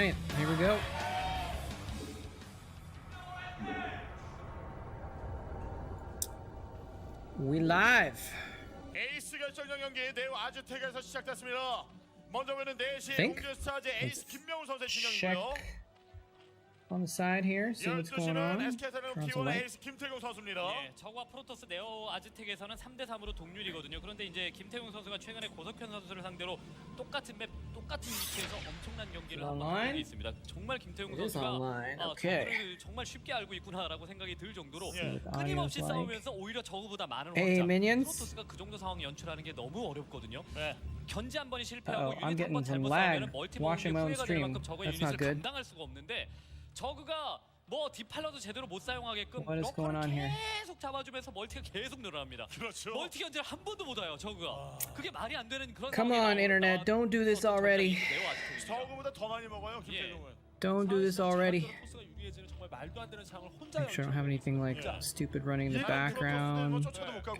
right, here we go. We live. 에이스 결정전 경기 네오 아즈텍에서 시작됐습니다. 먼저 보는 4시 Think? 공격 스타즈 에이스 김명훈 선수의 Check 진영이고요. on the side here, see what's going 12시는 on. SK텔레콤 Turn on some T1의 light. 에이스 김태경 선수입니다. 예, 저와 프로토스 네오 아즈텍에서는 3대3으로 동률이거든요. 그런데 이제 김태용 선수가 최근에 고석현 선수를 상대로 똑같은 맵, 똑같은 위치에서 엄청난 경기를 한번 한 적이 있습니다. 정말 김태용 It is 선수가 online. Okay. 저그를 정말 쉽게 알고 있구나라고 생각이 들 정도로 예. 끊임없이 Audio's 싸우면서 오히려 저그보다 많은 Hey, 확장. minions. 프로토스가 그 정도 상황 연출하는 게 너무 어렵거든요. 네. 견제 한 번이 실패하고 Uh-oh, I'm 유닛 한 번 getting some 잘못 lag 싸우면 멀티 watching my own 먹는 게 후회가 될 stream. 만큼 저거 That's 유닛을 not good. 감당할 수가 없는데 저그가 뭐 디팔러도 제대로 못 사용하게끔 What is going on here? 계속 잡아주면서 멀티가 계속 늘어납니다. 그렇죠. 멀티 견제를 한 번도 못 와요 저그가. 그게 말이 안 되는 그런 Come on, internet, don't do this already. 저거보다 더 많이 먹어요 김태경은. Don't do this already. 토스가 유리해지는 정말 말도 안 되는 상황을 혼자 Make sure I don't have anything like stupid running in the background.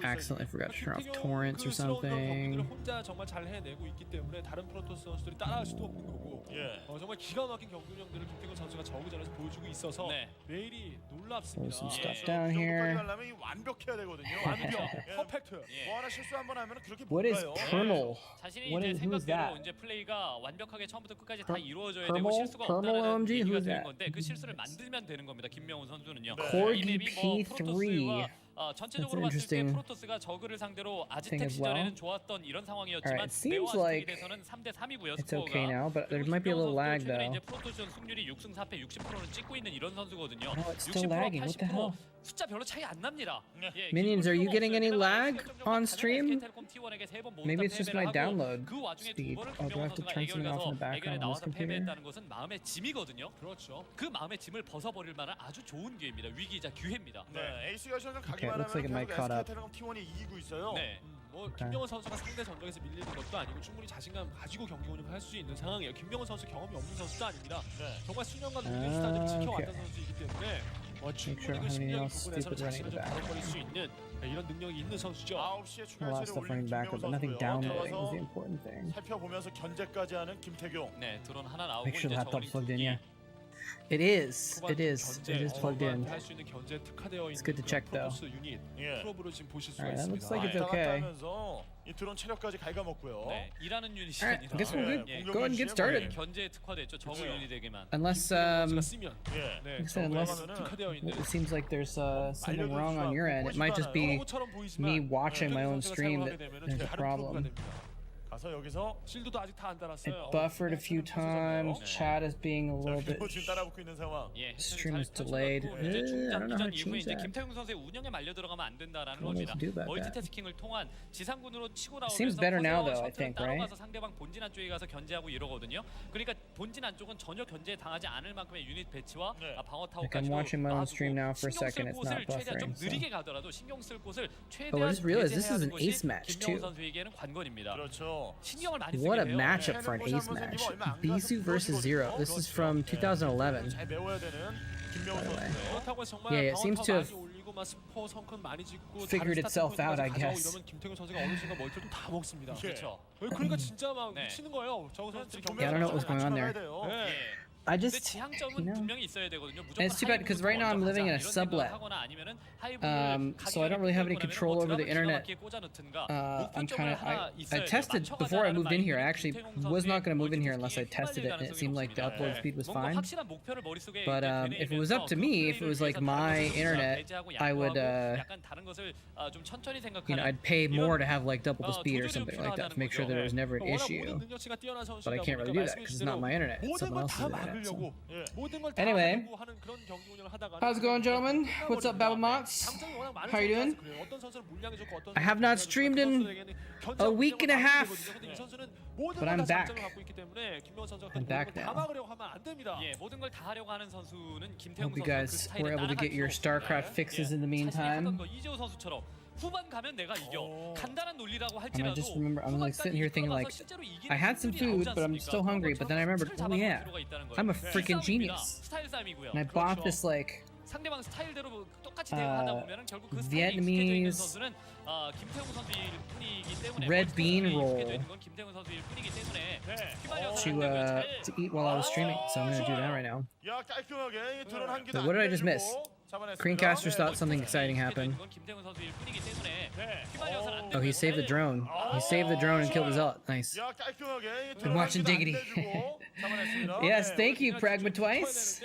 Accidentally forgot to turn off torrents or something. 혼자 정말 잘 해내고 있기 때문에 다른 프로토스 선수들이 따라할 수도 없는 거고 예. 정말 기가 막힌 경기력들을 김태균 선수가 저그전에서 보여주고 있어서 네. 매일이 Pull 놀랍습니다. some 예. stuff down here. 하려면 완벽해야 되거든요. 완벽, 퍼펙트. 예. 뭐 하나 실수 한번 하면 그렇게 못 What is 가요. Permal? 자신이 What 이제 is who's 생각대로 that? 이제 플레이가 완벽하게 처음부터 끝까지 다 Per- 이루어져야 Permal? 되고 실수가 Permal 없다는 OMG? 얘기가 Who's 되는 that? 건데 그 실수를 만들면 되는 겁니다. 김명훈 선수는요. Corgi 이 맵이 뭐 프로토스와 P3. 전체적으로 That's an 봤을 때 interesting 프로토스가 저그를 상대로 아즈텍 as 시절에는 well. 좋았던 이런 Alright, 상황이었지만 it 네오 seems like 아즈텍에서는 3대3이고요. it's okay now, but there might be a little lag though. 이제 프로토스전 승률이 6승 4패 60%는 찍고 있는 이런 선수거든요. Oh, it's still 60% lagging. What the 80% hell? 숫자 별로 차이 안 납니다. 예, Minions, are you getting any lag on stream? maybe Maybe it's just my download 그 와중에 speed. 두 번을 Oh, do I have to 김명훈 turn 선수가 something off in the 애결에 background on this 나와서 computer? 패배했다는 것은 마음의 짐이거든요. 그렇죠. 그 마음의 짐을 벗어버릴 만한 아주 좋은 기회입니다. 위기이자 기회입니다. 네, 에이스 결정전 Okay, 가기만 looks like it 하면 might 계속 caught up. SK텔레콤 T1이 이기고 있어요. 네. 뭐 김명훈 선수가 상대 전적에서 밀리는 것도 아니고 충분히 자신감 가지고 경기 운영할 수 있는 상황이에요. 김명훈 선수 경험이 없는 선수도 아닙니다. 네. 정말 수년간 농구 스타일을 지켜왔던 okay. 선수이기 때문에 sure 충분히 I 그 don't have anything 실력 else 부분에서는 stupid running 자신을 in 좀 the 다뤄버릴 수 있는 이런 능력이 있는 선수죠. 9시에 A 추가 lot of 해체를 stuff 올린 running backward, but 김명훈 nothing 선수고요. downloading is 들어가서 the important thing. 살펴보면서 견제까지 하는 김태경. 네, 드론 하나 나오고 Make sure the 이제 laptop's 저글링 plugged in, 두 yeah. It is. It is. It is plugged in. 할수 있는 견제 특화되어 있는 good to check, though. 프로토스 유닛 예. 프로브를 지금 보실 수가 Alright, that looks 있습니다. like it's 왔다 갔다 okay. 하면서 이 드론 체력까지 갉아먹고요. 네, 일하는 유닛이 Alright, 아니라 guess we're good. 예, Go ahead and get started. 견제에 특화됐죠. 저그 그래요. 유닛에게만. Unless 선수가 쓰면 예. 네, Listen, unless- 특화되어 있는 it seems like there's something wrong on your end. It might just be 로봇처럼 보이지만 me watching my own 선수가 stream 사용하게 that 되면은 there's a 다른 프로브가 problem. 됩니다. 가서 여기서 실드도 아직 다 안 달았어요. It buffered a few times. Chat is being a little bit. 그리고 지금 따라붙고 있는 상황. 예, Stream is 잘 delayed. 펼쳐놨고 이제 I don't know how to 중장기전 이후에 change 이제 that. 김태균 선수의 운영에 말려 들어가면 안 된다라는 What else 겁니다. to do about that? 멀티태스킹을 통한 지상군으로 치고 나오면서 seems better now, 커세어와 though, I 셔틀을 think, 따로 right? 가서 상대방 본진 안쪽에 가서 견제하고 이러거든요. 그러니까 본진 안쪽은 전혀 견제에 당하지 않을 만큼의 유닛 배치와 네. 방어 Like I'm 타워까지도 watching my own 놔두고 stream now for a 신경 쓸 second. It's 곳을 not 최대한 좀 buffering. So. 느리게 가더라도 신경 쓸 곳을 I 최대한 just realized this is an 배제해야 하는 것이 ace match, 김명훈 too. 선수에게는 관건입니다. 그렇죠. 신경을 많이 쓰게 What a 돼요. matchup for an ace match. Bisu versus Zero. This is from 2011. 잘 메워야 되는 김명훈 By the way. 선수예요. 그렇다고 해서 정말 Yeah, it seems to have 많이 올리고 막 스포 성큰 많이 짓고 figured 다른 itself out, I 스타트 포인트까지 guess. 가져가고 이러면 김태균 선수가 어느 순간 멀티를 다 먹습니다. 그렇죠. 그러니까 진짜 막 네. 미치는 거예요. 저 선수들이 Yeah, I don't know what was going on there. 네. 예. I 근데 just, 지향점은 you know. 분명히 있어야 되거든요. And it's too bad because right now I'm living in a sublet. So I don't really have any control over the internet. I'm kind of. I tested before I moved in here. I actually was not going to move in here unless I tested it, and it seemed like the upload speed was fine. But if it was up to me, if it was like my internet, I would, you know, I'd pay more to have like double the speed or something like that to make sure that there was never an issue. But I can't really do that because it's not my internet. It's someone else's internet. So. Anyway, how's it going, gentlemen? What's up, Battlemots? How you doing? I have not streamed in a week and a half, but I'm back. I'm back now. Hope you guys were able to get your StarCraft fixes in the meantime. 후반 가면 내가 이겨. 간단한 논리라고 And I 할지라도 just remember, I'm like sitting here thinking like, I had some food, but I'm still hungry. But then I remembered, oh yeah, I'm a freaking genius. And I bought this like 상대방 스타일대로 똑같이 대응하다 보면은 결국 그 스타일에 익숙해져 있는 Vietnamese 선수는 김태형 선수일 뿐이기 때문에 red bean roll 익숙해져 있는 건 김태형 선수일 뿐이기 때문에 to eat while I was streaming, so I'm gonna do that right now. 야, 깔끔하게 드론 한 개도 But what did I just 안 miss? 내주고 잡아냈습니다. Screencasters thought something exciting happened. 김태형 선수일 뿐이기 때문에 Oh, he saved the drone. He saved the drone and killed his ult. Nice. 야, 깔끔하게 I'm watching Diggity. Yes, thank you, Pragma Twice.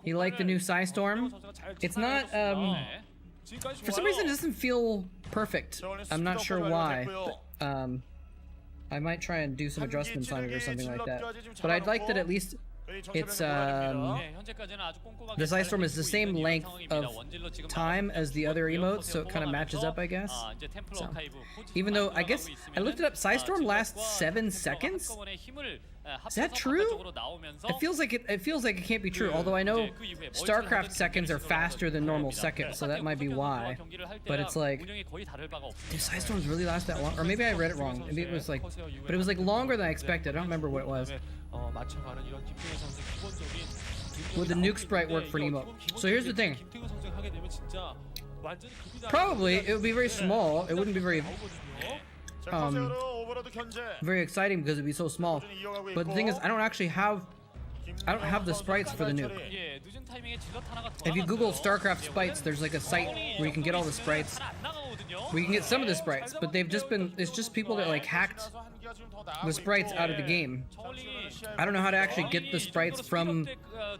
You like the new Psystorm? It's not, for some reason it doesn't feel perfect. I'm not sure why. But, I might try and do some adjustments on it or something like that. But I'd like that at least it's the Psystorm is the same length of time as the other emotes, so it kind of matches up, I guess. So, even though I guess I looked it up, Psystorm lasts 7 seconds. Is that true? It feels like it can't be true. Although I know StarCraft seconds are faster than normal seconds, so that might be why. But it's like, do Psystorms really last that long? Or maybe I read it wrong. Maybe it was like, but it was like longer than I expected. I don't remember what it was. Would the nuke sprite work for an emote? So here's the thing. Probably it would be very small. It wouldn't be very very exciting because it'd be so small. But the thing is, I don't have the sprites for the nuke. If you Google StarCraft sprites, there's like a site where you can get all the sprites. We can get some of the sprites, but they've just been, it's just people that like hacked the sprites out of the game. I don't know how to actually get the sprites from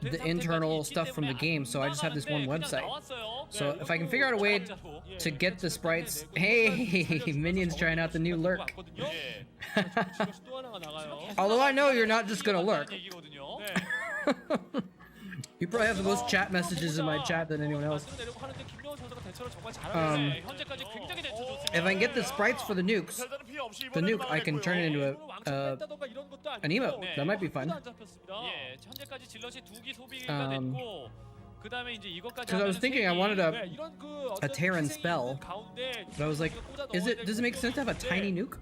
the internal stuff from the game, so I just have this one website. So if I can figure out a way to get the sprites, hey, Minions trying out the new lurk. Although I know you're not just gonna lurk. You probably have the most chat messages in my chat than anyone else. If I can get the sprites for the nuke, I can turn it into an emote. That might be fun. Because I was thinking I wanted a Terran spell, but I was like, does it make sense to have a tiny nuke?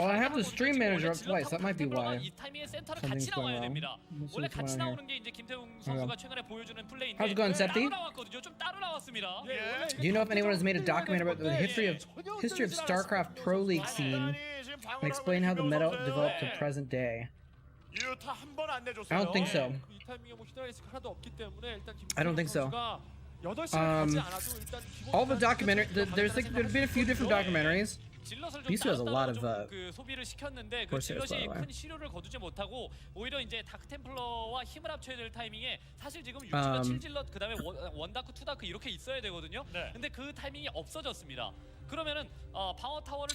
Oh, I have the stream manager up twice. That might be why. Something's going wrong. Let's see what's going on here. How's it going, Septi? Do you know if anyone has made a documentary about the history of StarCraft Pro League scene and explain how the meta developed to present day? I don't think so. I don't think so. All the documentary, there's been a few different documentaries. Bisu has a lot of Corsairs, by the way.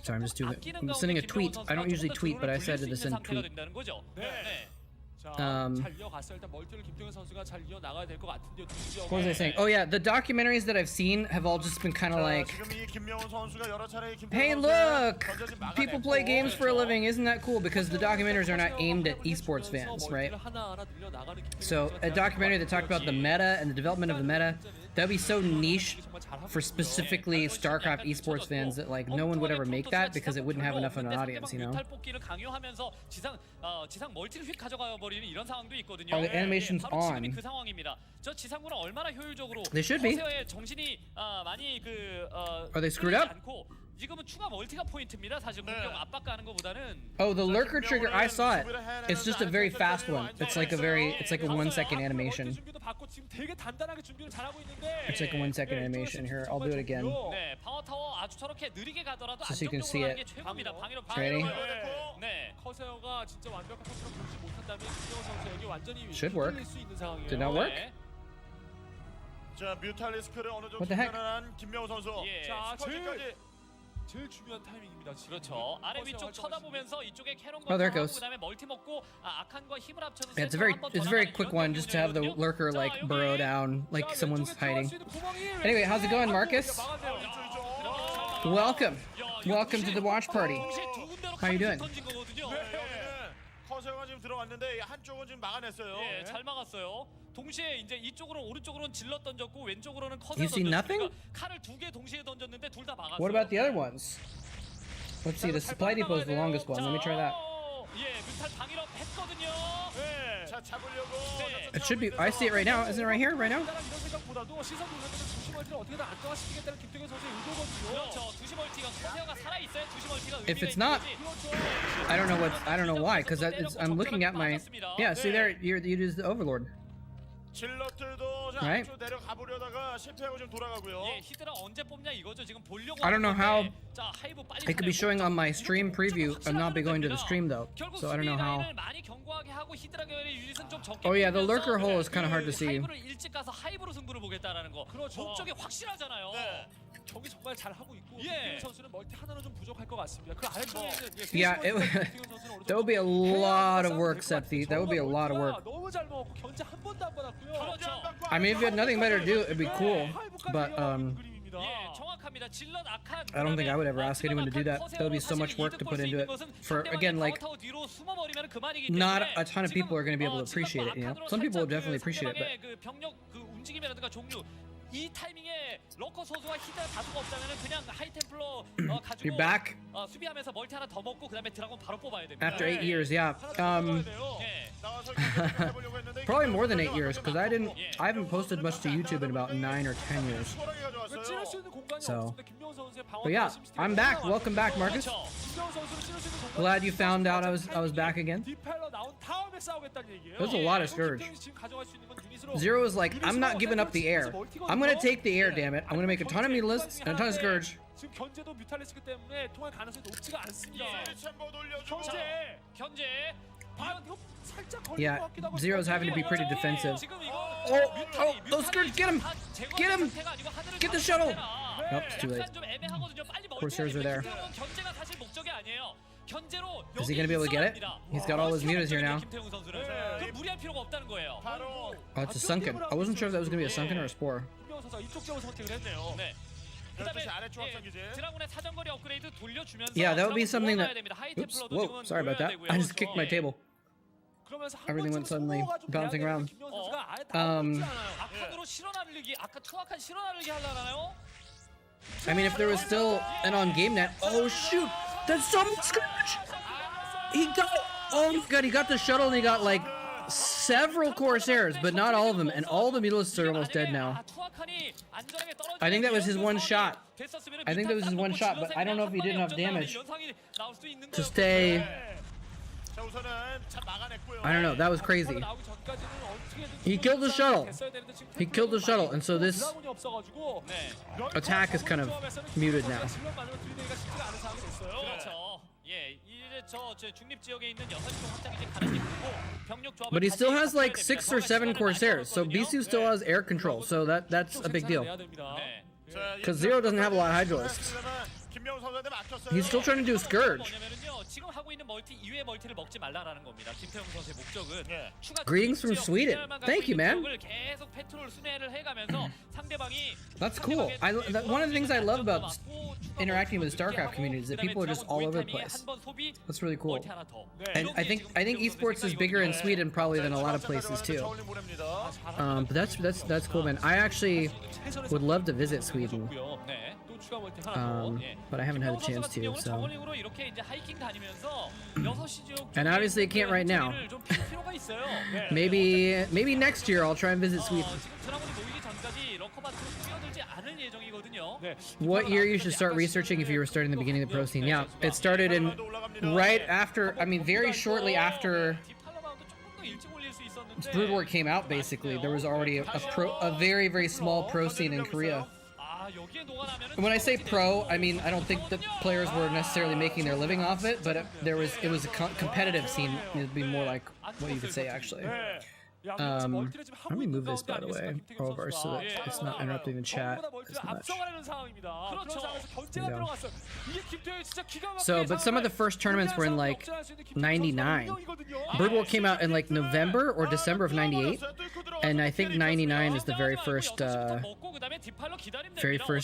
Sorry, I'm just doing it. I'm sending a tweet. I don't usually tweet, but I said to send a tweet. What was I saying? Oh yeah, the documentaries that I've seen have all just been kind of like, hey look, people play games for a living, isn't that cool? Because the documentaries are not aimed at esports fans, right? So a documentary that talked about the meta and the development of the meta, that'd be so niche for specifically StarCraft esports fans that like no one would ever make that because it wouldn't have enough of an audience, you know? Oh, the animation's on. They should be. Are they screwed up? Oh, the lurker trigger, I saw it. It's just a very fast one. It's like a 1 second animation. It's like a 1 second animation. Here, I'll do it again. Just so you can see it. Ready? Should work. Did not work? What the heck? Oh, there it goes. Yeah, it's a very quick one just to have the lurker like burrow down like someone's hiding. Anyway, how's it going, Marcus? Welcome to the watch party. How you doing? 커세어가 지금 들어왔는데 한쪽은 지금 막아냈어요. 예, 잘 막았어요. 동시에 이제 이쪽으로 오른쪽으로는 질럿 던졌고 왼쪽으로는 커세어 You see nothing? 칼을 2개 동시에 던졌는데 둘 다 막았어요. What about the other ones? Let's see. The supply depot is the longest one. Let me try that. 예, 뮤탈 방위로 했거든요. 네. 자, 잡으려고. 네. It should be. I see it right now. Isn't it right here? Right now? 이런 생각보다도 시선 돌려서 두시 멀티를 어떻게든 안정화시키겠다는 김태균 선수의 의도거든요. 그렇죠. 두시 멀티가 커세어가 살아 있어요. 두시 멀티가 If it's not, I don't know what. I don't know why. Because I'm looking at my. Yeah. See there. You use the Overlord. 질럿들도 Right. 앞으로 내려가 보려다가 실패하고 좀 돌아가고요. 예, 히드라 언제 뽑냐 이거죠. 지금 보려고. I don't know how. 자, 하이브 빨리 It could be showing on my stream preview. I'm not be going to the stream though, so I don't know how. 많이 견고하게 하고 히드라 계열의 유닛은 좀 적게. Oh yeah, the lurker hole is kind of hard to see. 하이브를 일찍 가서 하이브로 승부를 보겠다는 거. 그렇죠. 목적이 확실하잖아요. 네. 경기 정말 잘 하고 있고 예. 김태균 선수는 멀티 하나는 좀 부족할 것 같습니다. 그 아래쪽에 있는 Yeah, that would be a lot of work, Septi. That would be a lot of work. 너무 잘 먹었고 견제 한 번도 안 받았고요. 그렇죠. I mean, if you had nothing better to do, it'd be cool. But 예, 정확합니다. 질럿 악한. I don't think I would ever ask anyone to do that. That would be so much work to put into it. For again, like, not a ton of people are going to be able to appreciate it. You know, some people will definitely appreciate it, but 그 병력 그 움직임이라든가 종류 이 타이밍에 러커 소수와 히드라 다수가 없다면은 그냥 하이템플러 가지고 you're back 수비하면서 멀티 하나 더 먹고 그다음에 드라곤 바로 뽑아야 됩니다. after 8 years. Yeah. 예. Probably more than 8 years because I haven't posted much to YouTube in about 9 or 10 years. 찌를 수 있는 공간이 So. 없습니다. 김명훈 선수의 방어. But yeah, I'm back. Welcome back, Marcus. 김명훈 선수를 찌를 수 있는 공간이 Glad you found out I was back again. 디팔러 나온 다음에 싸우겠다는 얘기예요. There's a lot of Scourge. 지금 가져갈 수 있는 건 유닛으로 Zero is like, I'm not giving up the air. I'm gonna take the air, damn it. I'm gonna make a ton of Mutalisks and a ton of Scourge. 지금 견제도 뮤탈리스크 때문에 통할 가능성이 높지가 않습니다. 현재 이거 살짝 걸린 Yeah, 것 같기도 하고 Zero's having to be pretty defensive. 지금 이거 Oh, Scourge, get him! Get him! Get the shuttle! Nope, it's too late. 약간 좀 애매하거든요. 빨리 Corsairs are there. 견제가 사실 목적이 아니에요. 견제로 Is he gonna be able to get it? He's got all his mutas here now. 김태용 선수는 그 무리할 필요가 없다는 거예요. Oh, it's a sunken. I wasn't sure if that was gonna be a sunken or a spore. 김명훈 선수가 이쪽 지역을 선택을 했네요. 네. 그다음에 아래쪽 확장기지. 드라군의 사정거리 업그레이드 돌려주면서 Yeah, that would be something that. 됩니다. Oops, 하이템플러도 whoa, 지금은 sorry about that. 돌려야 I just 되고요. kicked my table. 그러면서 한 Everything went 번쯤 suddenly 소모가 좀 bouncing 돼야 around. 되는 김명훈 선수가 아예 나오지 않아요. 악한으로 실어나르기, 아까 투악한 실어나르기 하려나요? I mean, if there was still an on game net. Oh shoot! That's some Scourge! He got. Oh my god, he got the shuttle and he got like several Corsairs, but not all of them, and all the Mutalisks are almost dead now. I think that was his one shot. I think that was his one shot, but I don't know if he did enough damage to stay. I don't know. That was crazy. He killed the shuttle. He killed the shuttle, and so this attack is kind of muted now. But he still has like 6 or 7 Corsairs, so Bisu still has air control, so that's a big deal. Because Zero doesn't have a lot of Hydralisks. He's still trying to do Scourge. 지금 하고 있는 멀티 이외의 멀티를 먹지 말라라는 겁니다. 김태형 선수의 목적은 Greetings from Sweden. Thank you, man. 계속 페트롤 순회를 해가면서 상대방이 That's cool. One of the things I love about interacting with the StarCraft community is that people are just all over the place. That's really cool. And I think esports is bigger in Sweden probably than a lot of places too. But that's cool, man. I actually would love to visit Sweden. But I haven't had a chance to, so. And obviously I can't right now. Maybe next year I'll try and visit Sweden. What year you should start researching if you were starting the beginning of the pro scene? Yeah, it started in right after, I mean very shortly after Brood War came out basically. There was already a very, very small pro scene in Korea. When I say pro, I mean I don't think the players were necessarily making their living off it, but it was a competitive scene. It'd be more like what you could say actually. Let me move this by the way over so that it's not interrupting the chat as much. So, but some of the first tournaments were in like '99. Brood War came out in like November or December of '98, and I think '99 is the very first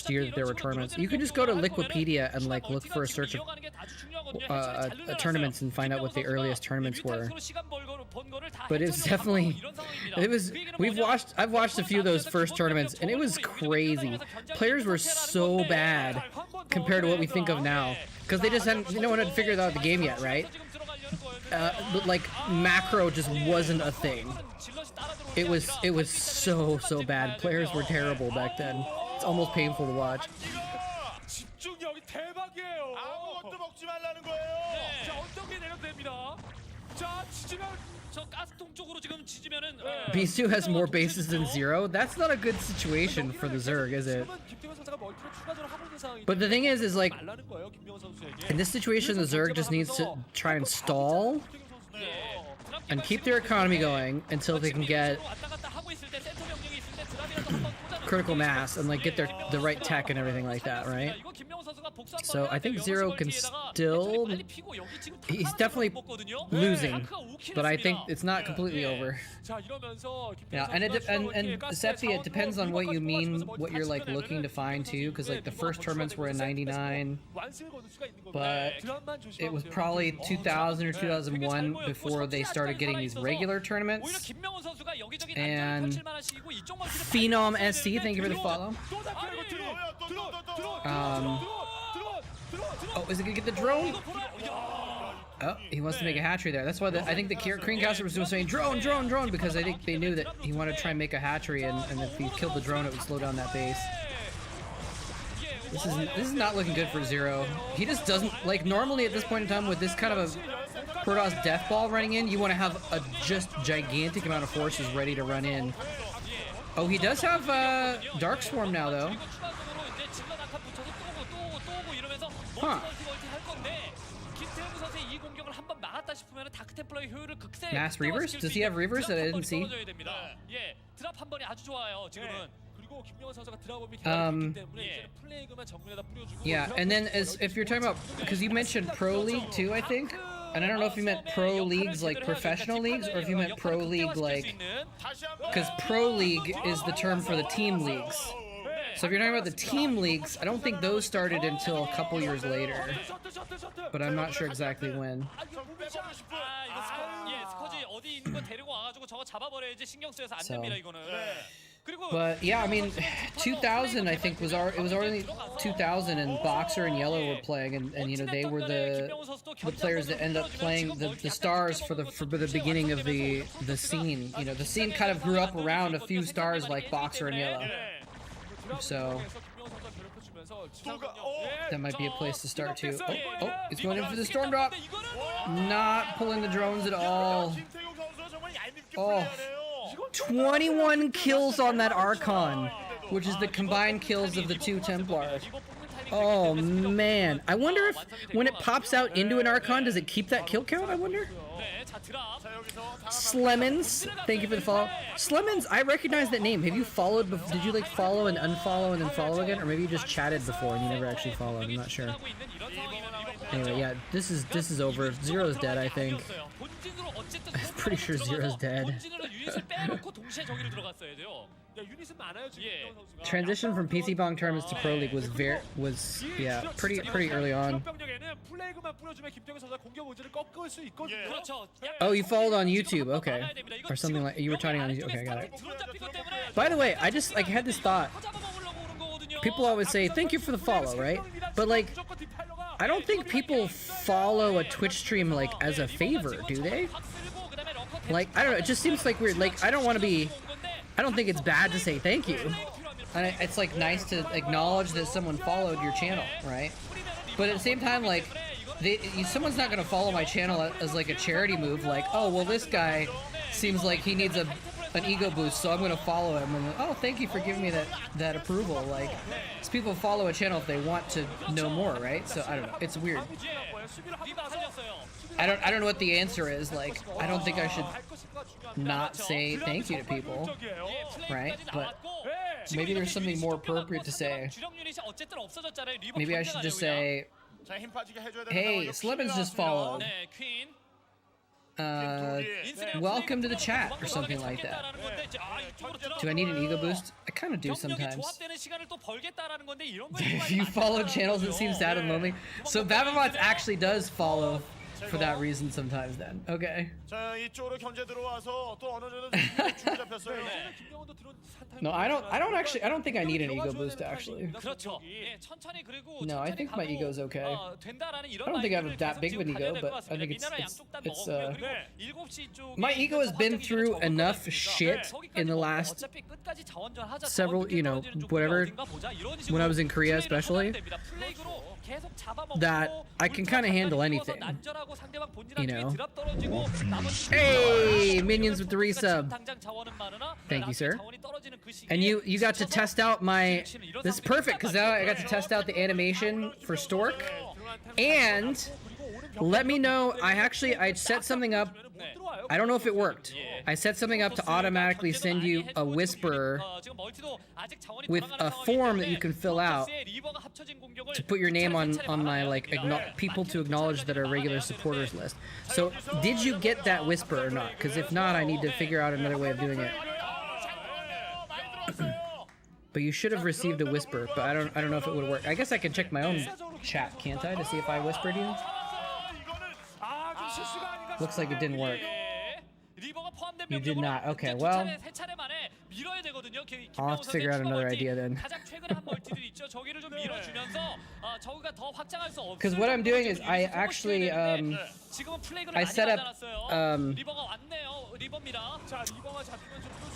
year that there were tournaments. You can just go to Liquipedia and like look for a search of tournaments and find out what the earliest tournaments were. But it's definitely, I've watched a few of those first tournaments and it was crazy. Players were so bad compared to what we think of now, because they just hadn't, no one had figured out the game yet, right? like macro just wasn't a thing. It was so bad. Players were terrible back then. It's almost painful to watch. 집중력이 대박이에요. 아무것도 먹지 말라는 거예요. 자, 어떤 게 내려도 됩니다. 자, 지지면 저 가스통 쪽으로 지금 지지면은 Beast 2 has more bases than Zero. That's not a good situation for the Zerg, is it? But the thing is like, in this situation, the Zerg just needs to try and stall and keep their economy going until they can get critical mass and like get the right tech and everything like that, right? So I think Zero can still, he's definitely losing, but I think it's not completely over. Yeah, and Sephi, it depends on what you mean, what you're like looking to find too, because like the first tournaments were in 99, but it was probably 2000 or 2001 before they started getting these regular tournaments. And Phenom SC, thank you for the follow. Oh, is it gonna get the drone? Oh, he wants to make a hatchery there. That's why I think the Creamcaster was saying drone, drone, drone, because I think they knew that he wanted to try and make a hatchery, and if he killed the drone, it would slow down that base. This is not looking good for Zero. He just doesn't, like, normally at this point in time with this kind of a Protoss death ball running in, you want to have a just gigantic amount of forces ready to run in. Oh, he does have Dark Swarm now, though. Huh. Mass Reavers? Does he have Reavers that I didn't see? Yeah, and then if you're talking about, because you mentioned Pro League too, I think, and I don't know if you meant Pro Leagues like professional leagues, or if you meant Pro League like, because Pro League is the term for the team leagues. So if you're talking about the team leagues, I don't think those started until a couple years later, but I'm not sure exactly when. So. But yeah, I mean, 2000 I think it was already 2000, and Boxer and Yellow were playing, and you know they were the players that end up playing the stars for the beginning of the scene. You know, the scene kind of grew up around a few stars like Boxer and Yellow. So that might be a place to start too. Oh, he's going in for the storm drop. Not pulling the drones at all. Oh, 21 kills on that Archon, which is the combined kills of the two Templars. Oh man, I wonder if when it pops out into an Archon, does it keep that kill count? I wonder. Slemons, thank you for the follow. Slemons, I recognize that name. Have you followed? Did you like follow and unfollow and then follow again, or maybe you just chatted before and you never actually followed? I'm not sure. Anyway, yeah, this is over. Zero's dead, I think. I'm pretty sure Zero's dead. Transition from PC Bong tournaments to Pro League was pretty early on. Oh, you followed on YouTube, okay, or something like you were chatting on YouTube. Okay, I got it. By the way, I just like had this thought. People always say thank you for the follow, right? But like, I don't think people follow a Twitch stream like as a favor, do they? Like, I don't know, it just seems like weird. Like, I don't think it's bad to say thank you. And it's like nice to acknowledge that someone followed your channel, right? But at the same time, like, someone's not gonna follow my channel as like a charity move, like, oh, well, this guy seems like he needs an ego boost, so I'm gonna follow him. And oh, thank you for giving me that approval. Like, people follow a channel if they want to know more, right? So I don't know, it's weird. I don't know what the answer is. Like, I don't think I should not say thank you to people, right? But maybe there's something more appropriate to say. Maybe I should just say, hey, Slemons just followed. Welcome to the chat, or something like that. Do I need an ego boost? I kind of do sometimes. If you follow channels, it seems sad and lonely. So Babamots actually does follow for that reason sometimes then. Okay. 자, 이쪽으로 견제 들어와서 또 어느 정도 주고 잡혔어요. 김명훈도 들어온 산타임. No, I don't think I need an ego boost actually. 그렇죠. 예, 천천히 그리고 No, I think my 가도, ego's okay. 된다라는 이런 I don't think I have 마인드를 that big of an 계속 지금 ego, 가져야 될것 but I think 같습니다. 미나라 it's 양쪽 다 it's 먹었고요. 그리고 7시 쪽에 my ego has been 확장기지가 through 적은 enough 거니까 shit in the last 어차피 끝까지 자원전하자, several, you know, whatever, when I was in Korea especially, that I can kind of handle anything. You know. Hey, minions with the resub. Thank you, sir. And you got to test out my. This is perfect because now I got to test out the animation for Stork, and let me know. I set something up. I don't know if it worked. I set something up to automatically send you a whisper with a form that you can fill out to put your name on my like people to acknowledge that are regular supporters list. So did you get that whisper or not? Because if not, I need to figure out another way of doing it. But you should have received a whisper, but I don't know if it would work. I guess I can check my own chat, can't I, to see if I whispered you? Looks like it didn't work. You did not. Okay, well, I'll have to figure out another idea then. Because what I'm doing is I actually I set up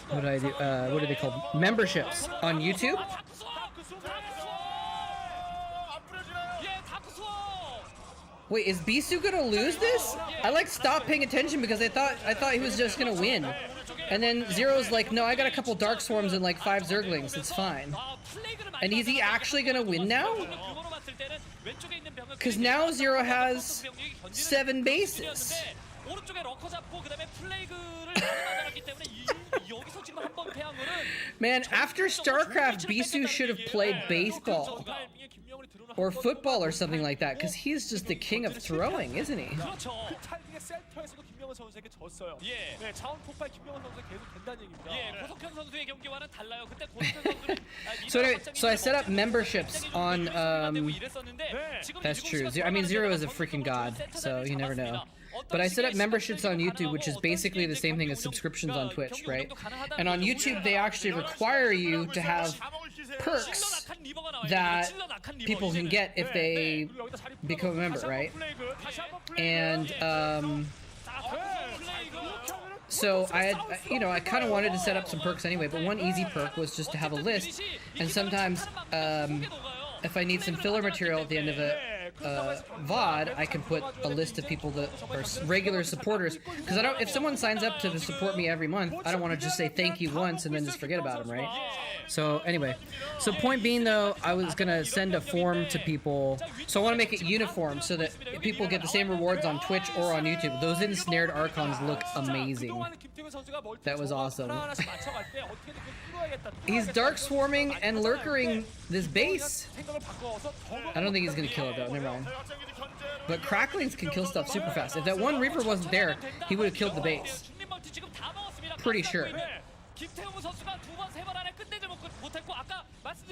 what do I do? What are they called? Memberships on YouTube. Wait, is Bisu gonna lose this? I like stopped paying attention because I thought he was just gonna win. And then Zero's like, no, I got a couple Dark Swarms and like 5 Zerglings, it's fine. And is he actually gonna win now? Because now Zero has 7 bases. Man, after StarCraft, Bisu should have played baseball. Or football or something like that, because he's just the king of throwing, isn't he? So anyway, so I set up memberships on, that's true. I mean, Zero is a freaking god, so you never know. But I set up memberships on YouTube, which is basically the same thing as subscriptions on Twitch, right? And on YouTube, they actually require you to have perks that people can get if they become a member, right? And so I had, you know, I kind of wanted to set up some perks anyway, but one easy perk was just to have a list, and sometimes if I need some filler material at the end of a VOD, I can put a list of people that are regular supporters, because if someone signs up to support me every month, I don't want to just say thank you once and then just forget about them, right? So anyway, so point being though, I was gonna send a form to people, so I want to make it uniform so that people get the same rewards on Twitch or on YouTube. Those ensnared Archons look amazing. That was awesome. He's dark swarming and lurkering this base. I don't think he's gonna kill it though, never mind. But Cracklings can kill stuff super fast. If that one Reaper wasn't there, he would have killed the base. Pretty sure.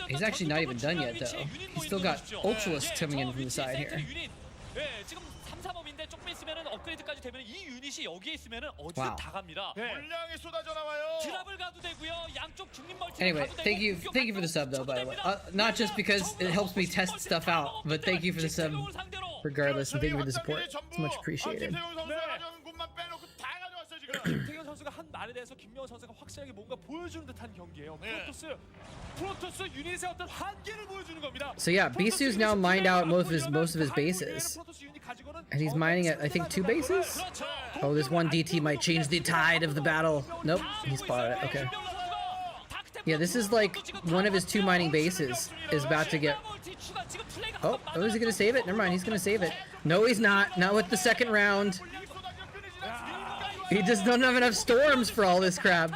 He's actually not even done yet though. He's still got Ultralisk coming in from the side here. Wow. Anyway, thank you for the sub though, by the way. Not just because it helps me test stuff out, but thank you for the sub regardless, and thank you for the support. It's much appreciated. 김태경 선수가 한 말에 대해서 김명훈 선수가 확실하게 뭔가 보여주는 듯한 경기예요. 프로토스 유닛의 어떤 한계를 보여주는 겁니다. So yeah, Bisu's now mined out most of his bases, and he's mining at I think 2 bases. Oh, this one DT might change the tide of the battle. Nope, he spotted it. Okay. Yeah, this is like one of his 2 mining bases is about to get. Oh, is he gonna save it? Never mind, he's gonna save it. No, he's not. Not with the second round. He just don't have enough storms for all this crap.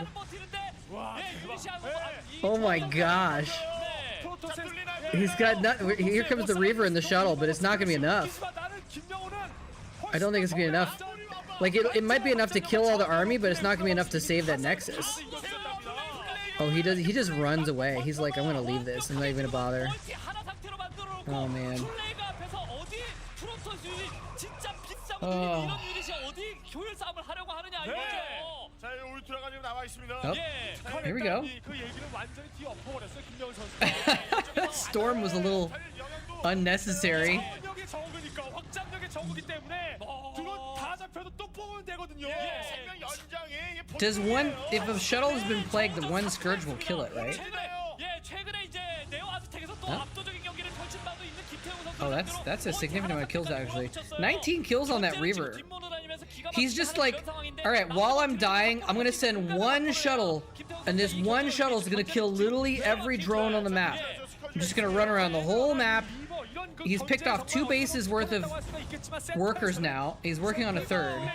Oh my gosh. He's got here comes the Reaver and the shuttle, but it's not gonna be enough. I don't think it's gonna be enough. Like it might be enough to kill all the army, but it's not gonna be enough to save that Nexus. Oh, he just runs away. He's like, I'm gonna leave this. I'm not even gonna bother. Oh man. 선수 유닛 진짜 비싸거든요. 이런 유닛이 어디 효율 싸움을 하려고 하느냐 이거죠. 자, 울트라가 지금 나와 있습니다. 예. Here we go. 그 얘기는 완전히 뒤 엎어버렸어요 김명훈 선수가. Storm was a little unnecessary. 확장력이 적으니까 확장력이 적기 때문에 드론 다 잡혀도 또 뽑으면 되거든요. 생명 연장에 Does one, if a shuttle has been plagued, the one scourge will kill it, right? 최근에 이제 네오 아즈텍에서 또 압도적인 경기를 펼친 바도 있는 김태형 선수. Oh, that's a significant amount of kills actually. 19 kills on that Reaver. He's just like, all right, while I'm dying, I'm gonna send one shuttle, and this one shuttle is gonna kill literally every drone on the map. I'm just gonna run around the whole map. He's picked off 2 bases worth of workers now. He's working on a 3rd.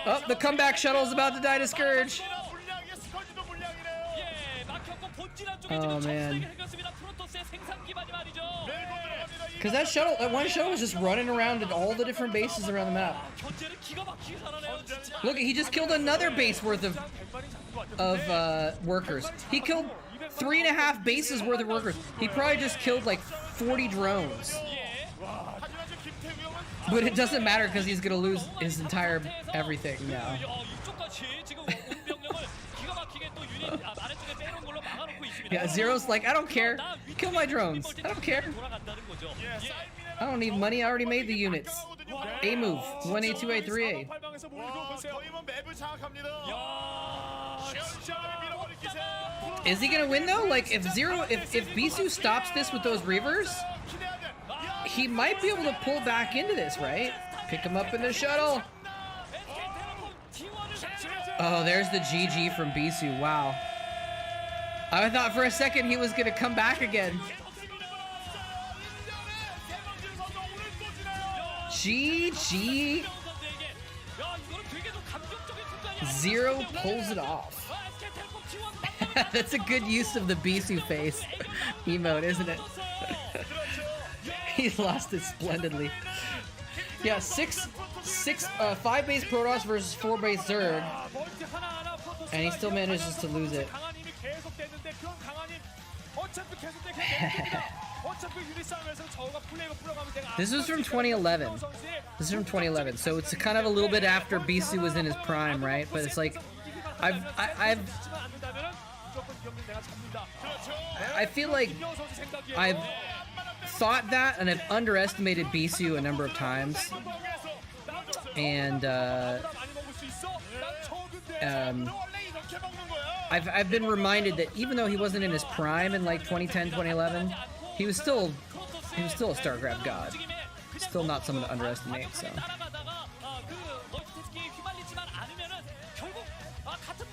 Oh, the comeback shuttle is about to die to Scourge. Oh man. Because that one shuttle was just running around at all the different bases around the map. Look, he just killed another base worth of workers. He killed 3.5 bases worth of workers. He probably just killed like 40 drones. But it doesn't matter because he's gonna lose his entire everything now. Yeah, Zero's like, I don't care. Kill my drones. I don't care. I don't need money. I already made the units. A move. 1A, 2A, 3A. Is he gonna win though? Like, if Bisu stops this with those Reavers, he might be able to pull back into this, right? Pick him up in the shuttle. Oh, there's the GG from Bisu. Wow. I thought for a second he was gonna come back again. GG. Zero pulls it off. That's a good use of the Bisu face emote, isn't it? He lost it splendidly. Yeah, 5 base Protoss versus 4 base Zerg, and he still manages to lose it. This was from 2011. This is from 2011, so it's kind of a little bit after Bisu was in his prime, right? But it's like, I feel like I've thought that, and I've underestimated Bisu a number of times, and I've been reminded that even though he wasn't in his prime in like 2010, 2011, he was still a StarCraft god. Still not someone to underestimate. So,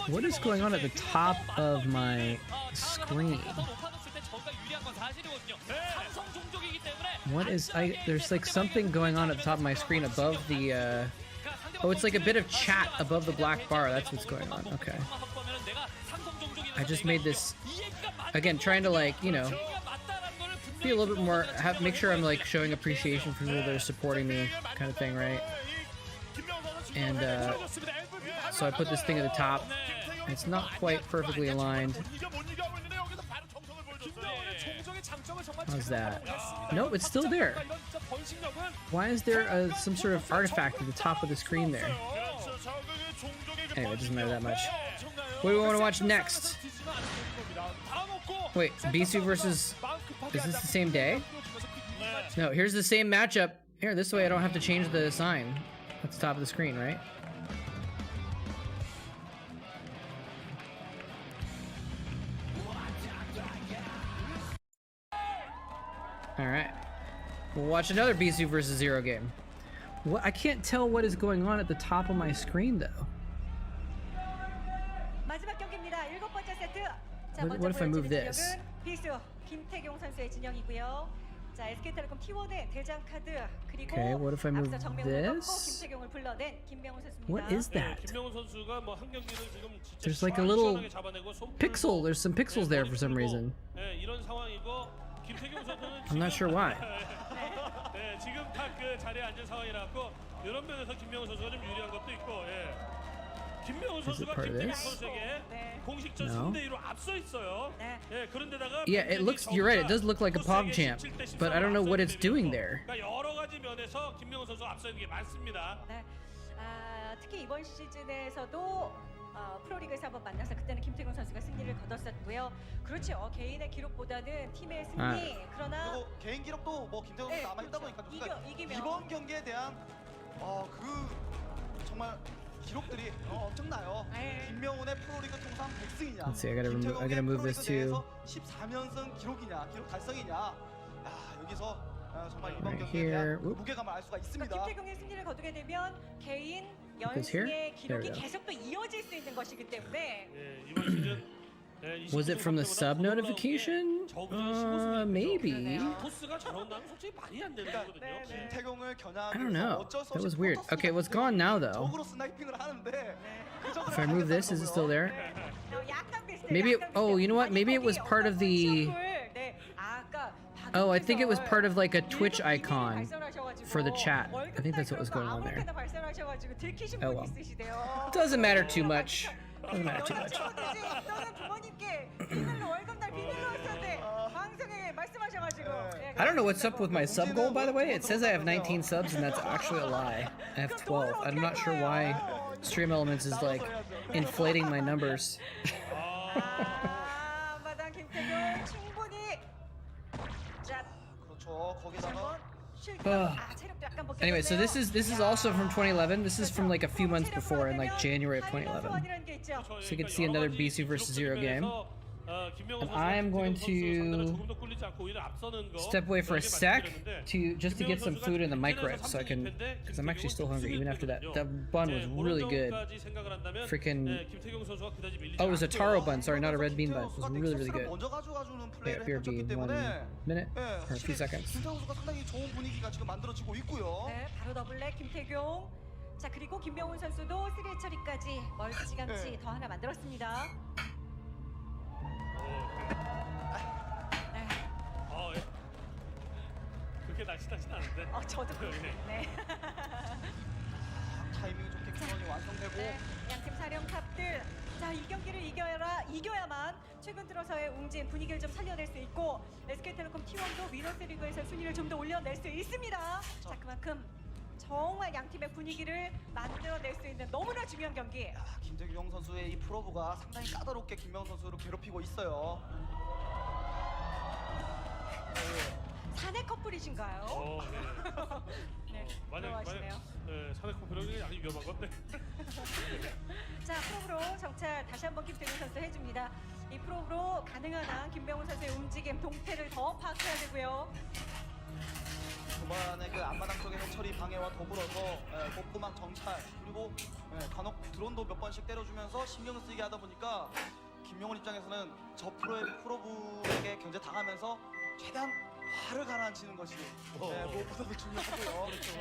what is going on at the top of my screen? What is there's like something going on at the top of my screen above the oh, it's like a bit of chat above the black bar. That's what's going on. Okay. I just made this again, trying to, like, you know, be a little bit more, make sure I'm like showing appreciation for people that are supporting me, kind of thing, right? And so I put this thing at the top. It's not quite perfectly aligned. How's that? Nope, it's still there. Why is there some sort of artifact at the top of the screen there? Anyway, it doesn't matter that much. What do we want to watch next? Wait, Bisu versus... Is this the same day? No, here's the same matchup. Here, this way I don't have to change the sign at the top of the screen, right? Alright. We'll watch another Bisu versus Zero game. What? I can't tell what is going on at the top of my screen, though. What if I move this? Okay, what if I move this? What is that? There's like a little pixel. There's some pixels there for some reason. I'm not sure why. 김명훈 Is it 선수가 part of 김태경 this? 선수에게 네. 공식전 No. 3대 2로 앞서 있어요. 네. 예, 그런데다가 Yeah, it looks. You're right. It does look like a PogChamp, but I don't know what it's doing there. 그러니까 여러 가지 면에서 김명훈 선수가 앞서 있는 게 많습니다. 네. 특히 이번 시즌에서도 프로리그에서 한번 만나서 그때는 김태경 선수가 승리를 거뒀었고요. 그렇죠. 개인의 기록보다는 팀의 승리. 그러나 그리고 개인 기록도 뭐 김태경 선수 네, 남아 있다 그렇죠. 보니까 이기면. 이번 경기에 대한 그 정말 기록들이 엄청나요. 네. 김명훈의 프로리그 통산 100승이냐, Let's see, I gotta move this to 14연승 기록이냐, 기록 달성이냐. 여기서 정말 이번 Right 경기에 here. 대한 Oop. 무게감을 알 수가 그러니까 있습니다. 김태경의 승리를 거두게 되면 개인 Because here? 연승의 기록이 There we go. 계속 또 이어질 수 있는 것이기 때문에 예, 이번 시즌 Was it from the sub notification? Maybe. 토스가 저런 나면 솔직히 말이 안 되는 거거든요. 네, 네. 김태경을 겨냥하기 I don't 위해서 know. 어쩔 수 That 없이 was weird. 프로토스가 Okay, well, it's gone now though. 적으로 스나이핑을 하는데 그 적을 If I move this, is it still there? 약간 비슷해요. Maybe it- 약간 oh, you know what? 비슷해요. Maybe it was 아니, part of 거기 the- 어떤 시험을, 네, 아까 Oh, I think it was part of like a 일본 Twitch 이메일 icon 발설하셔가지고 for the chat. I think that's what was going on there. 아무렇게나 발설하셔가지고 들키신 Oh, 분이 well. 있으시대요. Doesn't matter too much. Doesn't matter too much. 여자친구들이 너는 부모님께 비밀로 월급날 비밀로 했었는데 방송에 말씀하셔가지고. I don't know what's up with my sub goal, by the way. It says I have 19 subs, and that's actually a lie. I have 12. I'm not sure why Stream Elements is like inflating my numbers. 마당 김태균 충분히 자 그렇죠. 거기다가 한번 쉴 Ugh. 체력도 약간 벗겼는데요. Anyway, so this is also from 2011. This is from like a few months before, in like January of 2011. So you can see another BC versus Zero game. And I am going to step away for a sec to just to get some food in the microwave, so I can, because I'm actually still hungry even after that. The bun was really good. Freaking, oh, it was a taro bun. Sorry, not a red bean bun. It was really really good. 먼저 가져가주는 Wait, 플레이를 BRB, 해줬기 1 때문에 minute 예, or a few 확실히 seconds. 김태경 선수가 상당히 좋은 분위기가 지금 만들어지고 있고요. 네, 바로 더블랙 김태균. 자 그리고 김명훈 선수도 3회 처리까지 멀찌감치 네. 더 하나 만들었습니다. 네. 예. 그렇게 날씬하진 않은데. 저도 네. 타이밍이 좋게 경기 완성되고 네, 양팀 사령탑들 자 이 경기를 이겨야만 최근 들어서의 웅진 분위기를 좀 살려낼 수 있고 SK텔레콤 T1도 위너스 리그에서 순위를 좀 더 올려낼 수 있습니다. 자 그만큼 정말 양팀의 분위기를 만들어낼 수 있는 너무나 중요한 경기. 김태경 선수의 이 프로브가 상당히 까다롭게 김명 선수를 괴롭히고 있어요. 사내 커플이신가요? 네, 부러워하시네요. 사내 커플은 아주 위험한 건데. 자 프로브로 정찰 다시 한번 김태균 선수 해줍니다. 이 프로브로 가능한 한 김명훈 선수의 움직임 동태를 더 파악해야 되고요. 초반에 그 앞마당 쪽의 해처리 방해와 더불어서 꼼꼼한 정찰 그리고 간혹 드론도 몇 번씩 때려주면서 신경을 쓰이게 하다 보니까 김명훈 입장에서는 저 프로브에게 견제 당하면서 최대한 화를 가라앉히는 것이 무엇보다도 중요하고요. 그렇죠.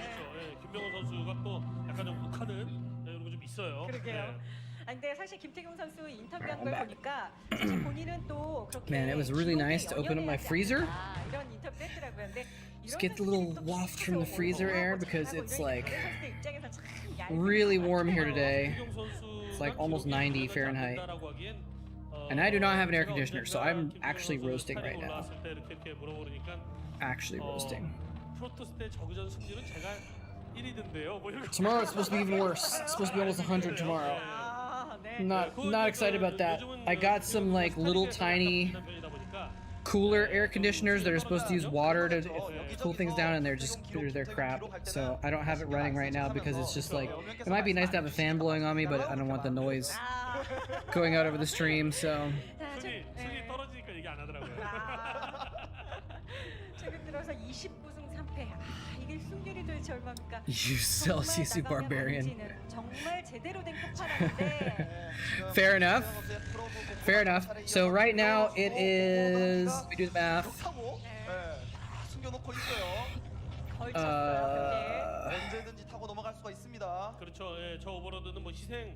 김명훈 선수가 또 약간 좀 욱하는 이런 거 좀 있어요. 그러게요. 근데 사실 김태경 선수 인터뷰한 걸 보니까 사실 본인은 또 그렇게 Man, it was really nice to open up my freezer. 이런 인터뷰 했더라고요. 근데 Just get the little waft from the freezer air because it's like really warm here today. It's like almost 90 Fahrenheit. And I do not have an air conditioner, so I'm actually roasting right now. Actually roasting. 프로토스 때 저그전 승률은 제가 1위던데요. Tomorrow it's supposed to be even worse. It's supposed to be almost 100 tomorrow. Not excited about that. I got some like little tiny cooler air conditioners that are supposed to use water to cool things down, and they're crap. So I don't have it running right now because it's just like it might be nice to have a fan blowing on me, but I don't want the noise going out over the stream. So 승이 떨어지니까 얘기 안 하더라고요. 최근 들어서 29승 3패. 이게 승률이 될지 얼마입니까? you Celsius barbarian. 정말 제대로 된 끝판왕인데. Fair enough. Fair enough. So right now it is. Let me do the math. 타고 숨겨놓고 있어요. 걸쳤어요. 언제든지 타고 넘어갈 수가 있습니다. 그렇죠. 저 오버로드는 뭐 희생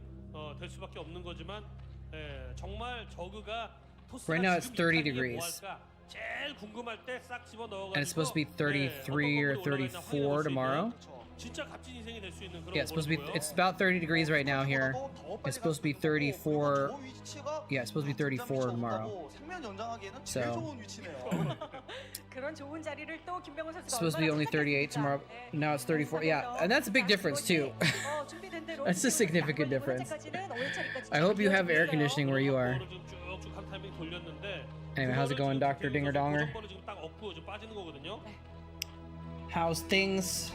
될 수밖에 없는 거지만 정말 저그가 토스가 Right now it's 지금 30 이탈리아에 degrees. 뭐 할까 제일 궁금할 때 싹 집어 넣어가지고. And it's supposed to be 33 or 34 tomorrow. 진짜 값진 인생이 될 수 있는 그런. Yeah, it's supposed to be. It's about 30 degrees right now here. It's supposed to be 34. Yeah, it's supposed to be 34 tomorrow. So 그런 좋은 자리를 또 김병훈 선수가 it's supposed to be only 38 tomorrow. Now it's 34. Yeah, and that's a big difference too. That's a significant difference. I hope you have air conditioning where you are. Anyway, how's it going, Dr. Dinger Donger? How's things?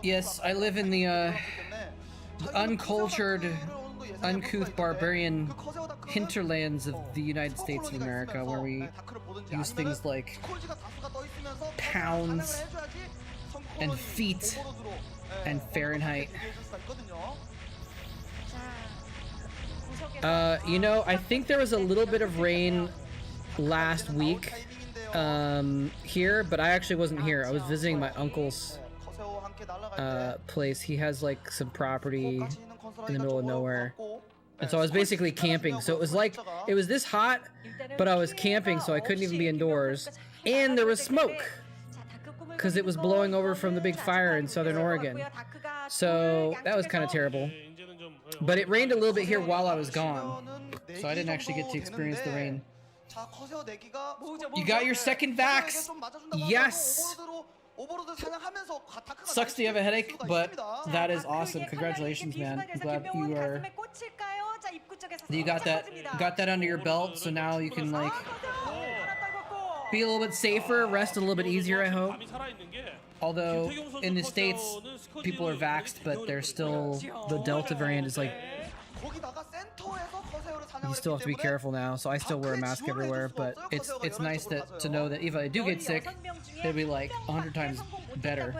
Yes, I live in the uncultured, uncouth barbarian hinterlands of the United States of America, where we use things like pounds and feet and Fahrenheit. You know, I think there was a little bit of rain last week here, but I actually wasn't here. I was visiting my uncle's place. He has like some property in the middle of nowhere, and so I was basically camping. So it was like, it was this hot, but I was camping, so I couldn't even be indoors, and there was smoke because it was blowing over from the big fire in Southern Oregon. So that was kind of terrible. But it rained a little bit here while I was gone, so I didn't actually get to experience the rain. You got your second vax? Yes! Sucks to have a headache, but that is awesome. Congratulations, man. I'm glad you got that under your belt, so now you can like be a little bit safer, rest a little bit easier, I hope. Although in the States people are vaxxed, but there's still, the Delta variant is like, you still have to be careful now, so I still wear a mask everywhere. But it's nice to know that if I do get sick, it'll be like 100 times better.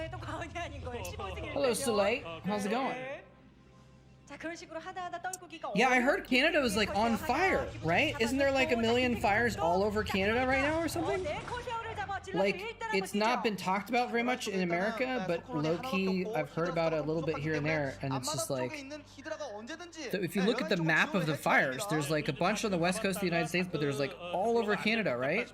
Hello, Soleil. How's it going? Yeah, I heard Canada was like on fire, right? Isn't there like a million fires all over Canada right now or something? Like, it's not been talked about very much in America, but low-key, I've heard about it a little bit here and there, and it's just like, if you look at the map of the fires, there's like a bunch on the west coast of the United States, but there's like all over Canada, right?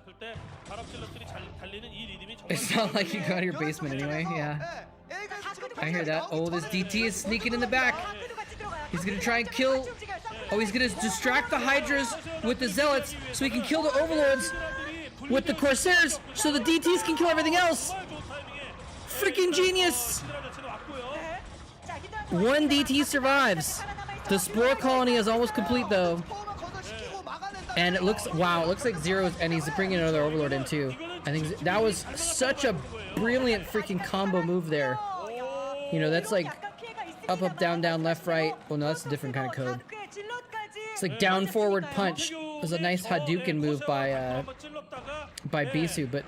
It's not like you go out of your basement anyway, yeah. I hear that. Oh, this DT is sneaking in the back. He's gonna try and kill... Oh, he's gonna distract the Hydras with the Zealots so he can kill the Overlords with the Corsairs so the DTs can kill everything else. Freaking genius! One DT survives. The Spore Colony is almost complete though. And it looks... Wow, it looks like Zero's... And he's bringing another Overlord in too. I think that was such a brilliant freaking combo move there. You know, that's like up, up, down, down, left, right. Oh no, that's a different kind of code. It's like down, forward, punch. It was a nice Hadouken move by Bisu, but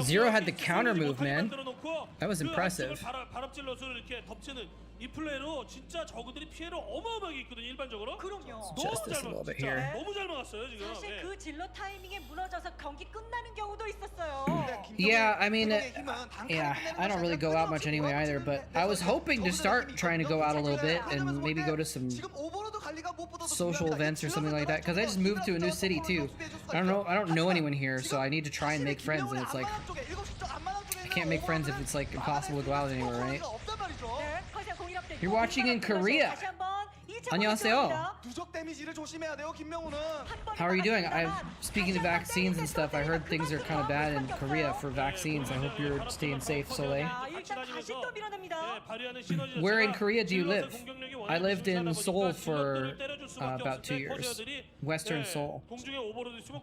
Zero had the counter move, man. That was impressive. Justice a little bit here. Yeah, I mean, yeah, I don't really go out much anyway either, but I was hoping to start trying to go out a little bit and maybe go to some social events or something like that, because I just moved to a new city too. I don't know anyone here, so I need to try and make friends, and it's like, I can't make friends if it's like impossible to go out anywhere, right? You're watching in Korea. 안녕하세요. How are you doing? Speaking of vaccines and stuff, I heard things are kind of bad in Korea for vaccines. I hope you're staying safe, Soleil. Where in Korea do you live? I lived in Seoul for about 2 years. Western Seoul.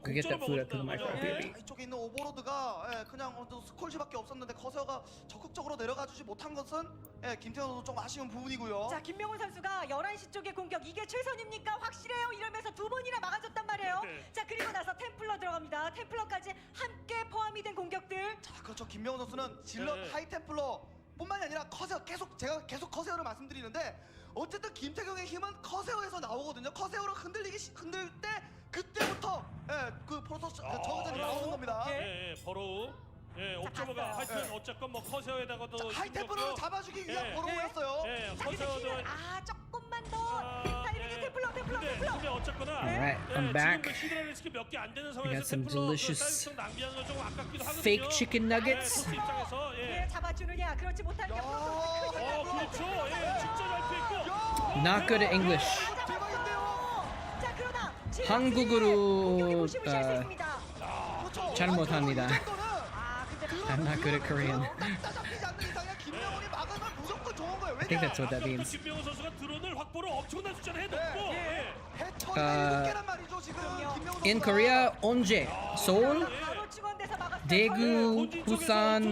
Could get that food up to the micro, baby. 이쪽에 있는 오버로드가 그냥 스콜지밖에 없었는데 커세어가 적극적으로 내려가주지 못한 것은 김태현 선수 좀 아쉬운 부분이고요. 자, 김명훈 선수가 11시 쪽의 공격 이게 최선입니까? 확실해요. 이러면서 두 번이나 막아줬단 말이에요. 자, 그리고 나서 템플러 들어갑니다. 템플러까지 함께 포함이 된 공격들. 자, 그렇죠. 김명훈 선수는 질럿 하이템플러 뿐만이 아니라 커세어 제가 계속 커세어를 말씀드리는데 어쨌든 김태경의 힘은 커세어에서 나오거든요. 커세어로 흔들 때 그때부터 그 프로토스 저그전이 나오는 겁니다. 버로우. 옵저버가 하여튼 어쨌건 뭐 커세어에다가도 하이템플러로 잡아주기 위한 버로우였어요. 커세어도 조금만 더. 자, 이렇게 템플러. 어쨌거나 Alright, I'm back. 몇개 안 되는 I 상황에서 got some 템플러 delicious 낭비하는 건 조금 아깝기도 하거든요. fake chicken nuggets. 토스 입장에서 예, 잡아주느냐 그렇지 못하는 게 그렇죠. 예, 진짜 잘 피했고. Not good at English. 자 그러나 한국어로 그렇죠. 잘 못합니다. 아 근데 I'm not good at Korean. 따잡히지 않는 이상에 김명훈이 막으면 무조건 좋은 거예요. I think that's what that means. 김명훈 선수가 드론을 확보를 엄청난 숫자를 해놓고 해처리가 7개란 말이죠 지금 김명훈 In 선수가. Korea, 언제? 서울? 바로 측원돼서 막았어요. 대구, 부산.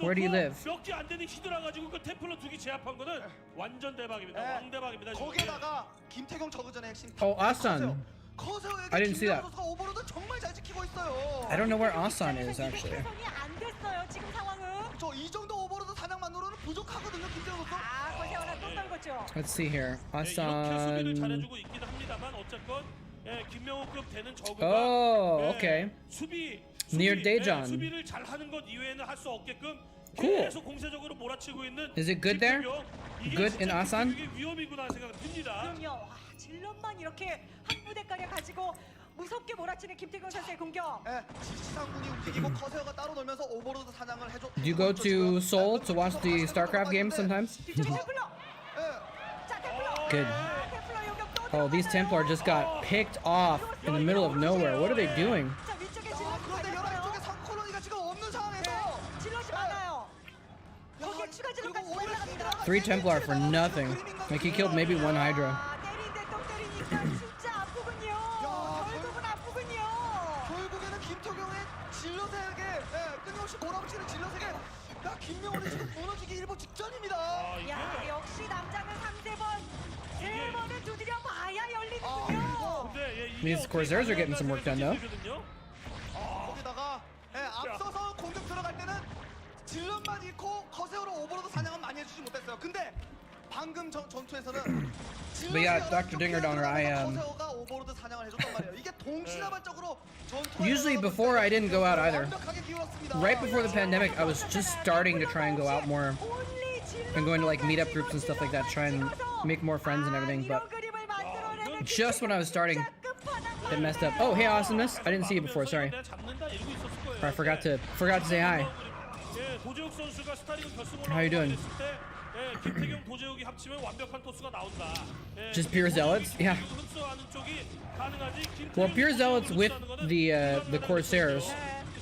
Where do you live? 몇개 안 되는 히드라 가지고 그 템플러 2개 제압한 거는 완전 대박입니다. 네. 왕대박입니다. 거기에다가 김태경 저그전의 핵심. Oh, Asan. 커세어에게 I didn't see that. 김명훈 선수가 오버로드 정말 잘 지키고 있어요. I don't know where Asan is actually. 개선이 안 됐어요 지금 상황은. 저 이 정도 오버로드 사냥만으로는 부족하거든요 김태경 선수. 아 거기 하나 또 떨궜죠. Let's see here. 이렇게 수비를 Asan. 잘해주고 있긴 합니다만 어쨌건 김명훈급 되는 저그가 Oh, okay. Near Daejeon. 수비를 잘하는 것 이외에는 할 수 없게끔 Cool. 계속 공세적으로 몰아치고 있는. Is it good there? 김태경. 이게 Good 진짜 in Asan? 김태경의 위험이구나 생각이 듭니다. 그럼요. 와 질럿만 이렇게 한 부대가량 가지고 무섭게 몰아치는 김태경 선수의 공격. 예, 지상군이 움직이고 커세어가 따로 놀면서 오버로드 사냥을 해줘. Do you go to Seoul to watch the StarCraft games sometimes? 뒤쪽에 템플러. 예. 자 템플러. Good. 템플러 용격 또 Oh, these Templar just got picked off in the middle of nowhere. What are they doing? 자 위쪽에 야, 질럿이 그런데 많아요. 11쪽에 3콜로니가 지금 없는 상황에서 질럿이 많아요. 거기에 추가 질럿까지 더 올라갑니다. 3 Templar for nothing. Like he killed maybe 1 Hydra. 아, 때린데 또 때리니까 진짜 아프군요. 결국은 아프군요. 결국에는 김태경의 질럿에게 끊임없이 몰아붙이는 질럿에게 김명훈이 지금 무너지기 일보 직전입니다. 야 역시 남자는 3-4번 3번은 두드려 봐야 열리는군요. These Corsairs are getting some work done though. 거기다가 앞서서 공격 들어갈 때는 질럿만 잃고 커세어로 오버로드 사냥은 많이 해주지 못했어요. 근데 방금 전투에서는 But yeah, Dr. Dingerdonger, 커세어가 오버로드 사냥을 해줬단 말이에요. 이게 동시다발적으로 Usually before I didn't go out either. 완벽하게 기울었습니다. Right before the pandemic, I was just starting to try and go out more and going to like meetup groups and stuff like that, try and make more friends and everything. But just when I was starting, it messed up. Oh, hey, Awesomeness! I didn't see you before. Sorry. Or I forgot to say hi. How you doing? 김태경 도재욱이 합치면 완벽한 토스가 나온다. Just pure zealots? Yeah. Well, pure zealots with the Corsairs.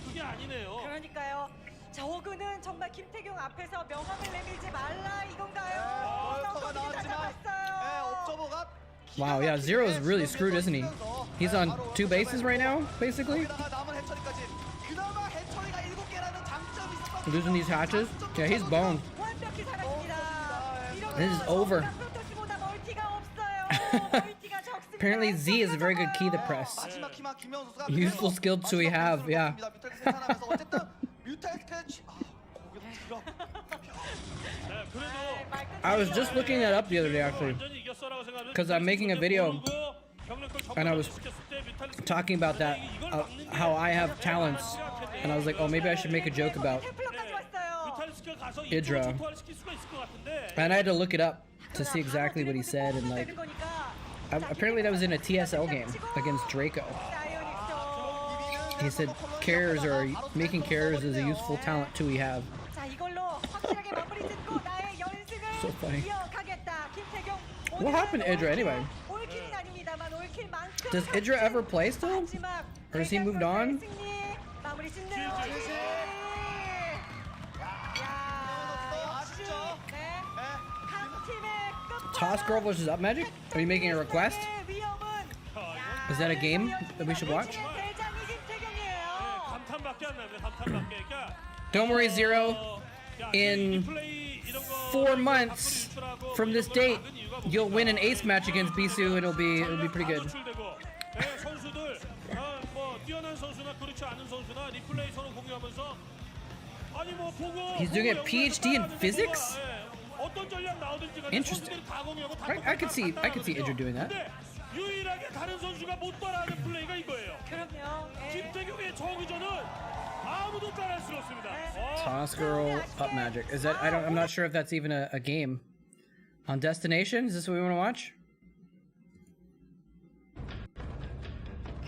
그게 아니네요. 그러니까요. 저그는 정말 김태경 앞에서 명함을 내밀지 말라 이건가요? 벌커가 나왔지만 옵저버가 Wow, yeah, Zero is really screwed, isn't he? He's on 2 bases right now, basically. 거기다가 남은 해처리까지 그나마 해처리가 7개라는 장점이 있었거든요. Losing these hatches. Yeah, he's boned. 완벽히 살았습니다. This is over. 프로토스보다 멀티가 없어요. 멀티가 적습니다. Apparently Z is a very good key to press. 마지막 키만 김명훈 선수가 Useful skill to we have, yeah. 뮤탈 생산하면서 어쨌든 뮤탈 스케치 거기도 길어. I was just looking that up the other day, actually, because I'm making a video and I was talking about that, how I have talents, and I was like, oh, maybe I should make a joke about Idra. And I had to look it up to see exactly what he said, and like, apparently that was in a TSL game against Draco. He said carriers are making carriers is a useful talent too we have. So funny. What happened to Idra anyway? Does Idra ever play still? Or has he moved on? Toss Girl versus Up Magic? Are you making a request? Is that a game that we should watch? Don't worry, Zero. In 4 months from this date, you'll win an ace match against Bisu, and it'll be pretty good. He's doing a PhD in physics? Interesting. I could see Idra doing that. 유일하게 다른 선수가 못 따라하는 플레이가 이거예요. 그럼요. 김태경의 저그전은 아무도 따라할 수 없습니다. Toss Girl Up Magic. Is that I'm not sure if that's even a game. On Destination? Is this what we want to watch?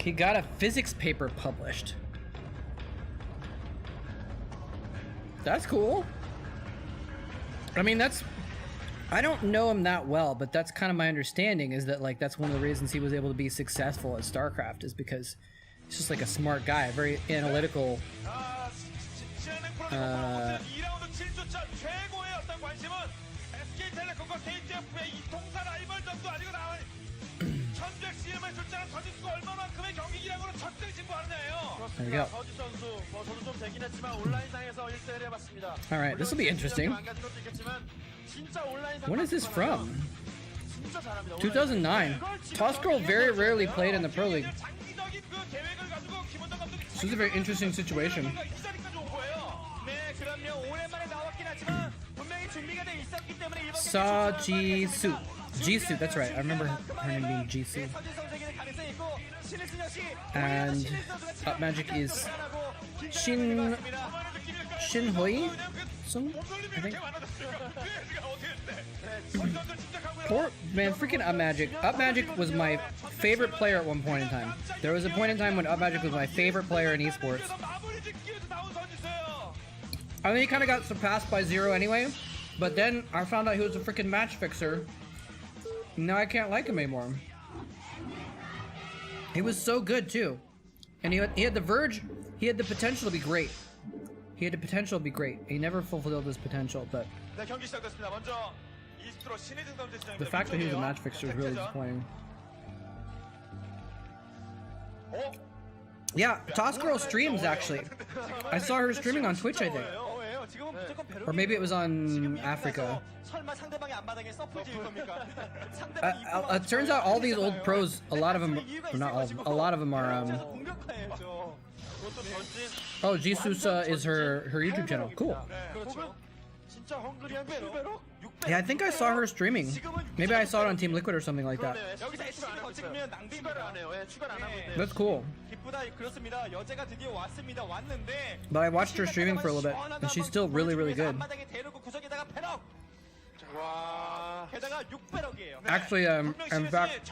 He got a physics paper published. That's cool. I mean, I don't know him that well, but that's kind of my understanding, is that like that's one of the reasons he was able to be successful at StarCraft, is because he's just like a smart guy, very analytical. There we go. All right, this will be interesting. When is this from? 2009. Toss Girl very rarely played in the Pro League. This is a very interesting situation. Saw Jisoo. Jisoo, that's right. I remember her name being Jisoo. And Up Magic is Shinhoi Sung, I think. Poor man, freaking Up Magic. Up Magic was my favorite player at one point in time. There was a point in time when Up Magic was my favorite player in esports. I think he kind of got surpassed by Zero anyway, but then I found out he was a freaking match fixer. Now I can't like him anymore. He was so good too, and he had the verge. He had the potential to be great. He had the potential to be great. He never fulfilled his potential, but the fact that he was a match fixer is really disappointing. Yeah, Toss Girl streams actually. I saw her streaming on Twitch, I think. Or maybe it was on Africa. It turns out all these old pros, a lot of them, or not all of them, a lot of them are, oh, Jisoo is her YouTube channel. Cool. Yeah, I think I saw her streaming. Maybe I saw it on Team Liquid or something like that. That's cool. But I watched her streaming for a little bit, and she's still really, really good. Actually, in fact,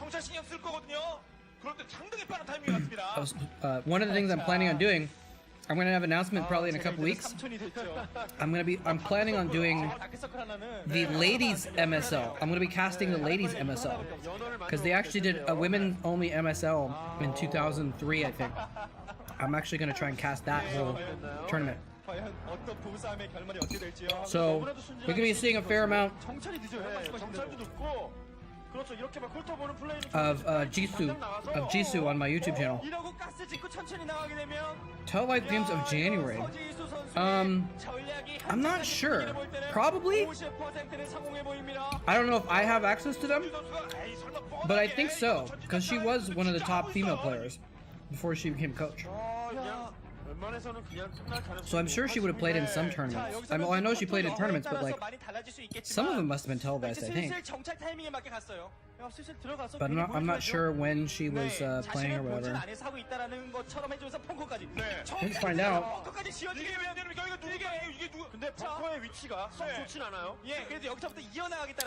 one of the things I'm planning on doing, I'm gonna have an announcement probably in a couple weeks. I'm planning on doing the ladies MSL. I'm gonna be casting the ladies MSL because they actually did a women only MSL in 2003, I think. I'm actually gonna try and cast that whole tournament. So we're gonna be seeing a fair amount of Jisoo on my YouTube channel. Televised games of January. I'm not sure. Probably. I don't know if I have access to them, but I think so because she was one of the top female players before she became coach. So I'm sure she would have played in some tournaments. I know she played in tournaments, but like some of them must have been televised, I think. But I'm not sure when she was playing or whatever. Let's find out.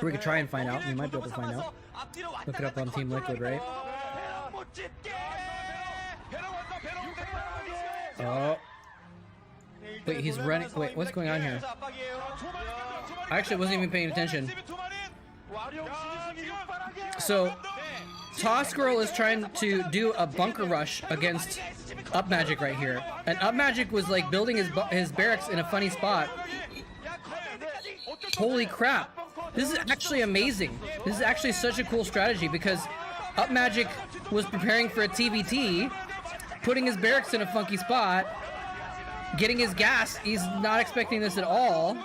We could try and find out. We might be able to find out. Look it up on Team Liquid, right? Oh. Wait, he's running. Wait, what's going on here? I actually wasn't even paying attention. So, Toss Girl is trying to do a bunker rush against Up Magic right here. And Up Magic was like building his barracks in a funny spot. Holy crap. This is actually amazing. This is actually such a cool strategy because Up Magic was preparing for a TVT, putting his barracks in a funky spot, getting his gas. He's not expecting this at all.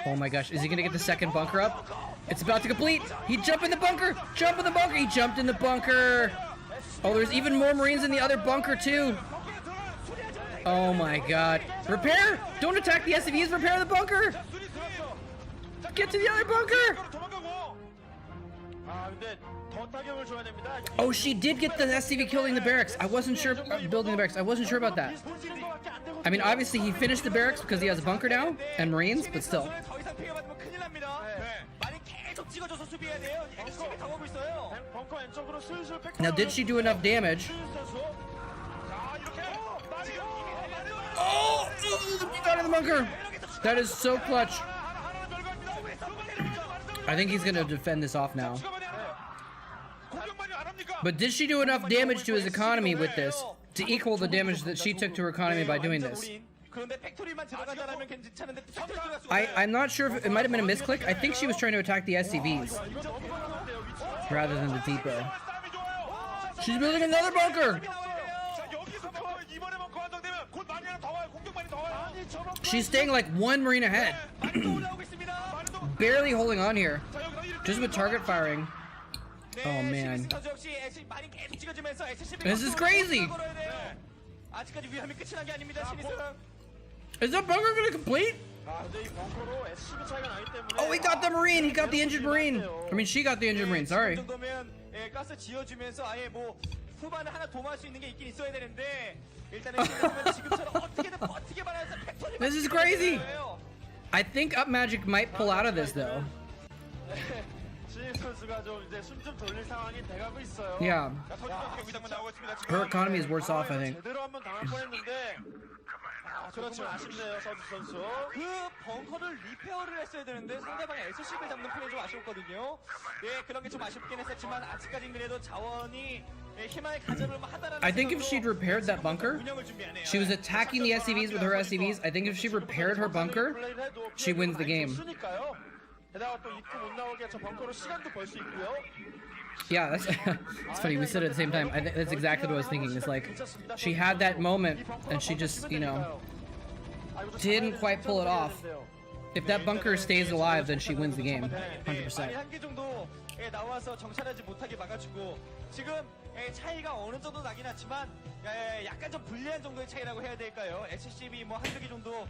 Oh my gosh, is he gonna get the second bunker up? It's about to complete. He jumped in the bunker. Jump in the bunker. He jumped in the bunker. Oh, there's even more Marines in the other bunker too. Oh my god. Repair! Don't attack the SCVs. Repair the bunker. Get to the other bunker. Oh, she did get the SCV killing the barracks. I wasn't sure, building the barracks. I wasn't sure about that. I mean, obviously he finished the barracks because he has a bunker now and Marines, but still. Now, did she do enough damage bunker. That is so clutch. I think he's gonna defend this off now. But did she do enough damage to his economy with this to equal the damage that she took to her economy by doing this? I'm not sure if it might have been a misclick. I think she was trying to attack the SCVs rather than the depot. She's building another bunker. She's staying like one marine ahead. Barely holding on here. Just with target firing. Oh man. This is crazy. Is that bunker gonna complete? Oh, he got the marine. He got the injured marine. I mean, she got the injured marine. Sorry. This is crazy. I think Up Magic might pull out of this though. Yeah. Her economy is worse off, I think. 그렇죠. 아쉽네요, 서주 선수. 그 벙커를 리페어를 했어야 되는데 상대방의 SCB를 잡는 플레이 좀 아쉬웠거든요. 예, 그런 게 좀 아쉽긴 했었지만 아직까진 그래도 자원이 희망의 가져를 하다라는. I think if she'd repaired that bunker, she was attacking the SCVs with her SCVs. I think if she repaired her bunker, she wins the game. 게다가 또 입구 못 나오게 저 벙커로 시간도 벌 수 있고요. Yeah, that's it's funny. We said it at the same time. I think that's exactly what I was thinking. It's like she had that moment and she just, you know, didn't quite pull it off. If that bunker stays alive, then she wins the game, 100%. 나와서 정찰하지 못하게 막아주고 지금 차이가 어느 정도 나긴 하지만 약간 좀 불리한 정도의 차이라고 해야 될까요? SCB 뭐 한두 개 정도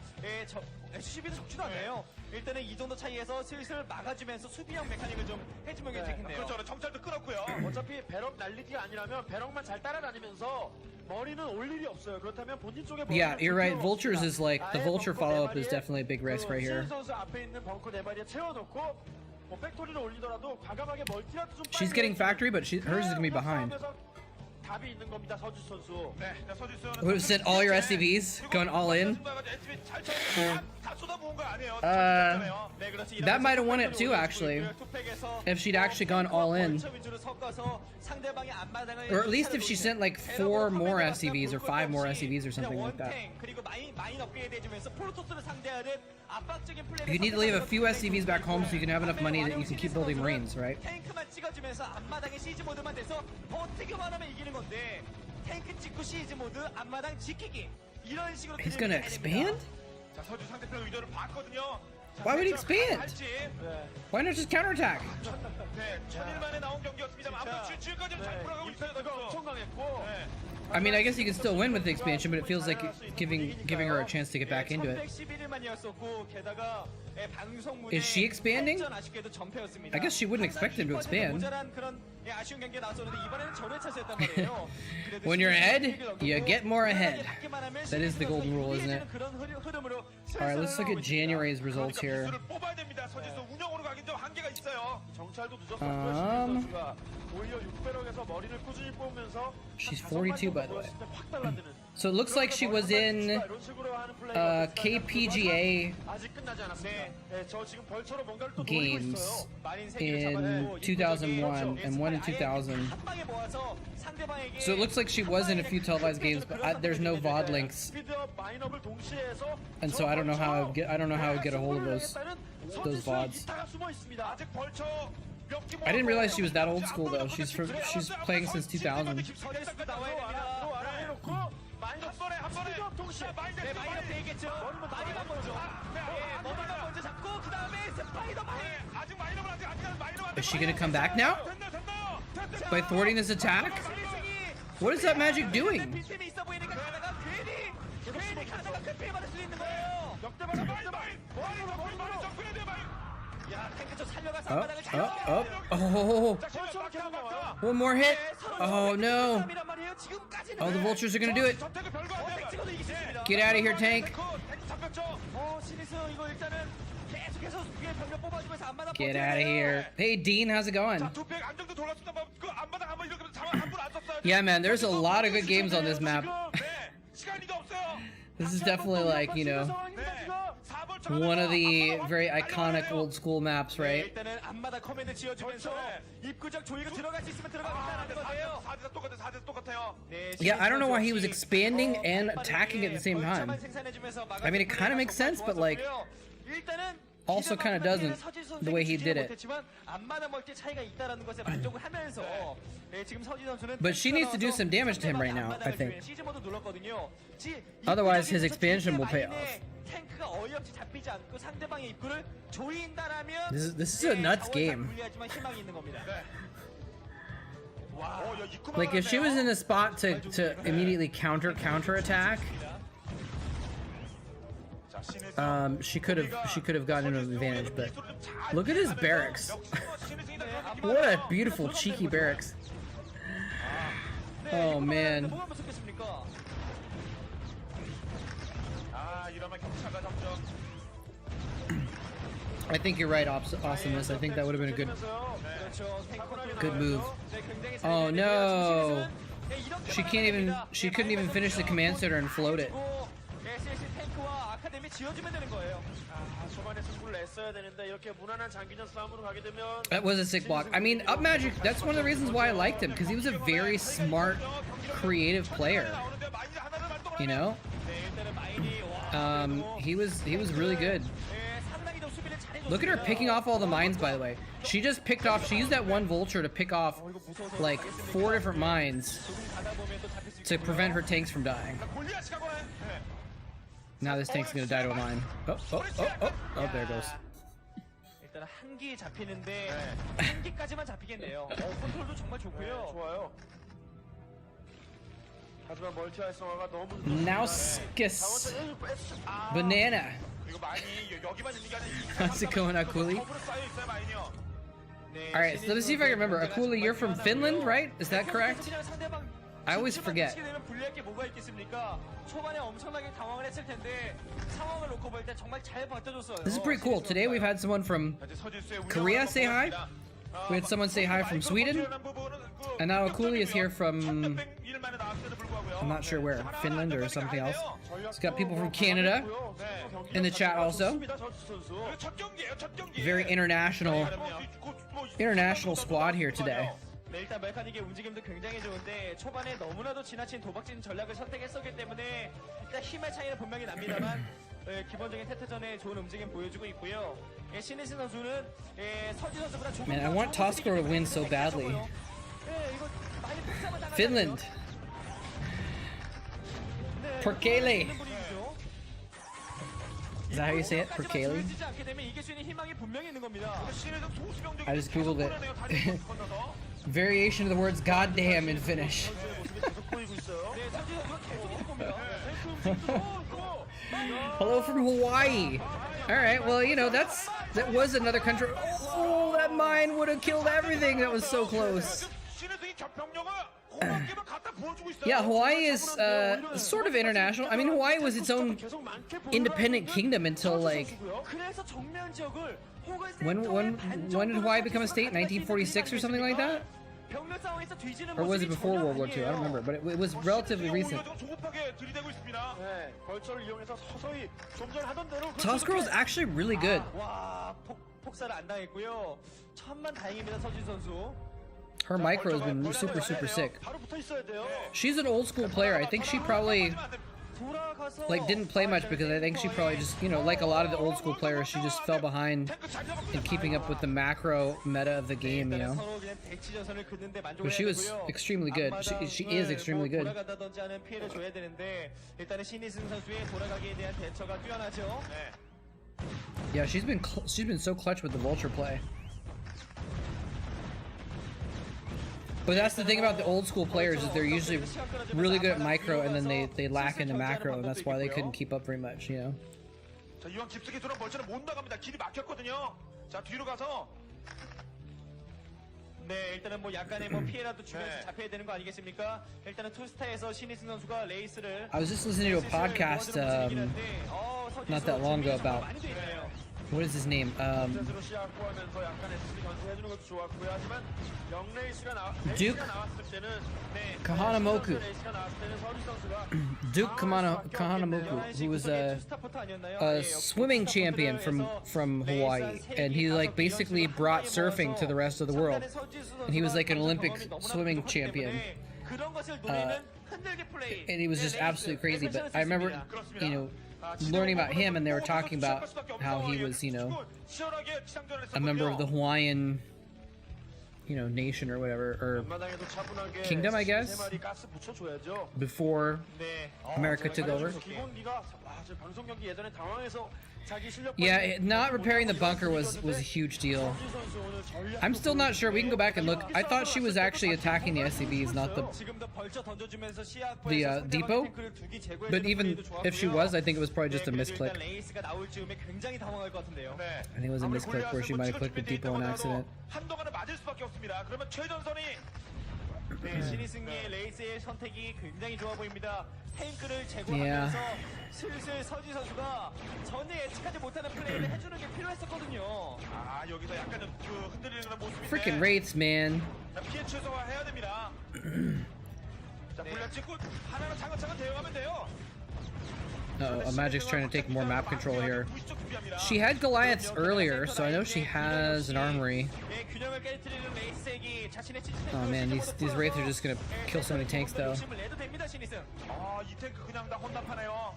SCB도 적지도 않아요. 일단은 이 정도 차이에서 슬슬 막아주면서 수비형 메카닉을 좀 해주면 괜찮겠네요. 그렇죠. 정찰도 끌었고요. 어차피 배럭 날리기가 아니라면 배럭만 잘 따라다니면서 머리는 올 일이 없어요. 그렇다면 본진 쪽에 Yeah, you're right. Vultures is like the vulture follow-up is definitely a big risk right here. 선수 앞에 있는 벙커 네 마리에 채워놓고 팩토리를 올리더라도 과감하게 멀티라도 좀 She's getting factory, but hers is gonna be behind. 답이 있는 겁니다, 서주 선수. 네, 서주 수는 Would have sent all your SCVs, going all in. That might have won it too, actually. If she'd actually gone all in. Or at least if she sent like 4 more SCVs or 5 more SCVs or something like that. You need to leave a few SCVs back home so you can have enough money that you can keep building Marines, right? He's gonna expand? Why would he expand? Why not just counterattack? I mean, I guess you can still win with the expansion, but it feels like giving her a chance to get back into it. Is she expanding? I guess she wouldn't expect him to expand. When you're ahead, you get more ahead. That is the golden rule, isn't it? Alright, let's look at January's results here. She's 42, by the way. So it looks like she was in KPGA games in 2001 and one in 2000. So it looks like she was in a few televised games, but there's no VOD links, and so I don't know how I would get a hold of those VODs. I didn't realize she was that old school though. She's playing since 2000. Is she gonna come back now? By thwarting this attack? What is that magic doing? Oh. One more hit. Oh no. Oh, the vultures are gonna do it. Get out of here, tank. Get out of here. Hey, Dean, how's it going? Yeah, man, there's a lot of good games on this map. This is definitely like, you know, one of the very iconic old school maps, right? 일단은 앞마다 커맨드 지어주면서 입구적 조이가 들어갈 수 있으면 들어가겠다는 건데요. 4대 똑같아요. Yeah, I don't know why he was expanding and attacking at the same time. I mean, it kind of makes sense, but like, also kind of doesn't the way he did it. But she needs to do some damage to him right now, I think. Otherwise, his expansion will pay off. This is a nuts game. Like if she was in a spot to immediately counter attack, she could have gotten an advantage. But look at his barracks. What a beautiful cheeky barracks. Oh man. I think you're right, Awesomeness. I think that would have been a good move. Oh no! She couldn't even finish the command center and float it. That was a sick block. I mean, Up Magic, that's one of the reasons why I liked him, because he was a very smart, creative player. You know? He was really good. Look at her picking off all the mines, by the way. She just picked off, she used that one vulture to pick off like 4 different mines to prevent her tanks from dying. Now this tank's gonna die to a mine. Oh, there it goes. 일단 한 기에 잡히는데 한 기까지만 잡히겠네요. 컨트롤도 정말 좋고요. 하지만 멀티 활성화가 너무 Now skis banana. How's it going, Akuli? Alright, so let me see if I can remember. Akuli, you're from Finland, right? Is that correct? I always forget. This is pretty cool. Today we've had someone from Korea say hi. We had someone say hi from Sweden. And now Akuli is here from, I'm not sure where, Finland or something else. It's got people from Canada in the chat also. Very international squad here today. 일단 메카닉의 움직임도 굉장히 좋은데 초반에 너무나도 지나친 도박진 전략을 선택했었기 때문에 일단 힘의 차이는 분명히 납니다만 기본적인 테트전에 좋은 움직임 보여주고 있고요. 신혜신 선수는 서지 선수보다 조금 Man, I want Tosco to win so badly. Finland. Perkele. Is that how you say it? Perkele? I just googled it. Variation of the words goddamn in Finnish. Hello from Hawaii. Alright, well, you know, that was another country. Oh, that mine would have killed everything. That was so close. Yeah, Hawaii is sort of international. I mean, Hawaii was its own independent kingdom until like when did Hawaii become a state? 1946 or something like that? Or was it before World War II? I don't remember, but it was relatively recent. Tosco is actually really good. Her micro has been super sick. She's an old school player. I think she probably like didn't play much because I think she probably just, you know, like a lot of the old school players, she just fell behind in keeping up with the macro meta of the game, you know. But she was extremely good. She is extremely good. Yeah, she's been so clutch with the vulture play. But that's the thing about the old school players is they're usually really good at micro and then they lack in the macro, and that's why they couldn't keep up very much, you know. 네, 일단은 뭐 약간의 뭐 피해라도 주변에서 잡혀야 되는 거 아니겠습니까? 일단은 투스타에서 신희승 선수가 레이스를 I was just listening to a podcast not that long ago about What is his name? 스스로 시합하면서 약간의 스킬 견제해주는 것도 좋았고요. 하지만 영레이스가 Duke 나왔을 때는 Kahanamoku. 레이스가 나왔을 때는 서지 선수가 Duke Kahanamoku, who was a swimming champion from Hawaii, and he like basically brought surfing to the rest of the world, and he was like an Olympic swimming champion. And he was just absolutely crazy. But I remember, you know, learning about him, and they were talking about how he was, you know, a member of the Hawaiian, you know, nation or whatever, or kingdom, I guess, before America took over. Yeah, not repairing the bunker was a huge deal. I'm still not sure. We can go back and look. I thought she was actually attacking the SCVs, not the depot. But even if she was, I think it was probably just a misclick. I think it was a misclick where she might have clicked the depot on accident. 신이승리의 레이스의 선택이 굉장히 좋아 보입니다. 탱크를 제거하면서 슬슬 서지 선수가 전에 예측하지 못하는 플레이를 해주는 게 필요했었거든요. 아 여기서 약간 그 흔들리는 그런 모습인데. Freaking Wraiths, man. 자, 피해 최소화해야 됩니다. 자, 불량 찍고 하나는 차근차근 대응하면 돼요. Uh-oh, Magic's trying to take more map control here. She had Goliaths earlier, so I know she has an armory. Oh man, these Wraiths are just gonna kill so many tanks though. 아, 이 탱크 그냥 다 혼납하네요.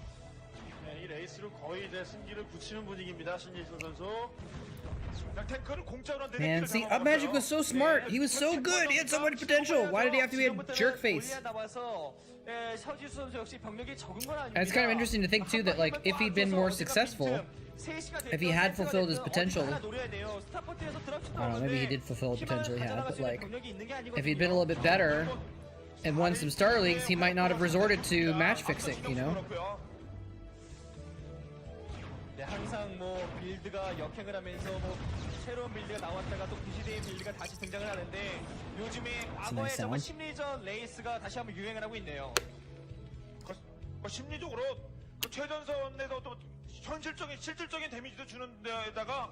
네, 이 레이스로 거의 이제 승기를 붙이는 분위기입니다, 신일수 선수. Man, see, Up Magic was so smart. He was so good. He had so much potential. Why did he have to be a jerk face? And it's kind of interesting to think too that like if he'd been more successful, if he had fulfilled his potential, I don't know, maybe he did fulfill the potential he had, but like if he'd been a little bit better and won some Star Leagues, he might not have resorted to match fixing, you know? 항상 뭐 빌드가 역행을 하면서 뭐 새로운 빌드가 나왔다가 또 구시대의 빌드가 다시 등장을 하는데 요즘에 과거에 정말 심리전 레이스가 다시 한번 유행을 하고 있네요. 심리적으로 그 최전선에서 또 실질적인 데미지도 주는 데다가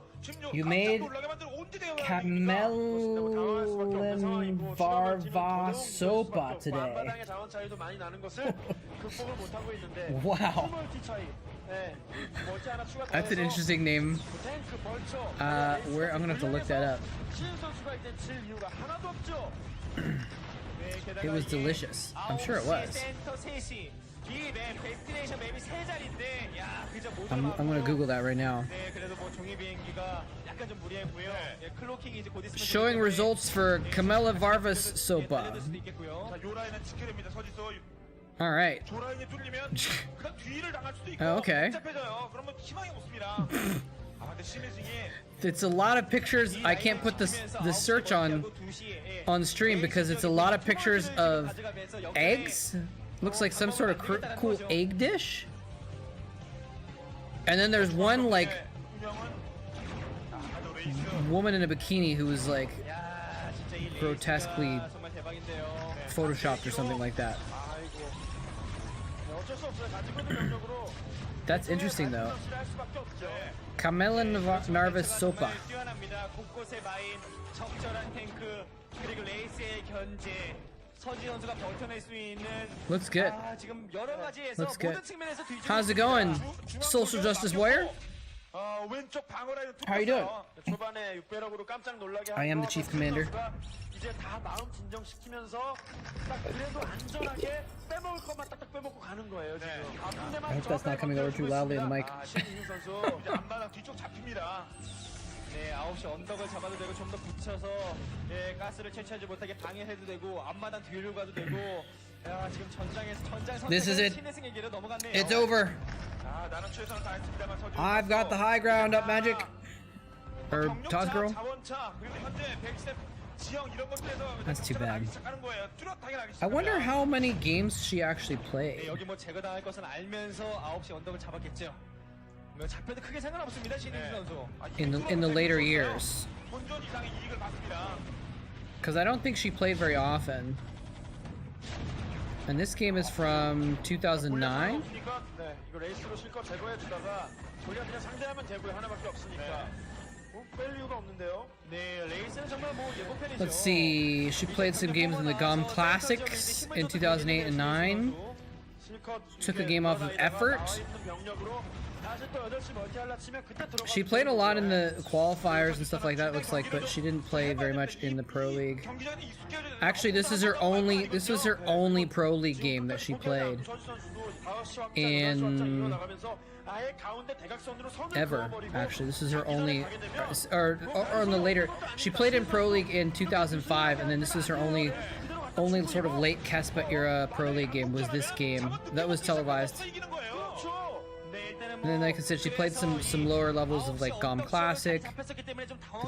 You made Camelin Varva Sopa today. Wow. That's an interesting name. Where I'm gonna have to look that up. It was delicious. I'm sure it was. I'm gonna Google that right now. Showing results for Camella Varvas Sopa. All right. Oh, okay. It's a lot of pictures. I can't put the search on stream because it's a lot of pictures of eggs. Looks like some sort of cool egg dish. And then there's one like woman in a bikini who was like grotesquely photoshopped or something like that. That's interesting though. Camella Narvis Sopa. Looks good. Looks good. How's it going, Social Justice Warrior? How are you doing? I am the Chief Commander. I hope that's not coming over too loudly in the mic. 네, 9시 언덕을 잡아도 되고 좀 더 붙여서 예, 가스를 채취하지 못하게 방해해도 되고 앞마당 뒤로 가도 되고 야, 지금 전장 This is it. It's over. I've got the high ground, Up Magic. Or Todd Girl. That's too bad. I wonder how many games she actually played. 네, 여기 뭐 제거당할 것은 알면서 9시 언덕을 잡았겠죠. 잡혀도 크게 상관없습니다, 신인수 선수. In the later years. Because I don't think she played very often. And this game is from 2009. 네, 이거 레이스로 실컷 제거해 주다가 우리가 그냥 상대하면 되고요. 하나밖에 없으니까. 뺄 이유가 없는데요. 네, 레이스는 정말 뭐 예고편이죠. Let's see. She played some games in the GOM Classics in 2008 and 9. Took a game off of effort. She played a lot in the qualifiers and stuff like that, it looks like, but she didn't play very much in the Pro League. Actually, this was her only Pro League game that she played in ever. Actually, this is her only, or on the later. She played in Pro League in 2005, and then this is her only sort of late Kespa era Pro League game was this game that was televised. And then, like I said, she played some lower levels of like GOM Classic, the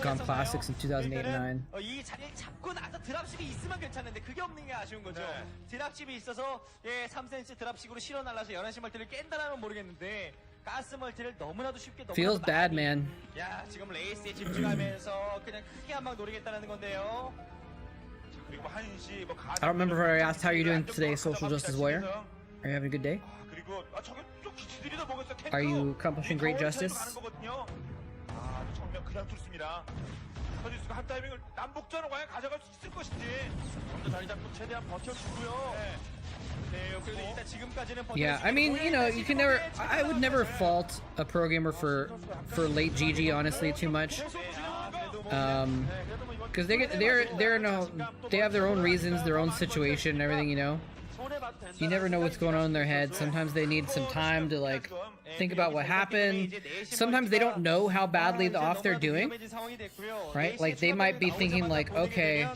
GOM Classics in 2008 and 9. 이 자리를 잡고 나서 드랍십이 있으면 괜찮은데 그게 없는 게 아쉬운 거죠. 드랍십이 있어서 3cm 드랍식으로 실어 날라서 11시 멀티를 깬다라면 모르겠는데 가스 멀티를 너무나도 쉽게 Feels bad, man. 야, 지금 레이스에 집중하면서 그냥 크게 한 방 노리겠다는 건데요. 그리고 한시 뭐 I don't remember if I asked how you're doing today, Social Justice Warrior. Are you having a good day? 그리고 저게 좀 기치들이다 보겠어. Are you accomplishing great justice? 아, 정면 그냥 뚫습니다. 서지수가 한 타이밍을 남북전을 과연 가져갈 수 있을 것인지. 먼저 자리 잡고 최대한 버텨주고요. 네, 그래도 일단 지금까지는 Yeah, I mean, you know, you can never. I would never fault a pro gamer for late GG, honestly, too much. Because they have their own reasons, their own situation, and everything, you know. You never know what's going on in their head. Sometimes they need some time to like think about what happened. Sometimes they don't know how badly off they're doing, right? Like they might be thinking like, okay,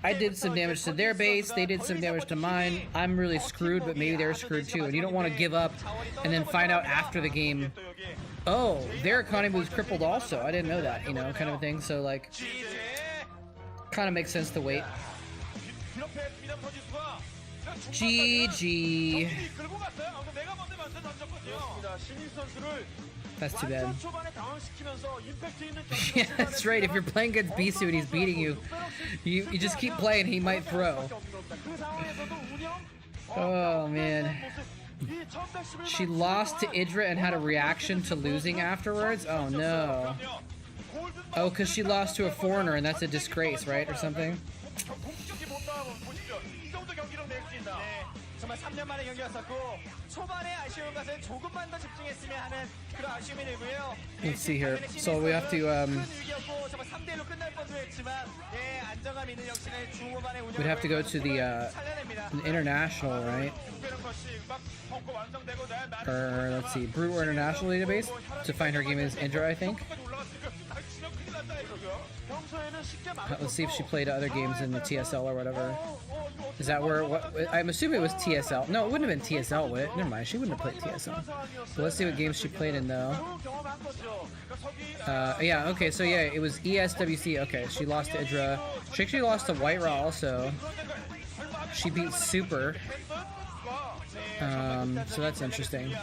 I did some damage to their base, they did some damage to mine, I'm really screwed, but maybe they're screwed too. And you don't want to give up and then find out after the game, oh, their economy was crippled also. I didn't know that, you know, kind of a thing. So like, kind of makes sense to wait. GG. That's too bad. Yeah, that's right. If you're playing against Bisu and he's beating you, you just keep playing, he might throw. Oh, man. She lost to Idra and had a reaction to losing afterwards? Oh, no. Oh, because she lost to a foreigner and that's a disgrace, right? Or something? 정말 3년 만에 경기였었고 초반에 아쉬운 것은 조금만 더 집중했으면 하는 그런 아쉬움이 들고요. Let's see here. So we have to we'd have to go to the international, right? Or let's see, Brewer International database to find her game against Indra, I think. Let's see if she played other games in the TSL or whatever. Is that where, what, I'm assuming it was TSL. No, it wouldn't have been TSL, would it? Never mind, she wouldn't have played TSL. So let's see what games she played in, though. Yeah, okay, so yeah, it was ESWC. Okay, she lost to Idra. She actually lost to White Raw also. She beat Super. So that's interesting.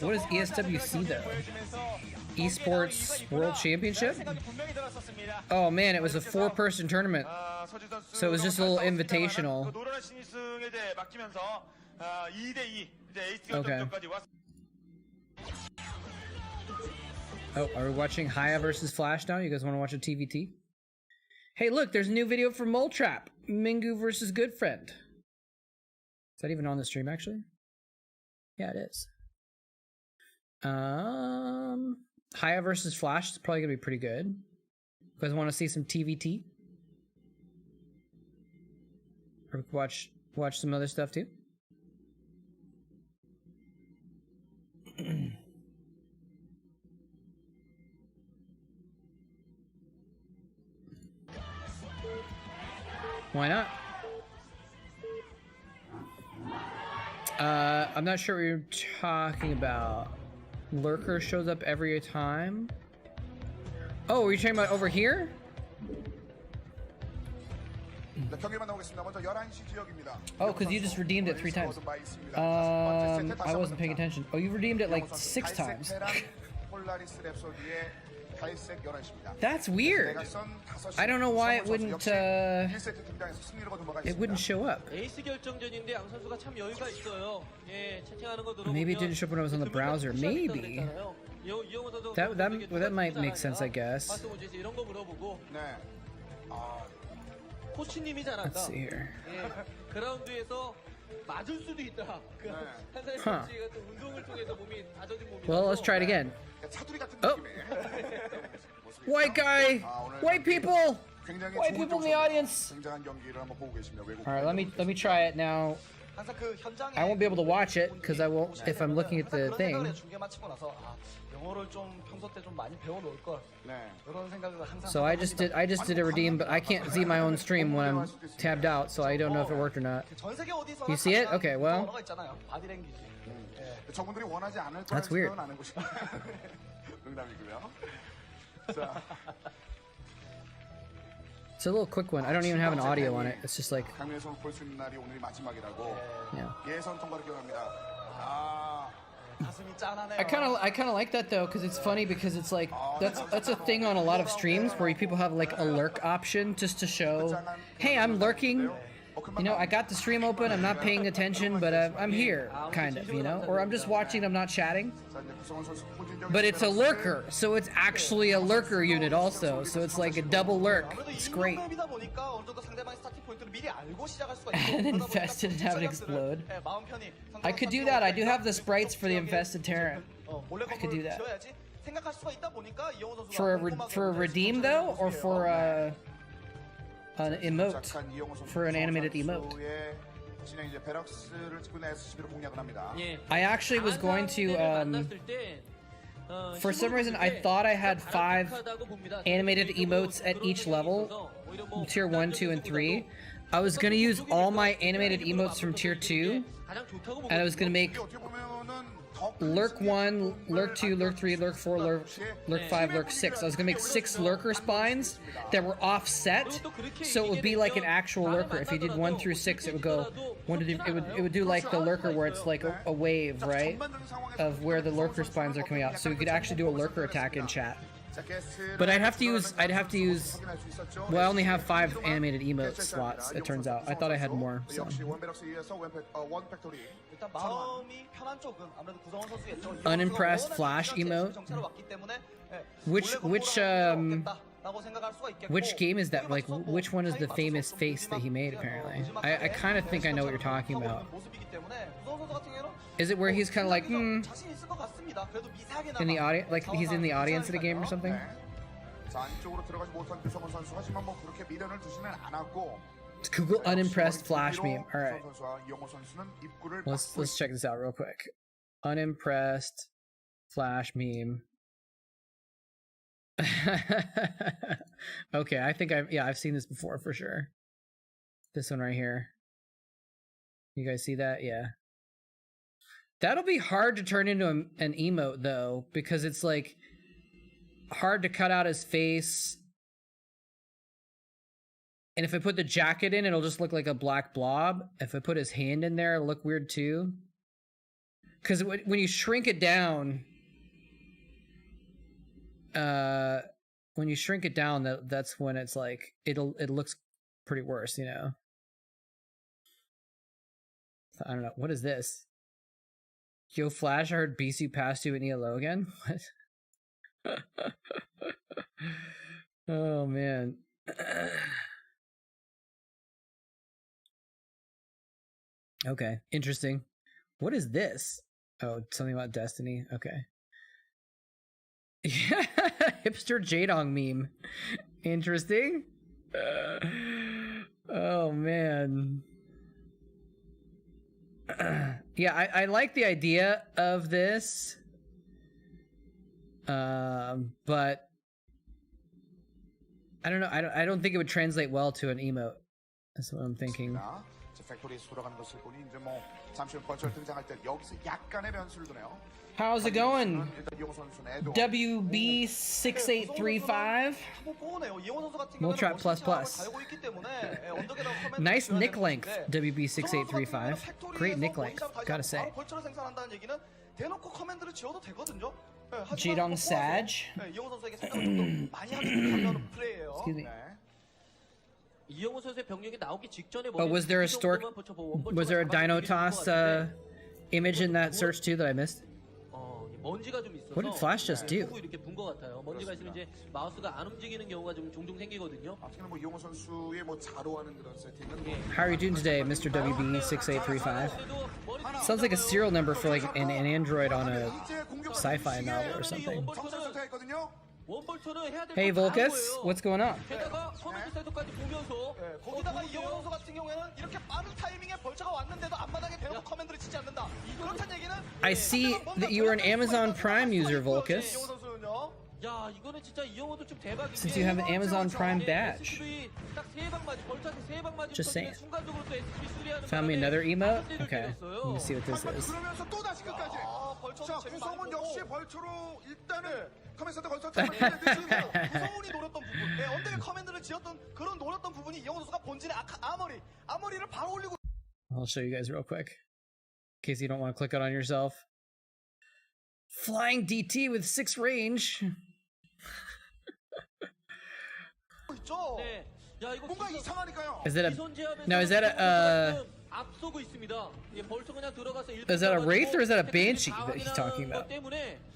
What is ESWC, though? Esports World Championship? Oh man, it was a 4-person tournament. So it was just a little invitational. Okay. Oh, are we watching Haya versus Flash now? You guys want to watch a TVT? Hey, look, there's a new video for Moletrap. Mingu versus Good Friend. Is that even on the stream, actually? Yeah, it is. Haya versus Flash is probably gonna be pretty good. You guys want to see some TVT? Or watch some other stuff too? Why not? I'm not sure what you're talking about. Lurker shows up every time. Oh, were you talking about over here? Oh, because you just redeemed it 3 times. I wasn't paying attention. Oh, you redeemed it like 6 times. 달색 11시입니다. That's weird. I don't know why it wouldn't show up. 에이스 결정전인데 양 선수가 참 여유가 있어요. 예, 채팅하는 거 들어보면 Maybe it didn't show up when I was on the browser. Maybe. That might make sense, I guess. 이런 거 물어보고 네. 코치님이 Let's 잘한다. see here. 예, 그라운드에서 맞을 수도 있다. 그 한사의 Huh. 코치가 또 운동을 통해서 몸이 다져진 몸이. Well, let's try it again. 차두리 같은 Oh. 느낌의 White guy! White people! 굉장히 White 좋은 people in the 점수입니다. audience! 굉장한 경기를 한번 보고 계십니다. 외국 Alright, let me try it now. 항상 그 현장에 I won't be able to watch it because I won't if I'm looking at the 그런 thing. 생각을 중계 마치고 나서 영어를 좀 평소 때 좀 많이 배워놓을 걸 네. 이런 생각을 항상 So I just did a redeem, but I can't see my own stream when I'm tabbed out, so I don't know if it worked or not. 전 세계 어디서나 You see it? Okay, well. 언어가 있잖아요. 바디랭귀지. 저분들이 원하지 않을 거라는 That's weird. 생각은 안 해보시고 농담이고요. 자, It's a little quick one. I don't even have an audio on it. It's just like, 강민선 볼수 있는 날이 오늘이 마지막이라고 yeah. 예선 통과를 기원합니다. 가슴이 짠하네요. I kind of like that though, because it's funny because it's like that's a thing on a lot of streams where people have like a lurk option just to show, hey, I'm lurking. You know, I got the stream open. I'm not paying attention, but I'm here, kind of. You know, or I'm just watching. I'm not chatting. 자, 이제 구성원 선수 포진적 But it's a lurker, so it's actually a lurker unit also. So it's like a double lurk. It's great. 맵이다 보니까 어느 정도 상대방의 스타팅 포인트를 미리 알고 시작할 수가 And 있고 infested and have it explode. 마음 편히 I could do that. I do have the sprites for the infested Terran. I could do that. 생각할 수가 있다 보니까 이영호 선수가 For a redeem though, or for an emote, for an animated emote. 진행 이제 베럭스를 찍고 있는 SCB로 공략을 합니다. 예. I actually was going to for some reason I thought I had 5 animated emotes at each level, tier 1, 2, and 3. I was gonna use all my animated emotes from tier 2, and I was gonna make 어떻게 보면은 더 Lurk 1, Lurk 2, Lurk 3, Lurk 4, Lurk 5, Lurk 6. I was gonna make 6 Lurker spines that were offset, so it would be like an actual Lurker. If you did 1 through 6, it would go it would do like the Lurker where it's like a wave, right, of where the Lurker spines are coming out. So we could actually do a Lurker attack in chat. But I'd have to use. Well, I only have 5 animated emote slots. It turns out. I thought I had more. So. 역시 원베럭스 위에서 원팩토리. 일단 마음이 편한 쪽은 아무래도 구성원 선수겠죠. Unimpressed flash emote. Which game is that? Like, which one is the famous face that he made? Apparently, I kind of think I know what you're talking about. Is it where he's kind of like, in the audience, like he's in the audience of the game or something? 자, 안쪽으로 들어가지 못한 구성원 선수 하지만 뭐 그렇게 미련을 두지는 않았고. It's Google unimpressed flash meme. All right, 선수와 이영호 선수는 입구를 let's check this out real quick. Unimpressed flash meme. Okay, I think I've seen this before for sure. This one right here. You guys see that? Yeah. That'll be hard to turn into an emote though, because it's like hard to cut out his face. And if I put the jacket in, it'll just look like a black blob. If I put his hand in there, it'll look weird too. Because when you shrink it down, that's when it's like it looks pretty worse, you know. So, I don't know. What is this? Yo, Flash, I heard BC passed you in ELO again? What? Oh, man. Okay, interesting. What is this? Oh, something about Destiny. Okay. Yeah, hipster Jadong meme. Interesting. Oh, man. Yeah, I like the idea of this, but I don't know. I don't think it would translate well to an emote. That's what I'm thinking. How's it going? WB6835. Moletrap plus. Nice nick length, WB6835. Great nick length, gotta say. Jidong Sag. 이영호 선수에게 생각을 좀 더 많이 하는 플레이예요. Excuse me. 이영호 선수의 병력이 나오기 직전에 Oh, was there a stork? Was there a Dino Toss image in that search too that I missed? 먼지가 좀 있어서 What did Flash just do? 이렇게 분 것 같아요. 먼지가 있으면 이제 마우스가 안 움직이는 경우가 좀 종종 생기거든요. 특히나 뭐 이용호 선수의 뭐 자로하는 그런 세팅은 How are you doing today, Mr. WB6835? Sounds like a serial number for like an android on a sci-fi novel or something. 정찰 선택했거든요. 원볼트는 해야 될 Hey 건 다 한 Volkus, 거예요. what's going on? 게다가 커맨드 센터까지 보면서 거기다가 이영호 선수 같은 경우에는 이렇게 빠른 타이밍에 벌처가 왔는데도 앞바닥에 대놓고 커맨드를 치지 않는다. 그렇다는 얘기는 I see that you are an Amazon Prime user, 이영호 Volkus. 선수는요. 야 이거는 진짜 이영호도 좀 대박인데. Since you have an Amazon Prime badge. Just saying. Found me another emote? Okay, let me see what this is. 그러면서 또 다시 끝까지. 자, 구성은 역시 벌초로 일단은 커맨센터 벌초 구성훈이 노렸던 부분, 언덕에 커맨드를 지었던 그런 노렸던 부분이 이영호 선수가 본진의 아머리를 바로 올리고. I'll show you guys real quick, in case you don't want to click it on yourself. Flying DT with 6 range. 있죠. 네. 야 이거 뭔가 이상하니까요. Is that a now? Is that a 앞서고 있습니다. 예, 벌써 그냥 들어가서 is that a wraith or is that a banshee that he's talking about?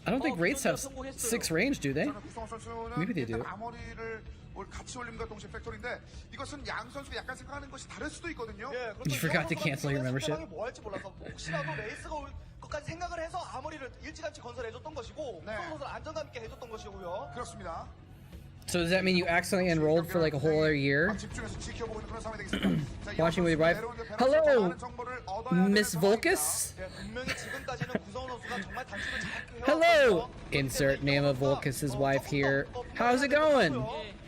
I don't think wraiths have 6 range, do they? 구성훈 선수는 Maybe they do. 일단 아머리를 같이 올림과 동시에 팩토리인데 이것은 양 선수가 약간 생각하는 것이 다를 수도 있거든요. You forgot to cancel your membership. 뭐 할지 몰라서 혹시라도 레이스가 올 것까지 생각을 해서 아머리를 일찌감치 건설해줬던 것이고 네. 선수를 안정감 있게 해줬던 것이고요. 그렇습니다. So does that mean you accidentally enrolled for like a whole other year? 집중해서 지켜보고 있는 그런 상황이 되겠습니다. 자, Watching with your wife. Hello, Miss Volkus. 분명히 지금까지는 구성훈 선수가 정말 단추를 잘 Hello. Insert name of Volkus's wife here. How's it going?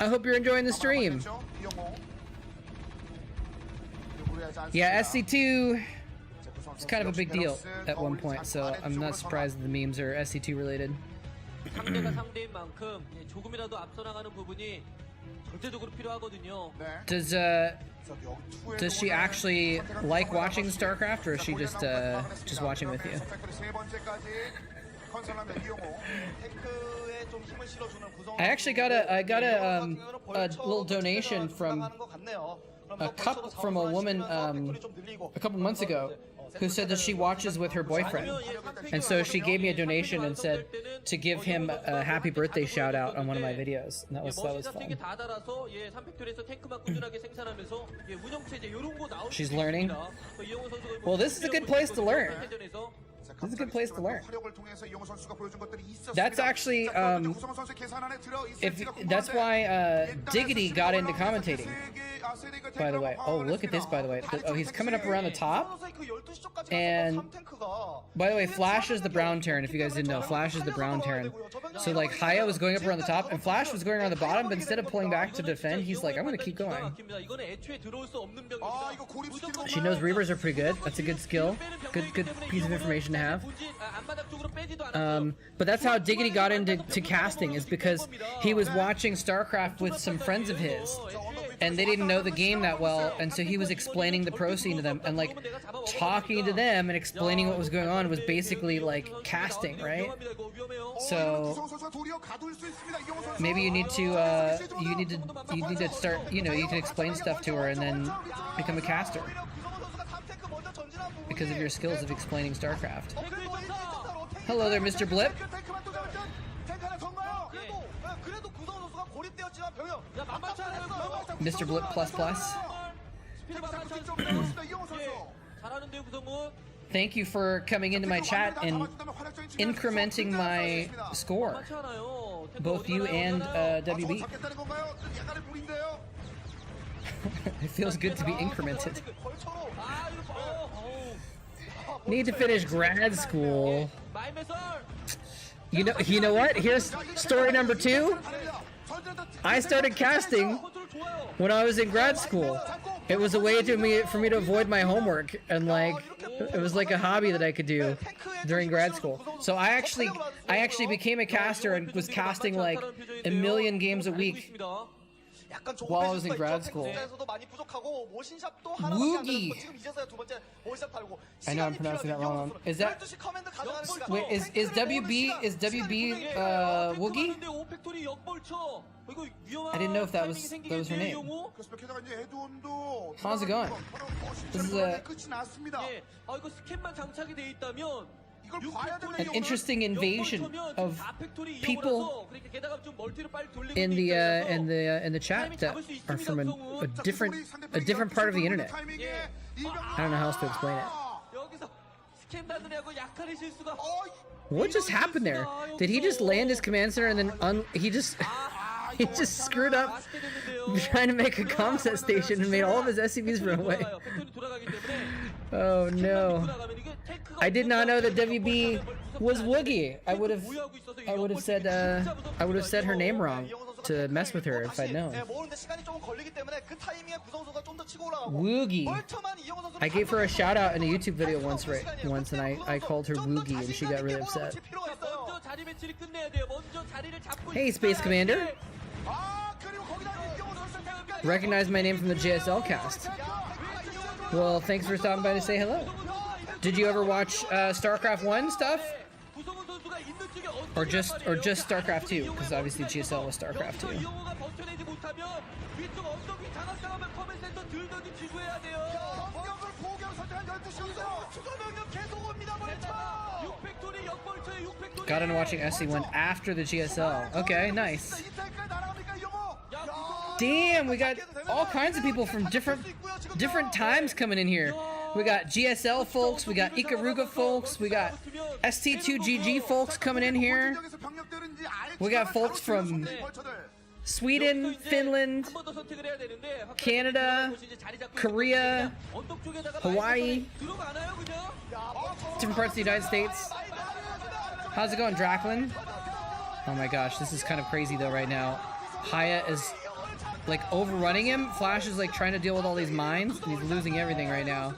I hope you're enjoying the stream. Yeah, SC2 is kind of a big deal at one point, so I'm not surprised that the memes are SC2 related. 상대가 상대인 만큼 조금이라도 앞서 나가는 부분이 절대적으로 필요하거든요. Does she actually like watching StarCraft, or is she just watching with you? I actually got a little donation from a woman a couple months ago who said that she watches with her boyfriend, and so she gave me a donation and said to give him a happy birthday shout out on one of my videos, and that was fun. She's learning. Well, this is a good place to learn. This is a good place to learn. That's actually that's why Diggity got into commentating. By the way, oh look at this. By the way, oh he's coming up around the top. And by the way, Flash is the brown Terran. If you guys didn't know, Flash is the brown Terran. So like Haya was going up around the top, and Flash was going around the bottom. But instead of pulling back to defend, he's like, I'm gonna keep going. She knows Reavers are pretty good. That's a good skill. Good piece of information to have. But that's how Diggity got into casting, is because he was watching StarCraft with some friends of his, and they didn't know the game that well, and so he was explaining the pro scene to them, and like talking to them and explaining what was going on was basically like casting, right? So maybe you need to start, you know, you can explain stuff to her and then become a caster because of your skills of explaining StarCraft. Hello there, Mr. Blip. Mr. Blip plus plus. Thank you for coming into my chat and incrementing my score. Both you and WB. It feels good to be incremented. Need to finish grad school. You know what? Here's story number 2. I started casting when I was in grad school. It was a way for me to avoid my homework, and like it was like a hobby that I could do during grad school. So I actually became a caster and was casting like 1 million games a week 약간 While I was 조급해질 in 수가 grad 있죠. school. 텍스트에서도 많이 부족하고 모신샵도 하나밖에 안 Woogie. 되고 지금 이제서야 두 번째 모신샵 달고 I know I'm pronouncing that wrong. Is that 12시 커맨드 가져가는 시간. wait? Is WB Woogie? 오펙토리 역벌쳐. 이거 위험한 I didn't know if that was 타이밍이 her name. 생기겠네요, 그래서 게다가 이제 에드온도 How's it going? This is a- 끝이 났습니다. 예. 아 이거 스캔만 장착이 돼 있다면 이걸 봐야 되는 An interesting invasion of people in the chat that are from a different part of the internet. I don't know how else to explain it. 여기서 스캔 받으려고 약간의 실수가 What just happened there? Did he just land his command center and then he just screwed up trying to make a comset station and made all of his SCVs run away? Oh no. I did not know that WB was Woogie. I would have said her name wrong to mess with her if I'd known. 모으는데 시간이 조금 걸리기 때문에 그 타이밍에 구성수가 좀 더 치고 올라가고 Woogie. 멀쩡한 이영호 선수는 I gave her a shout out in a YouTube video once and I called her Woogie and she got really upset. 먼저 자리 배치를 끝내야 돼요. 먼저 자리를 잡고 Hey, Space Commander. 아 그리고 거기다 이영호 선수 Recognize my name from the JSL cast. Well, thanks for stopping by to say hello. Did you ever watch StarCraft 1 stuff? 구성훈 선수가 있는 쪽에 Or just StarCraft 2? Because obviously GSL was StarCraft 2. 이영호가 버텨내지 못하면 위쪽 언덕 위 장악당하면 커맨 센터 들더니 지구해야 돼요. 공격을 포기하고 선택한 12시였어요. 추가 병력 계속 옵니다. 멀쩡. 6팩토리 역벌쳐에 6팩토리. Got into watching SC1 after the GSL. Okay, nice. 이탈까지 날아갑니까 이영호? Damn, we got all kinds of people from different times coming in here. We got GSL folks, we got Ikaruga folks, we got ST2GG folks coming in here. We got folks from Sweden, Finland, 한 번 더 선택을 해야 되는데 Canada, Korea, 언덕 쪽에다가 Hawaii, 들어가나요 그냥? different parts of the United States. How's it going, Draklin? Oh my gosh, this is kind of crazy though right now. Haya is like overrunning him. Flash is like trying to deal with all these mines and he's losing everything right now.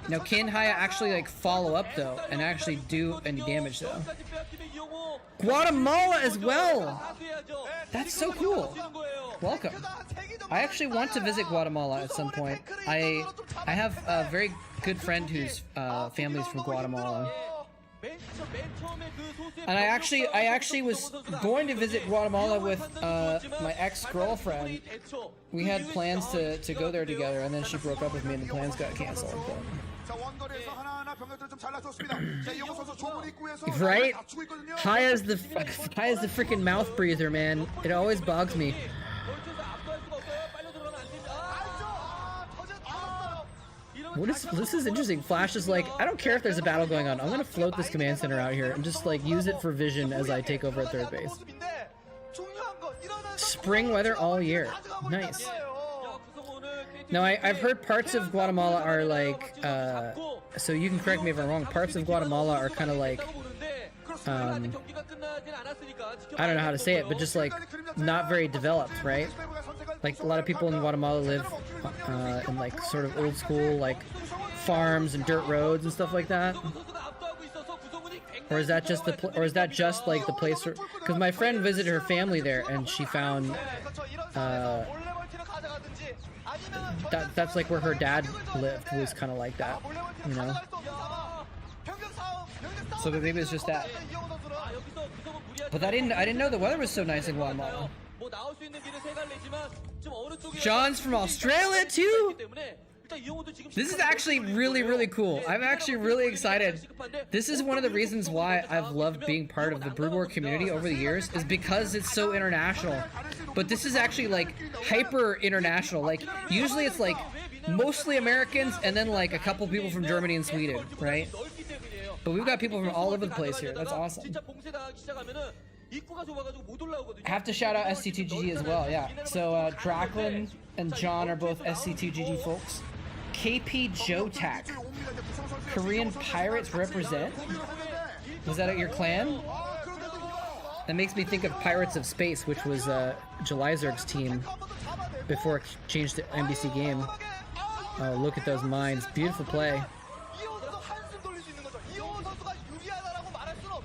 Now can Haya actually like follow up though and actually do any damage though? Guatemala as well! That's so cool. Welcome. I actually want to visit Guatemala at some point. I have a very good friend whose family's from Guatemala. And I actually was going to visit Guatemala with my ex-girlfriend. We had plans to go there together, and then she broke up with me, and the plans got canceled. But... Right? Haya's the freaking mouth breather, man. It always bugs me. This is interesting. Flash is like, I don't care if there's a battle going on. I'm gonna float this command center out here and just like use it for vision as I take over at third base. Spring weather all year. Nice. Now I've heard parts of Guatemala are like, so you can correct me if I'm wrong. Parts of Guatemala are kind of like, I don't know how to say it, but just like not very developed, right? Like a lot of people in Guatemala live in like sort of old school like farms and dirt roads and stuff like that. Or is that just like the place where? Because my friend visited her family there and she found that's like where her dad lived. Was kind of like that, you know. So maybe it's just that. But I didn't know the weather was so nice in Guatemala. John's from Australia too? This is actually really cool. I'm actually really excited. This is one of the reasons why I've loved being part of the Brood War community over the years, is because it's so international. But this is actually like hyper international. Like usually it's like mostly Americans and then like a couple people from Germany and Sweden, right? But we've got people from all over the place here. That's awesome. I have to shout out SC2GG as well, yeah. So Draklin and John are both SC2GG folks. KP Jotak. Korean Pirates represent? Was that at your clan? That makes me think of Pirates of Space, which was Jelizerg's team before it changed to NBC game. Oh, look at those mines. Beautiful play.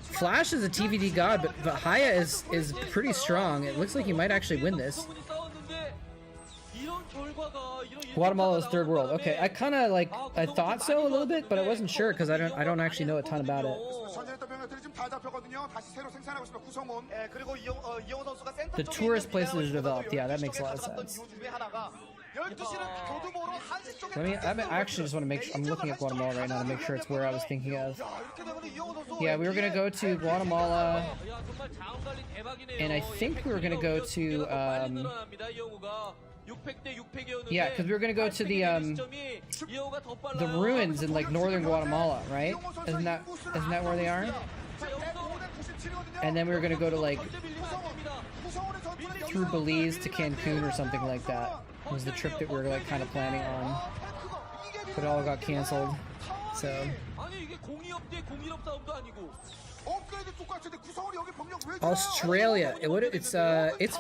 Flash is a TVD god, but Haya is pretty strong. It looks like he might actually win this. Guatemala's third world. Okay, I kind of like I thought so a little bit, but I wasn't sure because I don't actually know a ton about it. 전진했던 병력들이 지금 다 잡혔거든요. 다시 새로 생산하고 있습니다. 구성원. 예, 그리고 이영호 선수가 센터 The 쪽에 tourist 있는 places are 미네랄 developed. Yeah, that 쪽에 makes a lot of 들어갔던 sense. 이유 중에 하나가 12시는 교두보로 1시 쪽에 I mean, I actually just want to make sure I'm looking at Guatemala right now to make sure it's where I was thinking of. 야, 이렇게 되면 이영호 선수 Yeah, we were gonna go to Guatemala, 야, 정말 자원 관리 대박이네요. and I think we were gonna go to yeah, because we were gonna go to the ruins in like northern Guatemala, right? Isn't that where they are? And then we were gonna go to like through Belize to Cancun or something like that. Was the trip that we were like kind of planning on, but it all got canceled. So 아니 이게 공이업 대 공일업 싸움도 아니고. 업그레이드 똑같은데 구성원이 여기 병력 왜 Australia, it's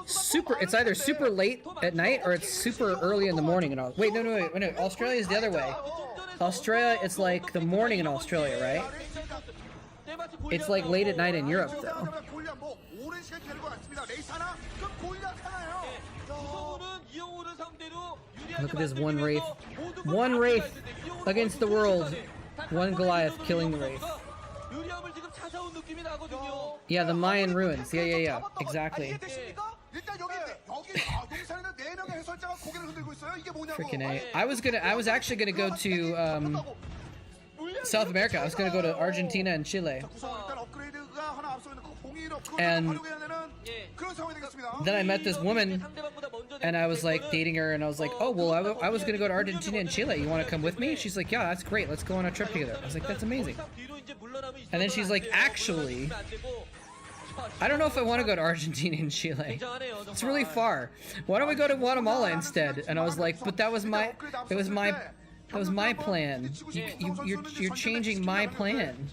super. It's either super late at night or it's super early in the morning. And all. Wait, no. Australia is the other way. Australia, it's like the morning in Australia, right? It's like late at night in Europe, though. Look at this one wraith. One wraith against the world. One Goliath killing the wraith. Yeah, the Mayan ruins. Yeah. Exactly. Freaking A. I was actually gonna go to South America. I was gonna go to Argentina and Chile. And then I met this woman, and I was like dating her, and I was like, oh, well, I was gonna go to Argentina and Chile. You want to come with me? She's like, yeah, that's great. Let's go on a trip together. I was like, that's amazing. And then she's like, actually, I don't know if I want to go to Argentina and Chile. It's really far. Why don't we go to Guatemala instead? And I was like, but that was my plan. You're changing my plan.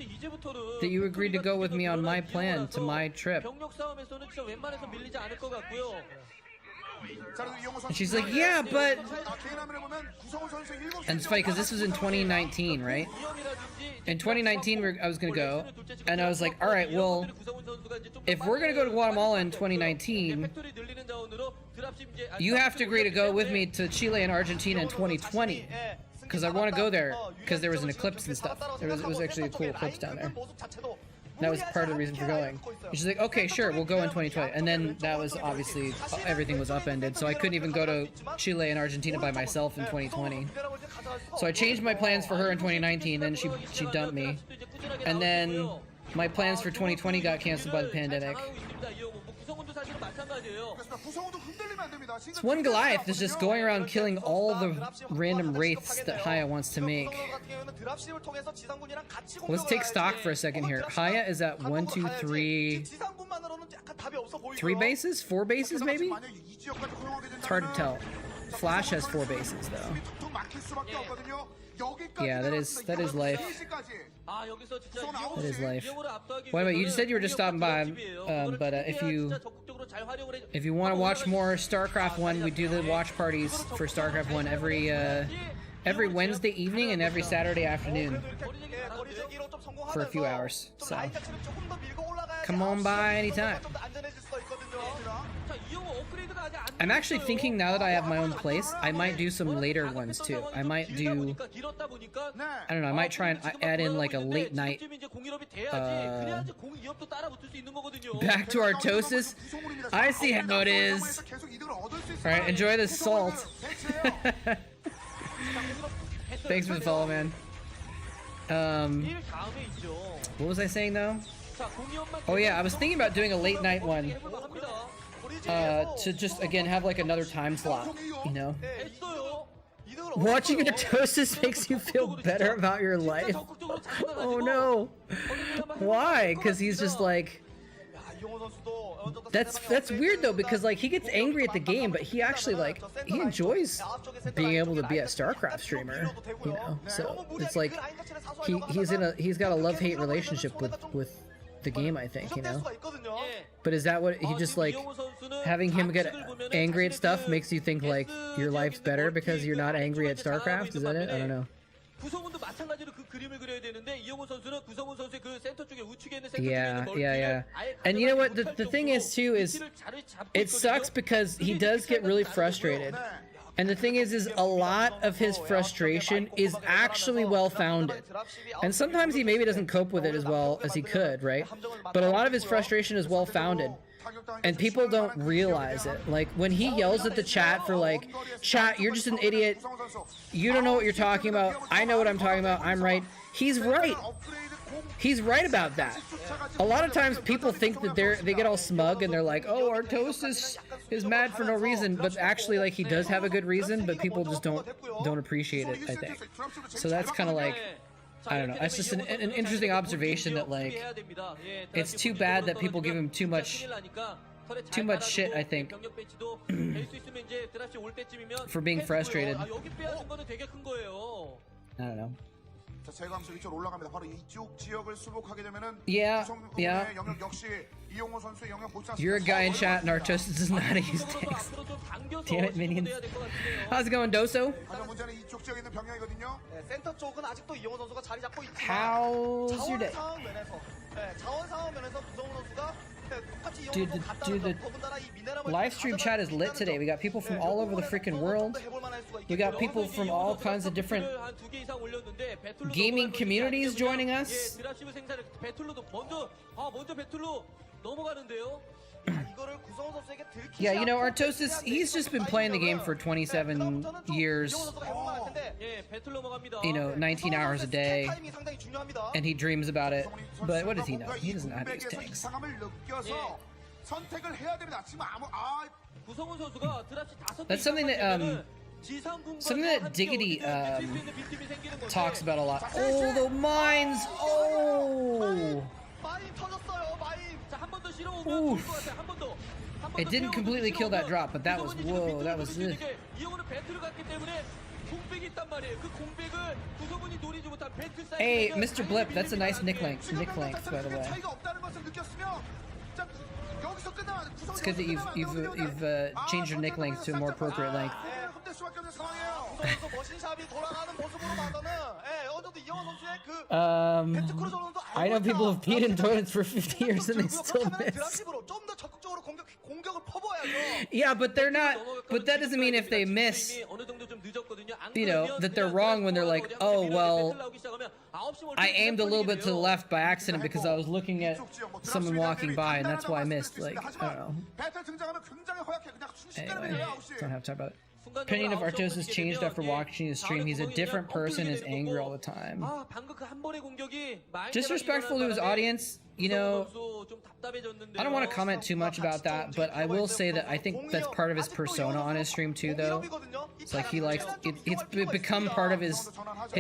That you agreed to go with me on my plan to my trip. And she's like, yeah, but... And it's funny because this was in 2019, right? In 2019, I was going to go, and I was like, all right, well, if we're going to go to Guatemala in 2019, you have to agree to go with me to Chile and Argentina in 2020. Because I want to go there, because there was an eclipse and stuff. It was actually a cool eclipse down there. That was part of the reason for going. And she's like, okay, sure, we'll go in 2020. And then that was obviously, everything was upended, so I couldn't even go to Chile and Argentina by myself in 2020. So I changed my plans for her in 2019, then she dumped me. And then my plans for 2020 got canceled by the pandemic. This one Goliath is just going around killing all the random wraiths that Haya wants to make. Let's take stock for a second here. Haya is at 1, 2, 3... 3 bases? 4 bases, maybe? It's hard to tell. Flash has 4 bases, though. Yeah, that is life. That is life. Wait a minute, you just said you were just stopping by, but if you want to watch more StarCraft 1, we do the watch parties for StarCraft 1 every Wednesday evening and every Saturday afternoon for a few hours. So come on by anytime. I'm actually thinking now that I have my own place, I might do some later ones too. I might do, I don't know, I might try and add in like a late night, back to Artosis. I see how it is. Alright, enjoy the salt. Thanks for the follow, man. What was I saying though? Oh yeah, I was thinking about doing a late night one. To just, again, have like another time slot, you know? Watching Artosis makes you feel better about your life? Oh no! Why? Because he's just like... That's weird though, because like he gets angry at the game, but he actually like, he enjoys being able to be a StarCraft streamer, you know? So it's like, he's got a love-hate relationship with the game, I think, you know? But is that what he just like, having him get angry at stuff makes you think like your life's better because you're not angry at StarCraft? Is that it? I don't know. Yeah. And you know what, the thing is too, is it sucks because he does get really frustrated. And the thing is a lot of his frustration is actually well-founded. And sometimes he maybe doesn't cope with it as well as he could, right? But a lot of his frustration is well-founded. And people don't realize it. Like, when he yells at the chat for, like, chat, you're just an idiot. You don't know what you're talking about. I know what I'm talking about. I'm right. He's right. He's right about that. A lot of times people think that they get all smug and they're like, oh, Artosis is mad for no reason, but actually, like, he does have a good reason, but people just don't appreciate it, I think. So that's kind of like, I don't know. That's just an interesting observation that, like, it's too bad that people give him too much shit, I think, for being frustrated. I don't know. Yeah. You're a guy in chat and Artosis doesn't know how to use tanks. Damn it, minions. How's it going, Doso? How's your day? Dude, the live stream chat is lit today. We got people from all over the freaking world. We got people from all kinds of different gaming communities joining us. Yeah, you know, Artosis, he's just been playing the game for 27 years, you know, 19 hours a day, and he dreams about it, but what does he know? He doesn't know how to use tanks. That's something that Diggity talks about a lot. Oh, the mines! Oh! Oof. It didn't completely kill that drop, but that was, whoa, that was it. Hey, Mr. Blip, that's a nice nick length, by the way. It's good that you've changed your nick length to a more appropriate length. I know people have peed in toilets for 50 years and they still miss. Yeah, but they're not. But that doesn't mean if they miss, you know, that they're wrong when they're like, oh well, I aimed a little bit to the left by accident because I was looking at someone walking by and that's why I missed. Like, I don't know. Anyway, don't have time about it. Opinion of Artosis changed after watching his stream. He's a different person, is angry all the time. Disrespectful to his audience, you know, I don't want to comment too much about that, but I will say that I think that's part of his persona on his stream too, though. It's like he likes, it's become part of his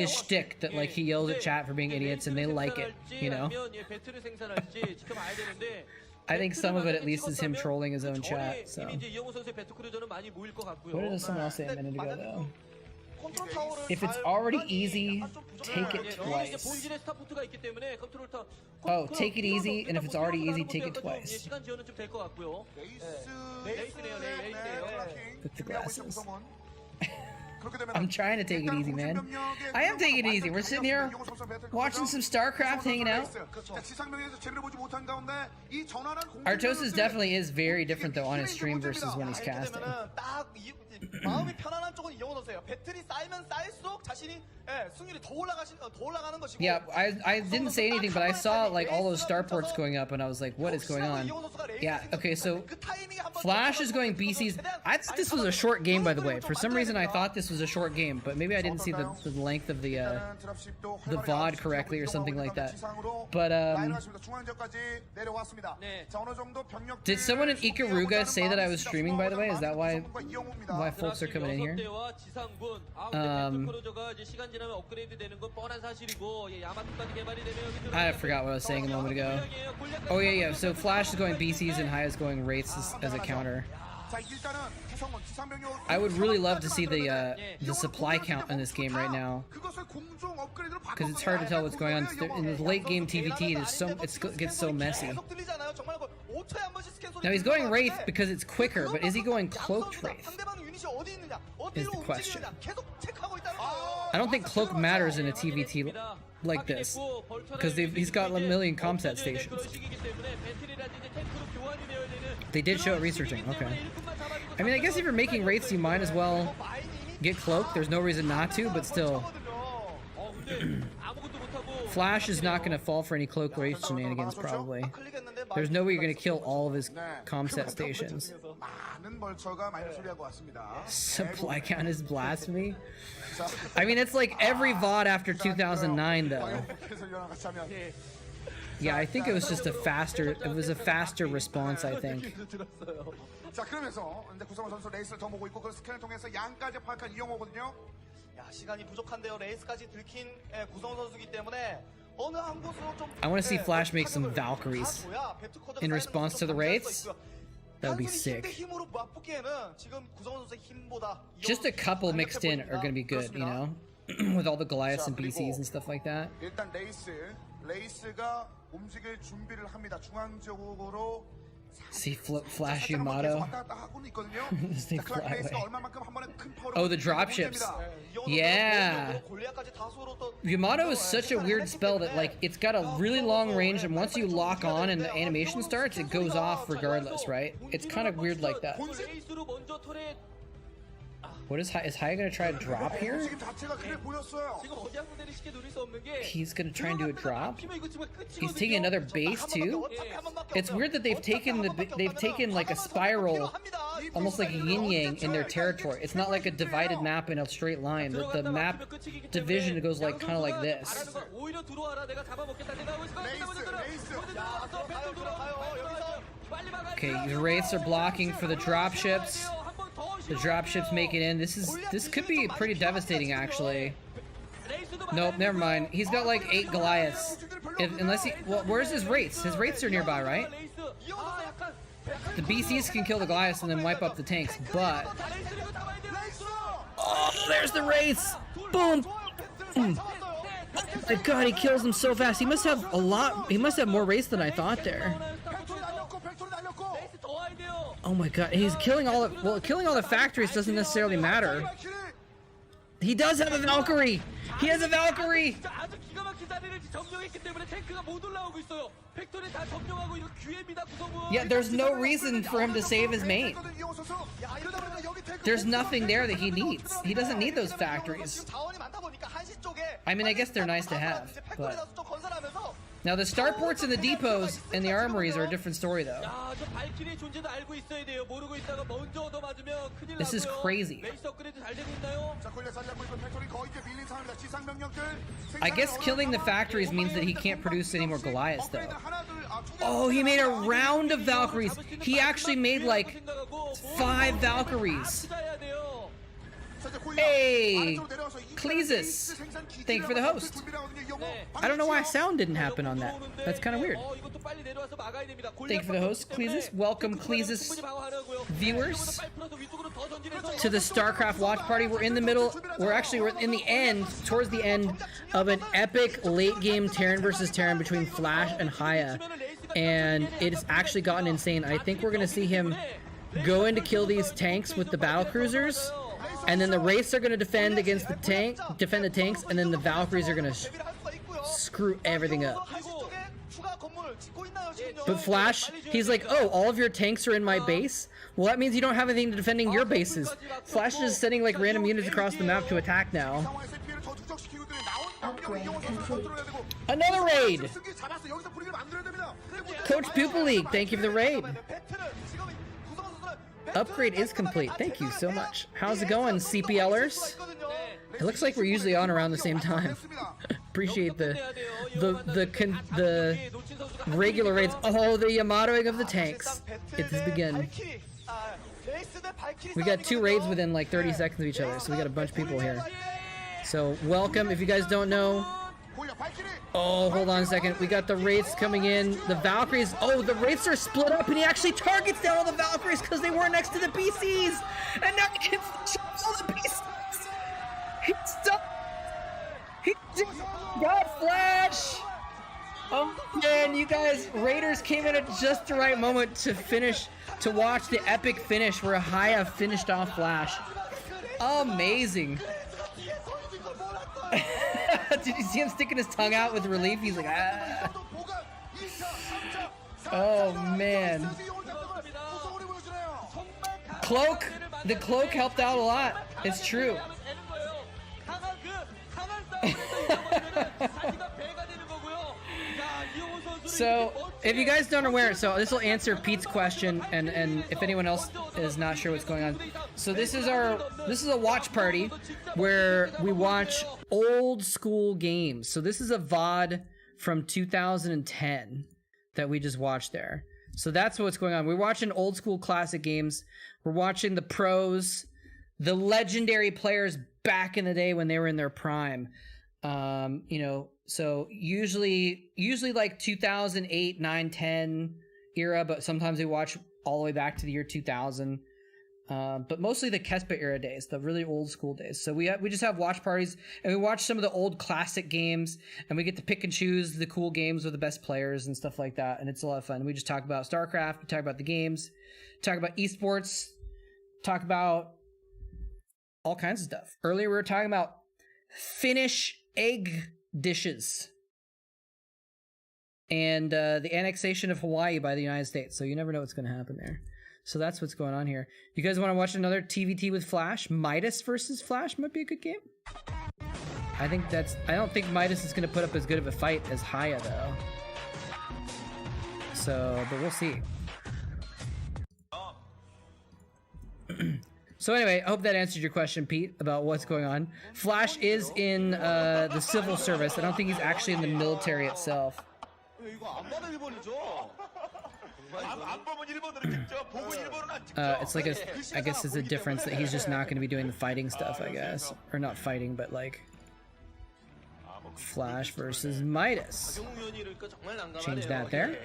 shtick that, like, he yells at chat for being idiots and they like it, you know? I think some of it at least is him trolling his own chat, so. What did someone else say a minute ago, though? If it's already easy, take it twice. Oh, take it easy, and if it's already easy, take it twice. With the glasses. I'm trying to take it easy, man. I am taking it easy. We're sitting here watching some StarCraft, hanging out. Artosis definitely is very different, though, on his stream versus when he's casting. Yeah, I didn't say anything, but I saw, like, all those starports going up, and I was like, what is going on? Yeah, okay, so Flash is going BCs. I thought this was a short game, by the way. For some reason, I thought this was a short game, but maybe I didn't see the length of the VOD correctly or something like that. But, did someone in Ikaruga say that I was streaming, by the way? Is that why folks are coming in here? I forgot what I was saying a moment ago. Oh yeah, so Flash is going BCs and Haya is going Wraiths as a counter. I would really love to see the supply count in this game right now, because it's hard to tell what's going on in the late game TVT. It gets so messy. Now he's going Wraith because it's quicker, but is he going Cloaked Wraith? Is the question. I don't think Cloak matters in a TVT like this, because he's got a million comsat stations. They did show it researching, okay. I mean, I guess if you're making Wraiths, you might as well get Cloak. There's no reason not to, but still. Flash is not going to fall for any Cloak Wraith shenanigans, probably. There's no way you're going to kill all of his comset stations. Supply count is blasphemy. I mean, it's like every VOD after 2009, though. Yeah, I think it was just a faster response, I think. 자, 그러면서 이제 구성원 선수 레이스를 더 보고 있고 그 스캔을 통해서 양까지 파악한 이영호거든요. 야, 시간이 부족한데요. 레이스까지 들킨 구성원 선수기 때문에 어느 한 곳으로 좀 I want to see Flash make some Valkyries in response to the Wraiths. That would be sick. Just a couple mixed in are going to be good, you know? With all the Goliaths and BCs and stuff like that. 일단 레이스가 움직일 준비를 합니다. 중앙적으로 See Flash Yamato. Oh, the dropships. Yeah. Yamato is such a weird spell that, like, it's got a really long range, and once you lock on and the animation starts, it goes off regardless, right? It's kind of weird like that. What is Haya gonna try to drop here? He's gonna try and do a drop. He's taking another base too. It's weird that they've taken like a spiral, almost like a yin yang in their territory. It's not like a divided map in a straight line. The map division goes like kind of like this. Okay, the Wraiths are blocking for the dropships. The dropships make it in. This could be pretty devastating, actually. Nope, never mind. He's got like 8 Goliaths. Well, where's his Wraiths? His Wraiths are nearby, right? The BCs can kill the Goliaths and then wipe up the tanks, but... Oh, there's the Wraiths! Boom! Oh my god, he kills them so fast. He must have a lot. He must have more Wraiths than I thought there. Oh my god, he's killing all of... Well, killing all the factories doesn't necessarily matter. He does have a Valkyrie! He has a Valkyrie! Yeah, there's no reason for him to save his mate. There's nothing there that he needs. He doesn't need those factories. I mean, I guess they're nice to have, but... Now, the starports and the depots and the armories are a different story, though. This is crazy. I guess killing the factories means that he can't produce any more Goliaths, though. Oh, he made a round of Valkyries. He actually made, like, 5 Valkyries. Hey, Cleesus, thank you for the host. I don't know why sound didn't happen on that. That's kind of weird. Thank you for the host, Cleesus. Welcome, Cleesus viewers, to the StarCraft Watch Party. We're in the middle. We're in the end, towards the end of an epic late game Terran versus Terran between Flash and Haya, and it's actually gotten insane. I think we're gonna see him go in to kill these tanks with the battle cruisers. And then the Wraiths are going to defend against the tanks, and then the Valkyries are going to screw everything up. But Flash, he's like, oh, all of your tanks are in my base? Well, that means you don't have anything to defending your bases. Flash is just sending like random units across the map to attack now. Another raid! Coach Pupil League, thank you for the raid. Upgrade is complete. Thank you so much. How's it going, CPLers? It looks like we're usually on around the same time. Appreciate the regular raids. Oh, the Yamatoing of the tanks. It has begun. We got 2 raids within like 30 seconds of each other, so we got a bunch of people here. So welcome. If you guys don't know. Oh, hold on a second. We got the Wraiths coming in. The Valkyries. Oh, the Wraiths are split up, and he actually targets down all the Valkyries because they weren't next to the BCs. And now he can all the BCs. He got Flash. Oh man, you guys, Raiders came in at just the right moment to watch the epic finish where Haya finished off Flash. Amazing. Did you see him sticking his tongue out with relief? He's like, ah. Oh, man. Cloak, the cloak helped out a lot. It's true. So, if you guys don't aware, so this will answer Pete's question, and if anyone else is not sure what's going on. So this is a watch party where we watch old school games. So this is a VOD from 2010 that we just watched there. So that's what's going on. We're watching old school classic games. We're watching the pros, the legendary players back in the day when they were in their prime. You know, so usually like 2008, 9, 10 era, but sometimes we watch all the way back to the year 2000. But mostly the Kespa era days, the really old school days. So we just have watch parties, and we watch some of the old classic games, and we get to pick and choose the cool games with the best players and stuff like that. And it's a lot of fun. We just talk about StarCraft, we talk about the games, talk about esports, talk about all kinds of stuff. Earlier we were talking about Finnish egg dishes and the annexation of Hawaii by the United States. So you never know what's going to happen there. So that's what's going on here. You guys want to watch another TVT with Flash? Midas versus Flash might be a good game. I don't think Midas is going to put up as good of a fight as Haya though. So, but we'll see. So anyway, I hope that answered your question, Pete, about what's going on. Flash is in the civil service. I don't think he's actually in the military itself. It's like I guess it's a difference that he's just not going to be doing the fighting stuff, I guess. Or not fighting, but like Flash versus Midas. Change that there.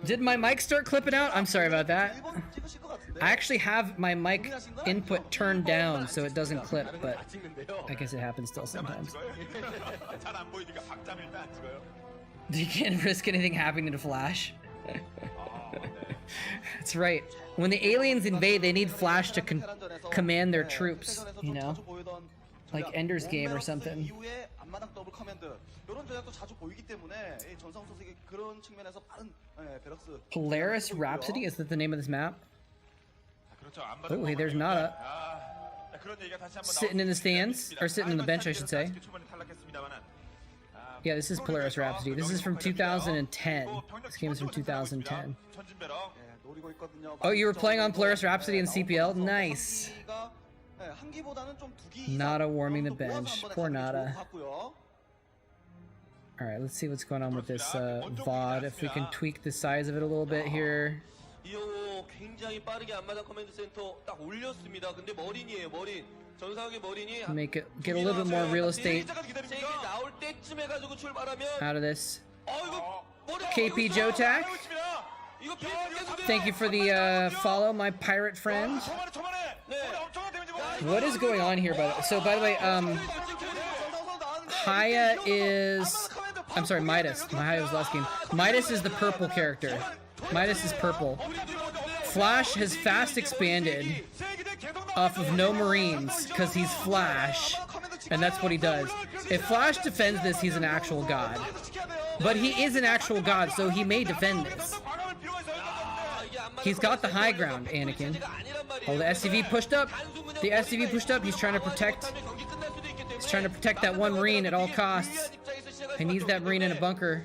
Did my mic start clipping out? I'm sorry about that. I actually have my mic input turned down so it doesn't clip, but I guess it happens still sometimes. You can't risk anything happening to Flash. That's right. When the aliens invade, they need Flash to command their troops, you know? Like Ender's Game or something. Polaris Rhapsody? Is that the name of this map? Oh, hey, there's Nada. Sitting in the stands, or sitting on the bench, I should say. Yeah, this is Polaris Rhapsody. This is from 2010. This game is from 2010. Oh, you were playing on Polaris Rhapsody in CPL? Nice. Nada warming the bench. Poor Nada. Alright, let's see what's going on with this VOD. If we can tweak the size of it a little bit here. Make it get a little bit more real estate out of this. KP Jotak, thank you for the follow, my pirate friend. What is going on here, by the way, Haya is... I'm sorry, Midas. Haya was last game. Midas is the purple character. Midas is purple. Flash has fast expanded off of no Marines because he's Flash, and that's what he does. If Flash defends this, he's an actual god. But he is an actual god, so he may defend this. He's got the high ground, Anakin. Oh, the SCV pushed up. The SCV pushed up. He's trying to protect. He's trying to protect that one Marine at all costs. He needs that Marine in a bunker.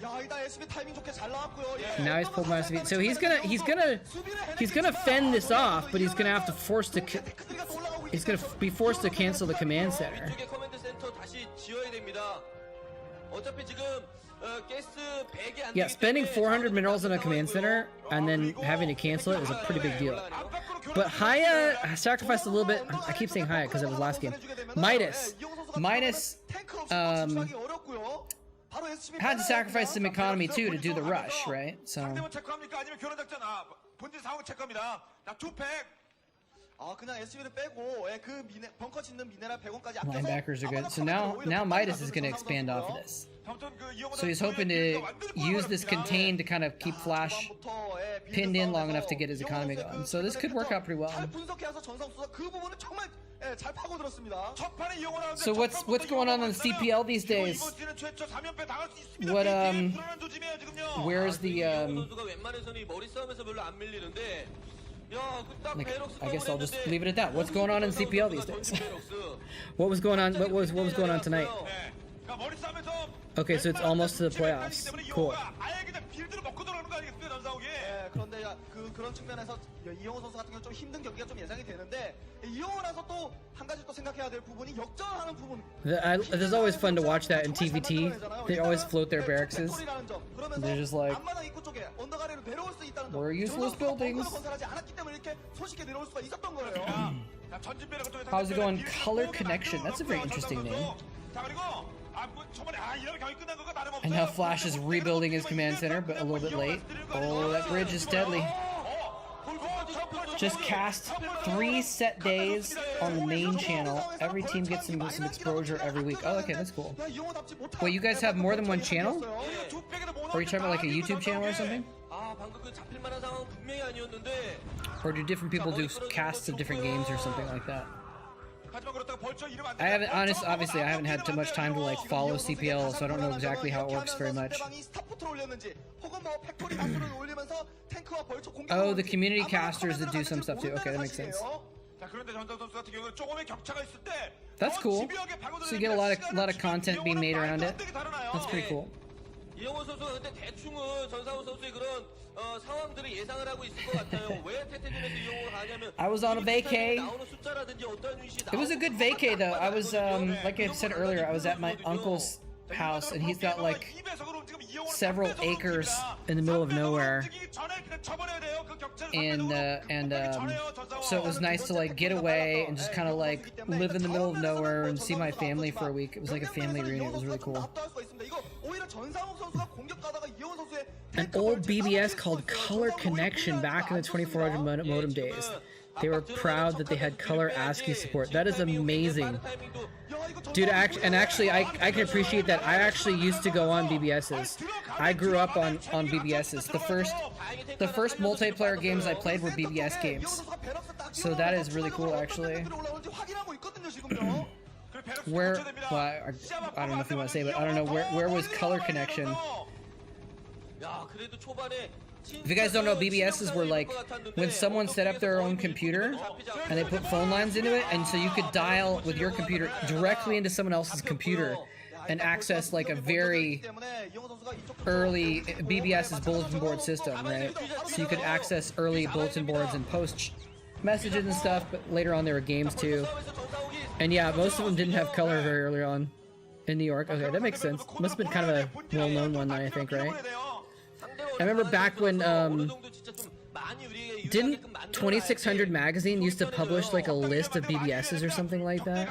Now he's pulled my SCV. So he's gonna fend this off, but he's gonna have to he's gonna be forced to cancel the command center. Yeah, spending 400 minerals on a command center and then having to cancel it is a pretty big deal. But Haya sacrificed a little bit. I keep saying Haya because it was last game. Midas had to sacrifice some economy too to do the rush, right? So linebackers are good. So now Midas is going to expand off of this. So he's hoping to use this contain to kind of keep Flash pinned in long enough to get his economy going. So this could work out pretty well. 예, 잘 파고들었습니다. 첫 판에 이용을 하는데 So what's going on in the CPL these days? 이번 시즌은 최초 3연패 당할 수 있습니다. What, 불안한 조짐이에요, 지금요. Where's the 이영호 선수가 웬만해서는 이 머리 싸움에서 별로 안 밀리는데 야, 그딱 Like, 베럭스 I guess I'll just 했는데 leave it at that. What's going on in CPL these days? What was going on? What was going on tonight? 네. 그러니까 머리 싸움에서 Okay, so it's almost to the playoffs. Cool. 아예 그냥 빌드를 먹고 들어가는 거 아니겠어요, 전상욱이? 예, 그런데 그런 측면에서 이영호 선수 같은 경우 좀 힘든 경기가 좀 예상이 되는데 이영호 나서 또 한 가지 또 생각해야 될 부분이 역전하는 부분. There's always fun to watch that in TVT. They always float their barracks. They're just like, 앞마당 입구 쪽에 언덕 아래로 내려올 수 있다는 점. we're useless buildings. 건설하지 않았기 때문에 이렇게 손쉽게 내려올 수가 있었던 거예요. 자, 전진 배럭을 통해 How's it going? 상대편의 Color 빌드 Connection. 뽑으면 That's a very 막고요, interesting 전상욱 name. 선수. 자, 그리고 초반에 이러면 경기 끝난 거가 다름없어요. And now Flash is rebuilding his command center, but a little bit late. Oh, that bridge is deadly. Just cast 3 set days on the main channel. Every team gets some exposure every week. Oh, okay, that's cool. Wait, you guys have more than one channel? Or are you talking about like a YouTube channel or something? 아, 방금 그 잡힐 만한 상황은 분명히 아니었는데 Or do different people do casts of different games or something like that? Obviously, I haven't had too much time to like follow CPL, so I don't know exactly how it works very much. Oh, the community casters that do some stuff too. Okay, that makes sense. That's cool. So you get a lot of content being made around it. That's pretty cool. 이영호 선수가 근데 대충은 전상우 선수의 그런 상황들을 예상을 하고 있을 것 같아요. 왜 태태전에서 이영호를 가냐면 I was on a vacay. 나오는 숫자라든지 어떤 유닛이 It was a good vacay though. I was like I said earlier, I was at my uncle's house and he's got like several acres in the middle of nowhere, and so it was nice to like get away and just kind of like live in the middle of nowhere and see my family for a week. It was like a family reunion. It was really cool. An old BBS called Color Connection back in the 2400 modem days. They were proud that they had color ASCII support. That is amazing. Dude, actually, I can appreciate that. I actually used to go on BBSs. I grew up on BBSs. The first multiplayer games I played were BBS games. So that is really cool, actually. Where, well, I don't know if you want to say, but I don't know, where was Color Connection? If you guys don't know, BBSs were like when someone set up their own computer and they put phone lines into it, and so you could dial with your computer directly into someone else's computer and access like a very early BBS's bulletin board system, right? So you could access early bulletin boards and post messages and stuff, but later on there were games too. And yeah, most of them didn't have color very early on in New York. Okay, that makes sense. Must have been kind of a well-known one, I think, right? I remember back when, didn't 2600 magazine used to publish like a list of BBSs or something like that?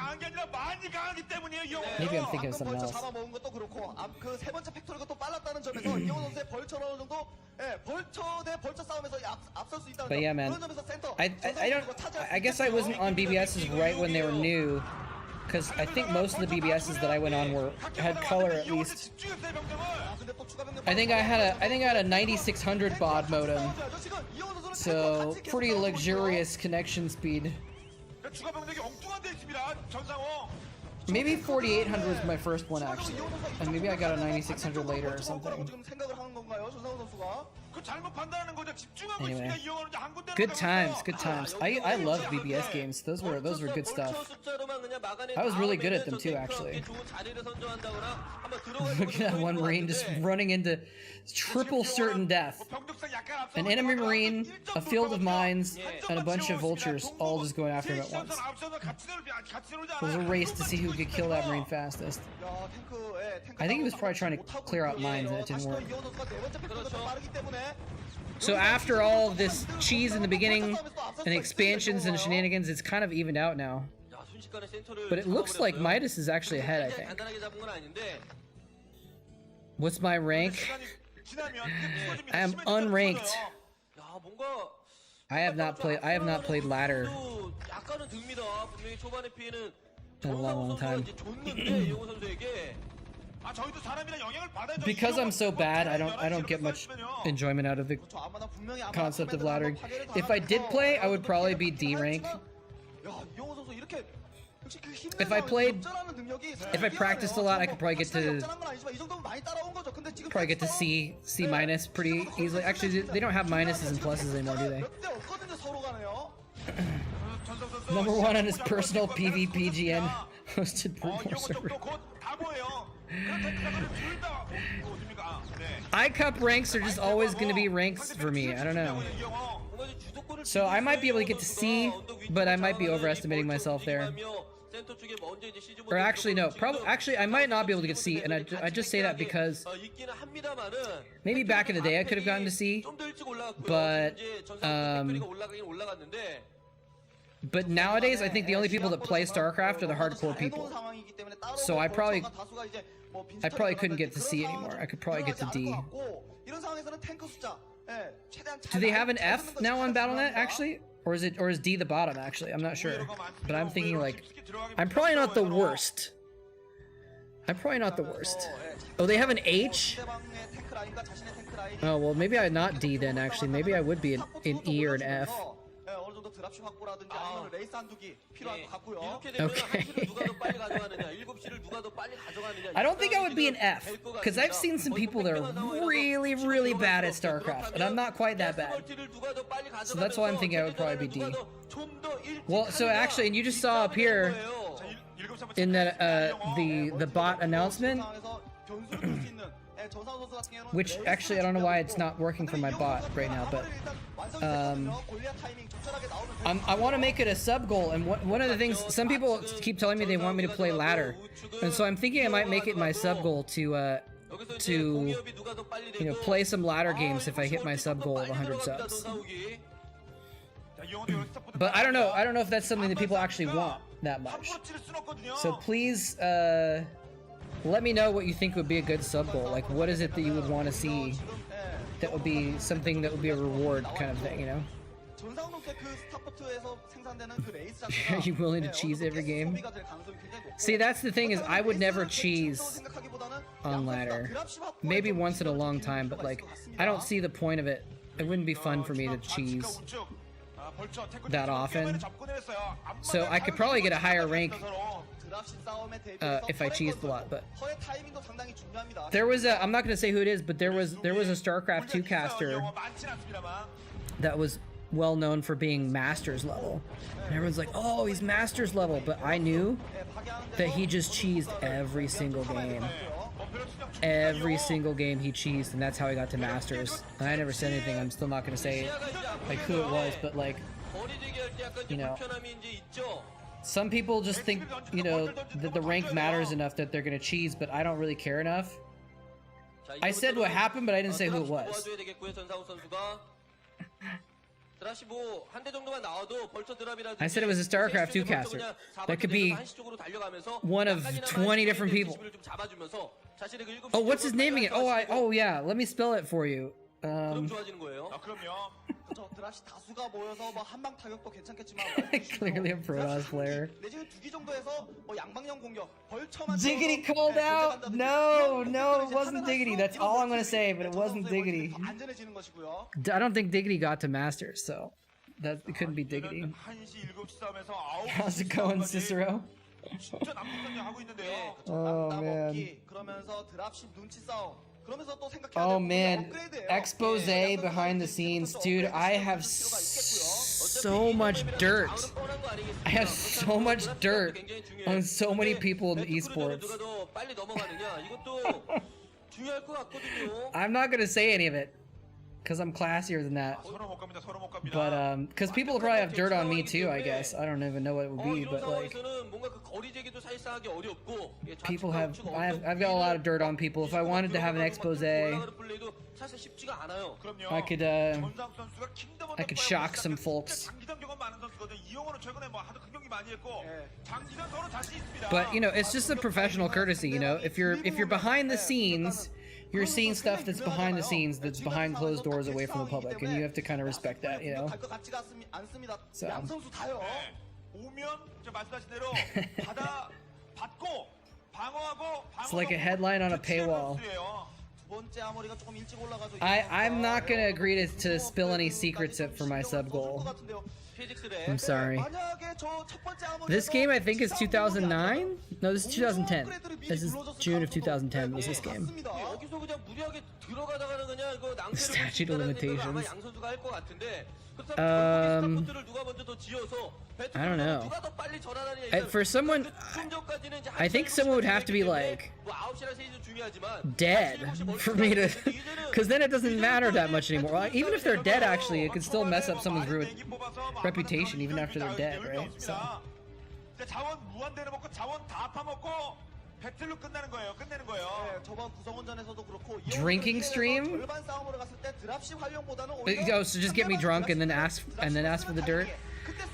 Maybe I'm thinking of something else. But yeah, man, I guess I wasn't on BBSs right when they were new, because I think most of the BBSs that I went on had color at least. I think I had a 9600 baud modem, so pretty luxurious connection speed. Maybe 4800 was my first one actually, and maybe I got a 9600 later or something. Anyway, good times, good times. I love BBS games. Those were good stuff. I was really good at them too, actually. Look at that one Marine just running into triple certain death. An enemy Marine, a field of mines, and a bunch of vultures all just going after him at once. It was a race to see who could kill that Marine fastest. I think he was probably trying to clear out mines and it didn't work. So after all of this cheese in the beginning and expansions and shenanigans, it's kind of evened out now. But it looks like Midas is actually ahead, I think. What's my rank? I am unranked. I have not played ladder in a long time. Because I'm so bad, I don't get much enjoyment out of the concept of laddering. If I did play, I would probably be D rank. 역시 그 힘든 If I 상황에서 played- 역전하는 능력이 if I practiced a lot, I could probably get to- 역전한 건 아니지만 이 정도면 많이 따라온 거죠. 근데 지금 Probably get to C minus pretty easily. Actually, they don't have minuses and pluses anymore, do they? 몇대 없거든요, 서로 간에요. Number one on his personal PvPGN hosted 이영호 Pro server. 쪽도 곧 다보예요. 그런 테크닉을 둘다 어딥니까? 네. I-Cup ranks are just always going to be ranks for me. I don't know. So I might be able to get to C, but I might be overestimating myself there. Or actually, no. Actually, I might not be able to get C, and I just say that because maybe back in the day I could have gotten to C, but nowadays I think the only people that play StarCraft are the hardcore people. So I probably couldn't get to C anymore. I could probably get to D. Do they have an F now on Battle.net actually? Or is D the bottom actually? I'm not sure. But I'm thinking like I'm probably not the worst. I'm probably not the worst. Oh, they have an H? Oh, well maybe I'm not D then actually. Maybe I would be an E or an F. Okay. I don't think I would be an F, because I've seen some people that are really, really bad at StarCraft, and I'm not quite that bad. So that's why I'm thinking I would probably be D. Well, so actually, and you just saw up here in that the bot announcement, which actually I don't know why it's not working for my bot right now, but I want to make it a sub goal, and one of the things, some people keep telling me they want me to play ladder, and so I'm thinking I might make it my sub goal to you know, play some ladder games if I hit my sub goal of 100 subs. But I don't know if that's something that people actually want that much. So please let me know what you think would be a good sub goal. Like, what is it that you would want to see that would be something that would be a reward kind of thing, you know? Are you willing to cheese every game? See, that's the thing, is I would never cheese on ladder. Maybe once in a long time, but like, I don't see the point of it. It wouldn't be fun for me to cheese that often. So I could probably get a higher rank if I cheesed a lot, but there was a, I'm not gonna say who it is, but there was a StarCraft 2 caster that was well known for being Masters level. And everyone's like, oh, he's Masters level, but I knew that he just cheesed every single game. Every single game he cheesed, and that's how he got to Masters. And I never said anything. I'm still not gonna say like who it was, but like, you know, some people just think, you know, that the rank matters enough that they're gonna cheese, but I don't really care enough. I said what happened, but I didn't say who it was. I said it was a StarCraft 2 caster. That could be one of 20 different people. Oh, what's his name again? Oh yeah, let me spell it for you. Clearly a Protoss player. Diggity called out? No, it wasn't Diggity. That's all I'm gonna say, but it wasn't Diggity. I don't think Diggity got to Masters, so that it couldn't be Diggity. How's it going, Cicero? Oh man. Oh man, expose behind the scenes, dude. I have so much dirt. I have so much dirt on so many people in esports. I'm not gonna say any of it, because I'm classier than that. But because people probably have dirt on me too, I guess. I don't even know what it would be, but like, people have, I've got a lot of dirt on people. If I wanted to have an expose, I could shock some folks. But you know, it's just a professional courtesy, you know. If you're behind the scenes, you're seeing stuff that's behind the scenes, that's behind closed doors away from the public, and you have to kind of respect that, you know. So. It's like a headline on a paywall. I'm not gonna agree to spill any secrets for my sub goal. I'm sorry. 만약에 저 첫 번째 아머니에서 This game I think is 2009? No, this is 공정 2010. 업그레이드를 This is 미리 June of 눌러줘서 2010 was this game. 맞습니다. 여기서 그냥 무리하게 들어가다가는 그냥 이거 낭패를 Statute of 볼수 있다는 생각을 아마 limitations. 양 선수가 할 것 같은데 그렇다면 스타포트를 누가 먼저 더 지어서 I don't know. 누가 더 빨리 전환하느냐 For someone, I think someone would have to be like 뭐 9시나 3시도 중요하지만 dead for me to, because then it doesn't matter that much anymore. Well, even if they're dead, actually, it could still mess up someone's reputation even after they're dead, right? So. 자원 무한대로 먹고 자원 다 파먹고 배틀로 끝내는 거예요. 네, 저번 구성원전에서도 그렇고 Drinking stream? 절반 싸움으로 갔을 때 드랍십 활용보다는 Oh, so just get me drunk and then ask for the dirt.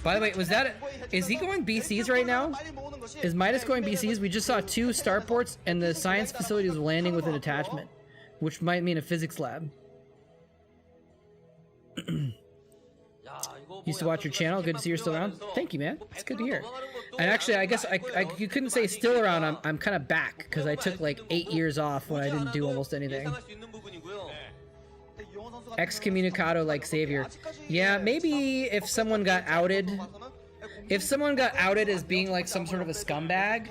By the way, was that? Is he going BCs right now? Is Midas going BCs? We just saw 2 starports and the science facility was landing with an attachment, which might mean a physics lab. Used to watch your channel. Good to see you're still around. Thank you, man. It's good to hear. And actually, I guess you couldn't say still around. I'm kind of back because I took like 8 years off when I didn't do almost anything. Excommunicado like Savior. Yeah, maybe if someone got outed. If someone got outed as being like some sort of a scumbag,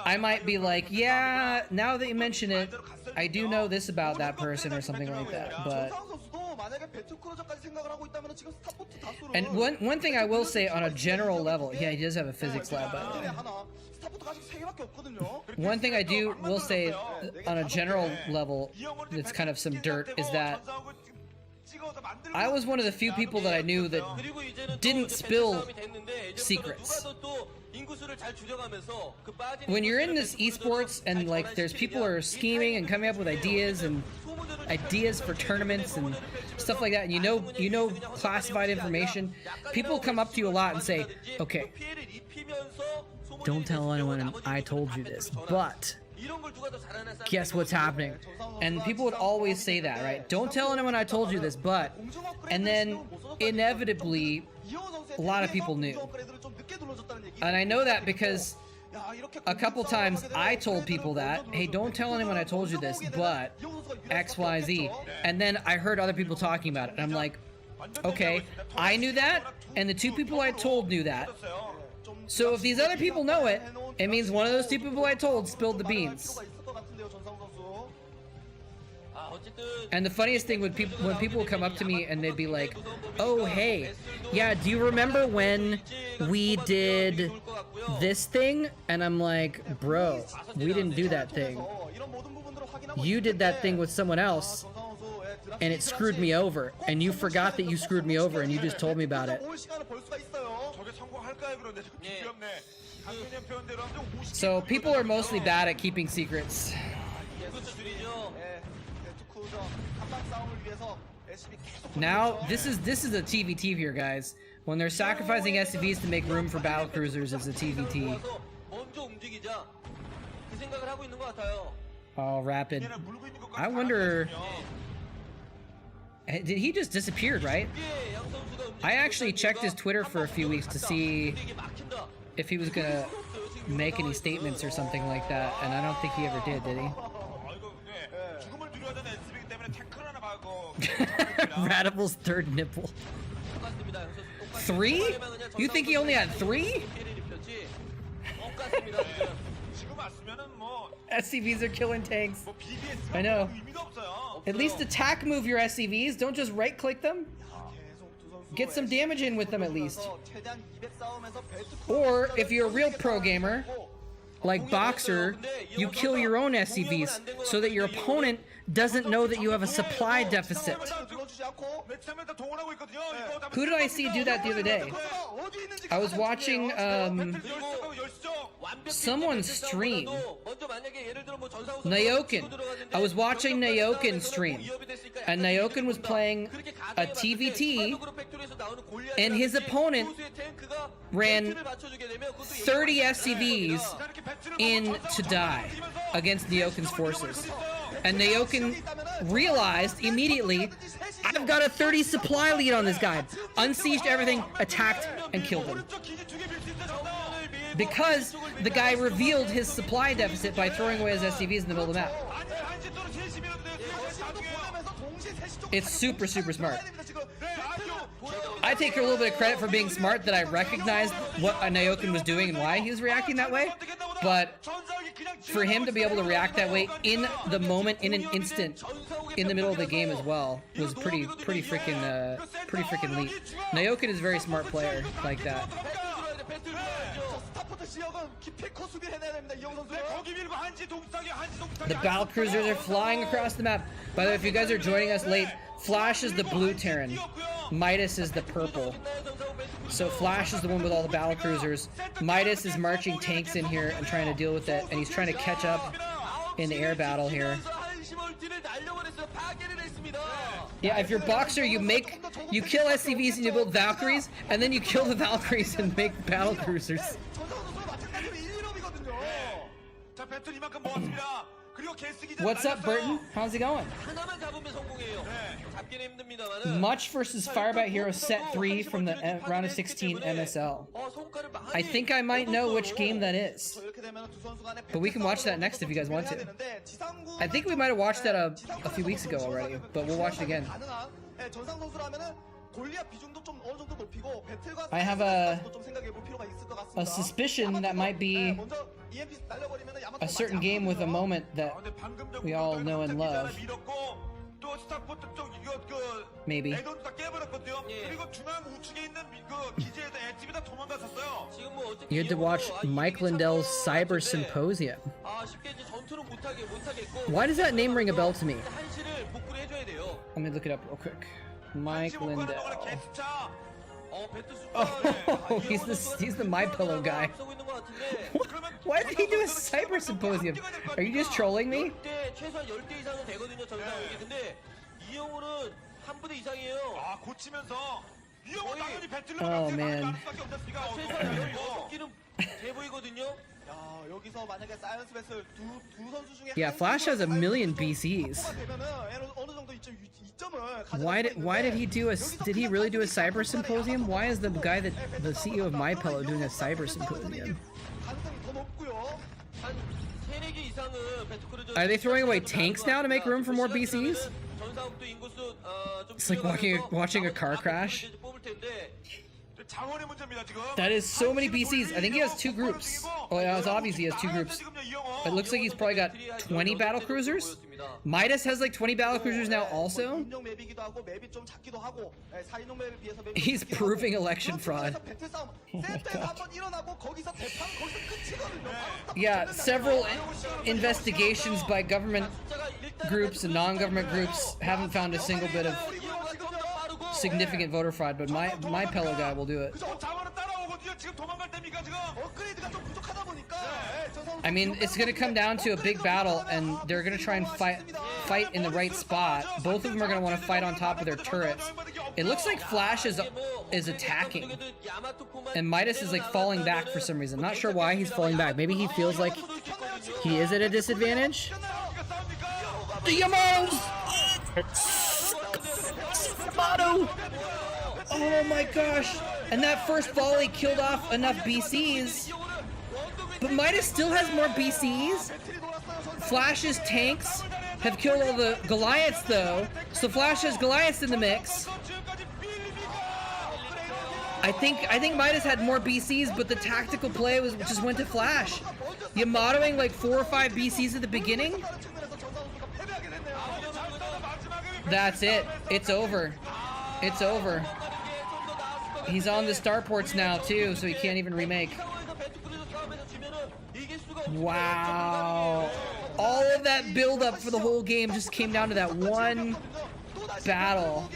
I might be like, yeah, now that you mention it, I do know this about that person or something like that. But and one thing I will say on a general level, yeah, he does have a physics lab, by the way. One thing I will say on a general level, that's kind of some dirt, is that I was one of the few people that I knew that didn't spill secrets. When you're in this esports and like there's people who are scheming and coming up with ideas for tournaments and stuff like that, and you know classified information, people come up to you a lot and say, okay, don't tell anyone I told you this, but guess what's happening? And people would always say that, right? Don't tell anyone I told you this, but, and then inevitably a lot of people knew. And I know that because a couple times I told people that, hey, don't tell anyone I told you this, but XYZ. And then I heard other people talking about it, and I'm like, okay, I knew that, and the 2 people I told knew that. So if these other people know it, it means one of those 2 people I told spilled the beans. And the funniest thing when people would come up to me and they'd be like, oh, hey, yeah, do you remember when we did this thing? And I'm like, bro, we didn't do that thing. You did that thing with someone else, and it screwed me over. And you forgot that you screwed me over, and you just told me about it. So people are mostly bad at keeping secrets. Now, this is a TVT here, guys. When they're sacrificing SCVs to make room for battle cruisers, it's a TVT. Oh, Rapid. I wonder... Did he just disappeared, right? I actually checked his Twitter for a few weeks to see if he was gonna make any statements or something like that, and I don't think he ever did he? Radival's 3rd nipple. 3? You think he only had 3? SCVs are killing tanks. I know. At least attack move your SCVs. Don't just right click them. Get some damage in with them at least. Or if you're a real pro gamer, like Boxer, you kill your own SCVs so that your opponent doesn't know that you have a supply deficit. Who did I see do that the other day? I was watching someone stream. Naokin. I was watching Naokin stream. And Naokin was playing a TVT, and his opponent ran 30 SCVs in to die against Naokin's forces. And Naokin realized immediately, I've got a 30 supply lead on this guy. Unsieged everything, attacked, and killed him. Because the guy revealed his supply deficit by throwing away his SCVs in the middle of the map. It's super, super smart. I take a little bit of credit for being smart that I recognized what Naokin was doing and why he was reacting that way. But for him to be able to react that way in the moment, in an instant, in the middle of the game as well, was pretty freaking neat. Naokin is a very smart player like that. The battle cruisers are flying across the map. By the way, if you guys are joining us late, Flash is the blue Terran, Midas is the purple. So Flash is the one with all the battle cruisers. Midas is marching tanks in here and trying to deal with it, and he's trying to catch up in the air battle here. Yeah, if you're Boxer, you kill SCVs and you build Valkyries, and then you kill the Valkyries and make battle cruisers. What's up, Burton? How's it going? Much versus Firebat Hero Set 3 from the round of 16 MSL. I think I might know which game that is. But we can watch that next if you guys want to. I think we might have watched that a few weeks ago already, but we'll watch it again. I have a suspicion that might be a certain game with a moment that we all know and love. Maybe. You had to watch Mike Lindell's Cyber Symposium. Why does that name ring a bell to me? Let me look it up real quick. Mike Lindell. Oh, he's the My Pillow guy. Why did he do a Cyber Symposium? Are you just trolling me? Oh man. Yeah, Flash has 1 million BCs. Why did he do did he really do a Cyber Symposium? Why is the guy the CEO of MyPillow doing a Cyber Symposium? Are they throwing away tanks now to make room for more BCs? It's like watching a car crash. That is so many BCs. I think he has 2 groups. Oh yeah, it's obvious he has 2 groups. It looks like he's probably got 20 battle cruisers. Midas has like 20 battle cruisers now also. He's proving election fraud. Oh my God. Yeah, several investigations by government groups and non-government groups haven't found a single bit of significant voter fraud, but my Pillow guy will do it. I mean, it's gonna come down to a big battle, and they're gonna try and fight in the right spot. Both of them are gonna want to fight on top of their turrets. It looks like Flash is attacking, and Midas is like falling back for some reason. Not sure why he's falling back. Maybe he feels like he is at a disadvantage. The Emotes! Yamato! Oh my gosh! And that first volley killed off enough BCs. But Midas still has more BCs. Flash's tanks have killed all the Goliaths though. So Flash has Goliaths in the mix. I think Midas had more BCs, but the tactical play just went to Flash. Yamatoing like 4 or 5 BCs at the beginning. That's it. It's over. It's over. He's on the starports now too, so he can't even remake. Wow. All of that build-up for the whole game just came down to that one battle.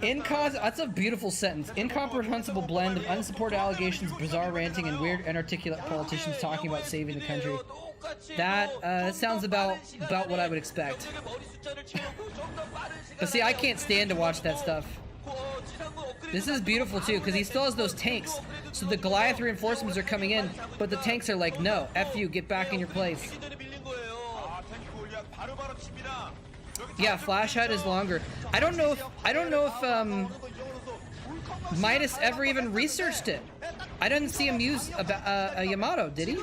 That's a beautiful sentence. Incomprehensible blend of unsupported allegations, bizarre ranting, and weird inarticulate politicians talking about saving the country. That sounds about what I would expect. But see, I can't stand to watch that stuff. This is beautiful too, because he still has those tanks. So the Goliath reinforcements are coming in, but the tanks are like, no, F you, get back in your place. Yeah, Flash Hut is longer. I don't know if Midas ever even researched it. I didn't see him use a Yamato, did he?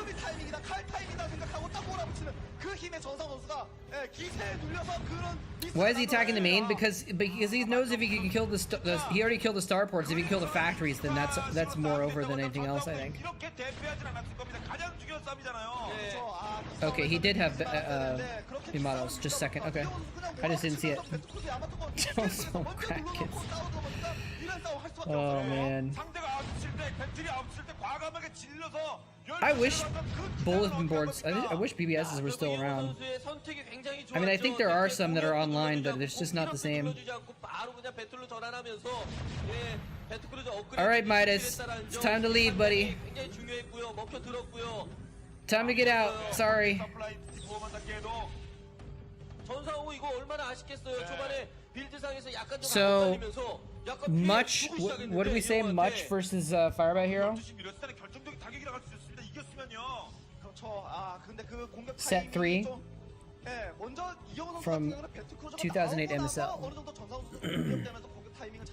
기세에 눌려서 그런 Why is he attacking the main? Because he knows if he can kill he already killed the starports. If he can kill the factories, then that's more over than anything else, I think. 이렇게 대피하진 않았을 겁니다. 가장 중요한 싸움이잖아요. Okay, he did have Emotes. Just a second. Okay, I just didn't see it. So crackers. Oh man. 상대가 아웃칠 때, 벤틀이 아웃칠 때 과감하게 질러서 I wish bulletin boards. I wish BBSs were still around. I mean, I think there are some that are online, but it's just not the same. All right, Midas, it's time to leave, buddy. Time to get out. Sorry. So much. What did we say? Much versus Firebat Hero. Set 3 from 2008 MSL.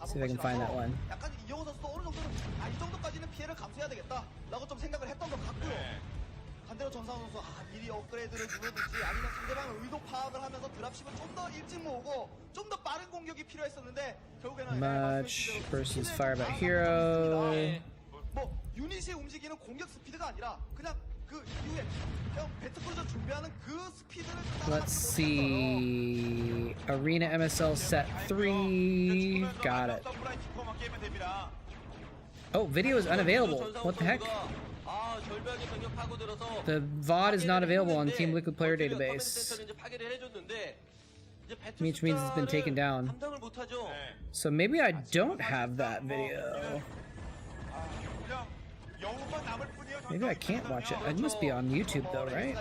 See if I can find that one. 약간 이영호 선수도 어느 정도는 이 정도까지는 피해를 감수해야 되겠다라고 좀 생각을 했던 것 같고요. 반대로 전상우 선수 미리 업그레이드를 누르든지 아니면 상대방의 의도 파악을 하면서 드랍십을 좀 더 일찍 모으고 좀 더 빠른 공격이 필요했었는데 결국에는 Much versus Firebat Hero. 뭐 유닛이 움직이는 공격 스피드가 아니라 그냥 그 이후에 그냥 배트크루저 준비하는 그 스피드를 Let's see. Arena MSL set 3. Got it. Oh, video is unavailable. What the heck? The VOD is not available on Team Liquid Player Database, which means it's been taken down. So maybe I don't have that video. Maybe I can't watch it. It must be on YouTube though, right?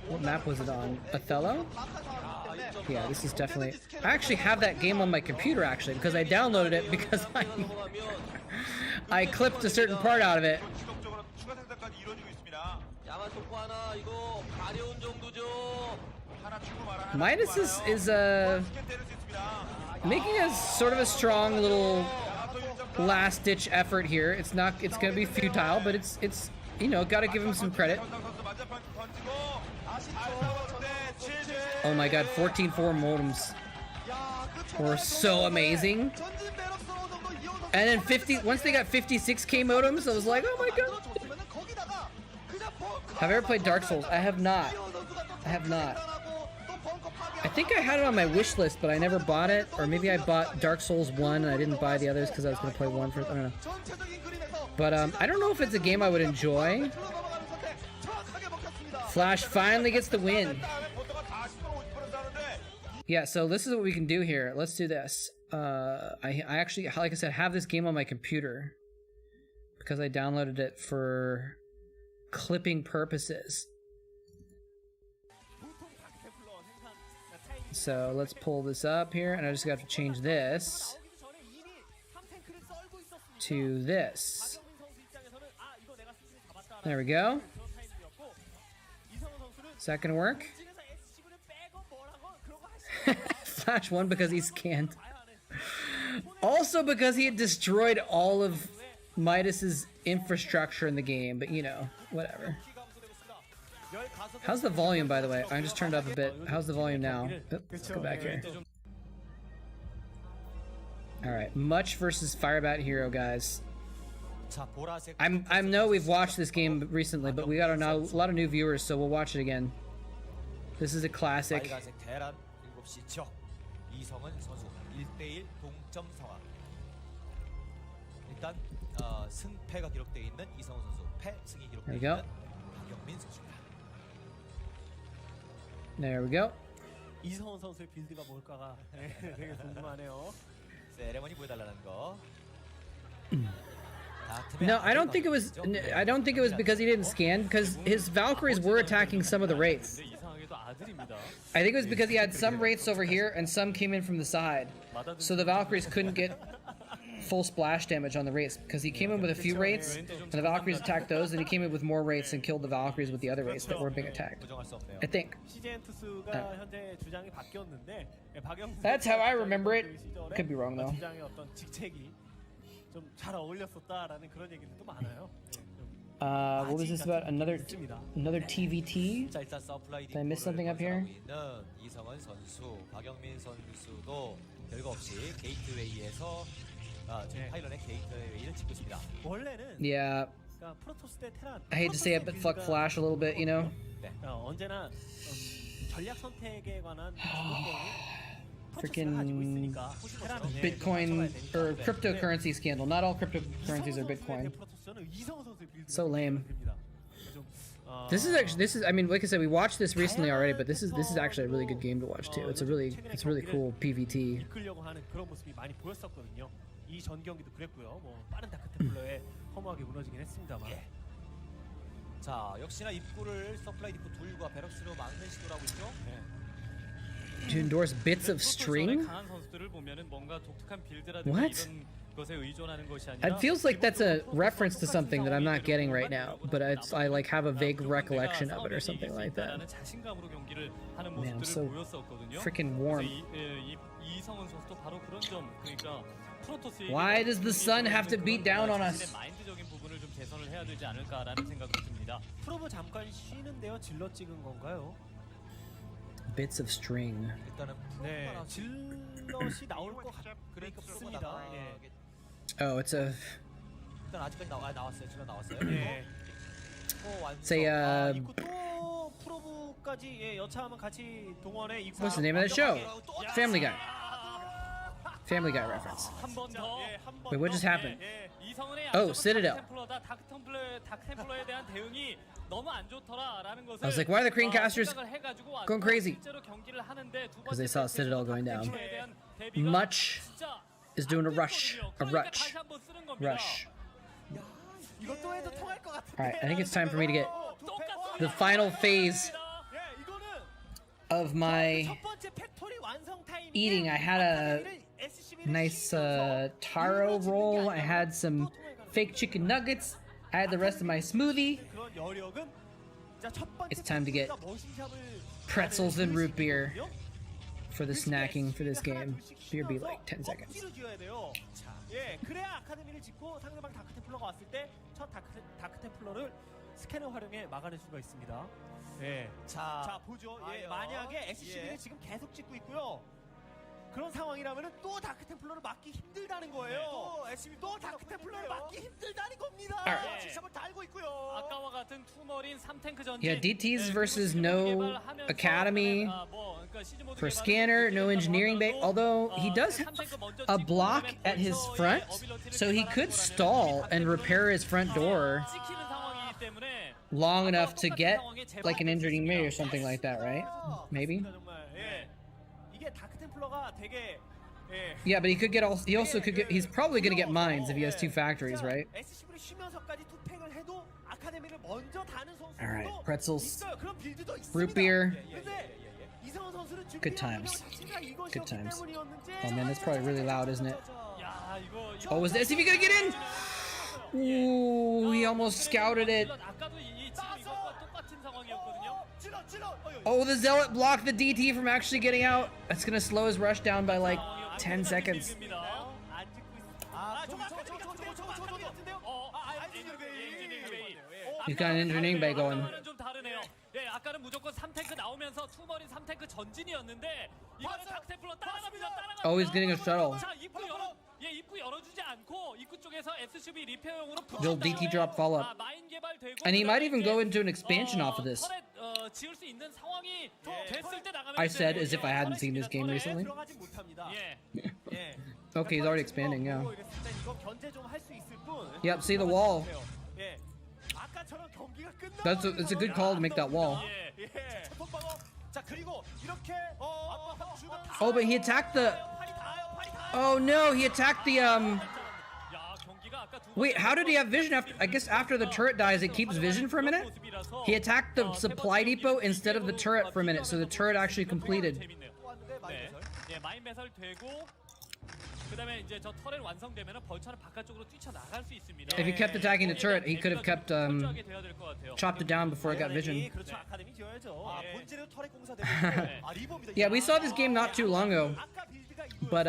What map was it on? Othello? Yeah, this is definitely... I actually have that game on my computer actually, because I downloaded it because I clipped a certain part out of it. Midas is making a sort of a strong little last-ditch effort here. It's gonna be futile, but it's you know, gotta give him some credit. Oh my god, 14-4 modems were so amazing. And then once they got 56k modems, I was like, oh my god. Have I ever played Dark Souls? I have not. I have not. I think I had it on my wish list, but I never bought it. Or maybe I bought Dark Souls 1 and I didn't buy the others because I was going to play 1 first. I don't know. But I don't know if it's a game I would enjoy. Flash finally gets the win. Yeah, so this is what we can do here. Let's do this. I actually, like I said, have this game on my computer because I downloaded it for clipping purposes. So let's pull this up here, and I just got to change this to this. There we go. Is that gonna work? Flash won because he scanned. Also because he had destroyed all of Midas's infrastructure in the game, but you know, whatever. How's the volume, by the way? I just turned up a bit. How's the volume now? Let's go back here. Alright, Much versus Firebat Hero, guys. I know we've watched this game recently, but we got a lot of new viewers, so we'll watch it again. This is a classic. There we go. There we go. 이성훈 선수의 빌드가 뭘까가 되게 궁금하네요. 세레머니 보여달라는 거. No, I don't think it was. I don't think it was because he didn't scan. Because his Valkyries were attacking some of the wraiths. I think it was because he had some wraiths over here and some came in from the side, so the Valkyries couldn't get full splash damage on the wraiths because he came in with a few wraiths and the Valkyries attacked those, and he came in with more wraiths and killed the Valkyries with the other wraiths that were being attacked. I think. That's how I remember it. Could be wrong though. 좀 잘 어울렸었다라는 그런 얘기들도 많아요. What was this about? Another TVT? 자, 일단 서플라이 Did I miss something up here? 있는 이성원 선수, 박영민 선수도 별거 없이 게이트웨이에서 지금 파일런의 게이트웨이를 찍고 있습니다. 원래는 Yeah. 그러니까 프로토스 대 테란. I hate to say it, but fuck Flash a little bit, you know? 네. 언제나 전략 선택에 관한 Freaking Bitcoin or cryptocurrency scandal. Not all cryptocurrencies are Bitcoin. So lame. This is I mean, like I said, we watched this recently already, but this is actually a really good game to watch too. It's really cool PVT. 이끌려고 하는 그런 모습이 많이 보였었거든요. 이 전 경기도 그랬고요. 뭐 빠른 다크템플러에 허무하게 무너지긴 했습니다만. 자, 역시나 입구를 서플라이 입구 둘과 베럭스로 막는 시도를 하고 있죠. To endorse bits of string? What? It feels like that's a reference to something that I'm not getting right now, but I like have a vague recollection of it or something like that. Man, I'm so freaking warm. Why does the sun have to beat down on us? 프로브 잠깐 쉬는데요. 질러 찍은 건가요? Bits of string. 일단은 네, 질럿이 나올 것 같습니다. 예. Oh, it's a. 일단 아직까지 나왔어요. 질럿 나왔어요. 예. Say 입구 또 프로브까지 예, 여차하면 같이 동원해 입구. What's the name of the show? Family Guy. Family Guy reference. Wait, what just happened? Oh, Citadel. I was like, why are the Creamcasters going crazy? Because they saw Citadel going down. Much is doing a rush. Alright, I think it's time for me to get the final phase of my eating. I had a nice taro roll. I had some fake chicken nuggets. I had the rest of my smoothie. It's time to get pretzels and root beer for the snacking for this game. Beer be like 10 seconds. 예, 그래야 아카데미를 짓고 상대방 다크템플러가 왔을 때 첫 다크템플러를 스캐너 활용해 막아낼 수가 있습니다. 예, 자 보죠. 예, 만약에 SCB를 지금 계속 짓고 있고요. 그런 상황이라면은 또 다크템플러를 막기 힘들다는 거예요. 또 SCB 또 다크템플러를 막기 힘들다는 겁니다. 직접을 달고 있고요. 아까와 같은 투머린 3탱크 전진. Yeah, DTs versus no academy for scanner, no engineering bay. Although he does have a block at his front, so he could stall and repair his front door long enough to get like an engineering bay or something like that, right? Maybe. Yeah, but he could get all. He also could get. He's probably gonna get mines if he has two factories, right? All right, pretzels, root beer. Good times. Good times. Oh man, that's probably really loud, isn't it? Oh, is the SCV gonna get in? Ooh, he almost scouted it. Oh, the Zealot blocked the DT from actually getting out. That's gonna slow his rush down by like 10 seconds. He's got an engineering bay going. Oh, he's getting a shuttle. The old DT drop follow up. And he might even go into an expansion off of this. I said as if I hadn't seen this game recently. Okay, he's already expanding, yeah. Yep, see the wall. It's a good call to make that wall. Oh, but he attacked the... Oh no, he attacked the Wait, how did he have vision after... I guess after the turret dies, it keeps vision for a minute? He attacked the supply depot instead of the turret for a minute, so the turret actually completed. If he kept attacking the turret, he could have kept chopped it down before it got vision. Yeah, we saw this game not too long ago, but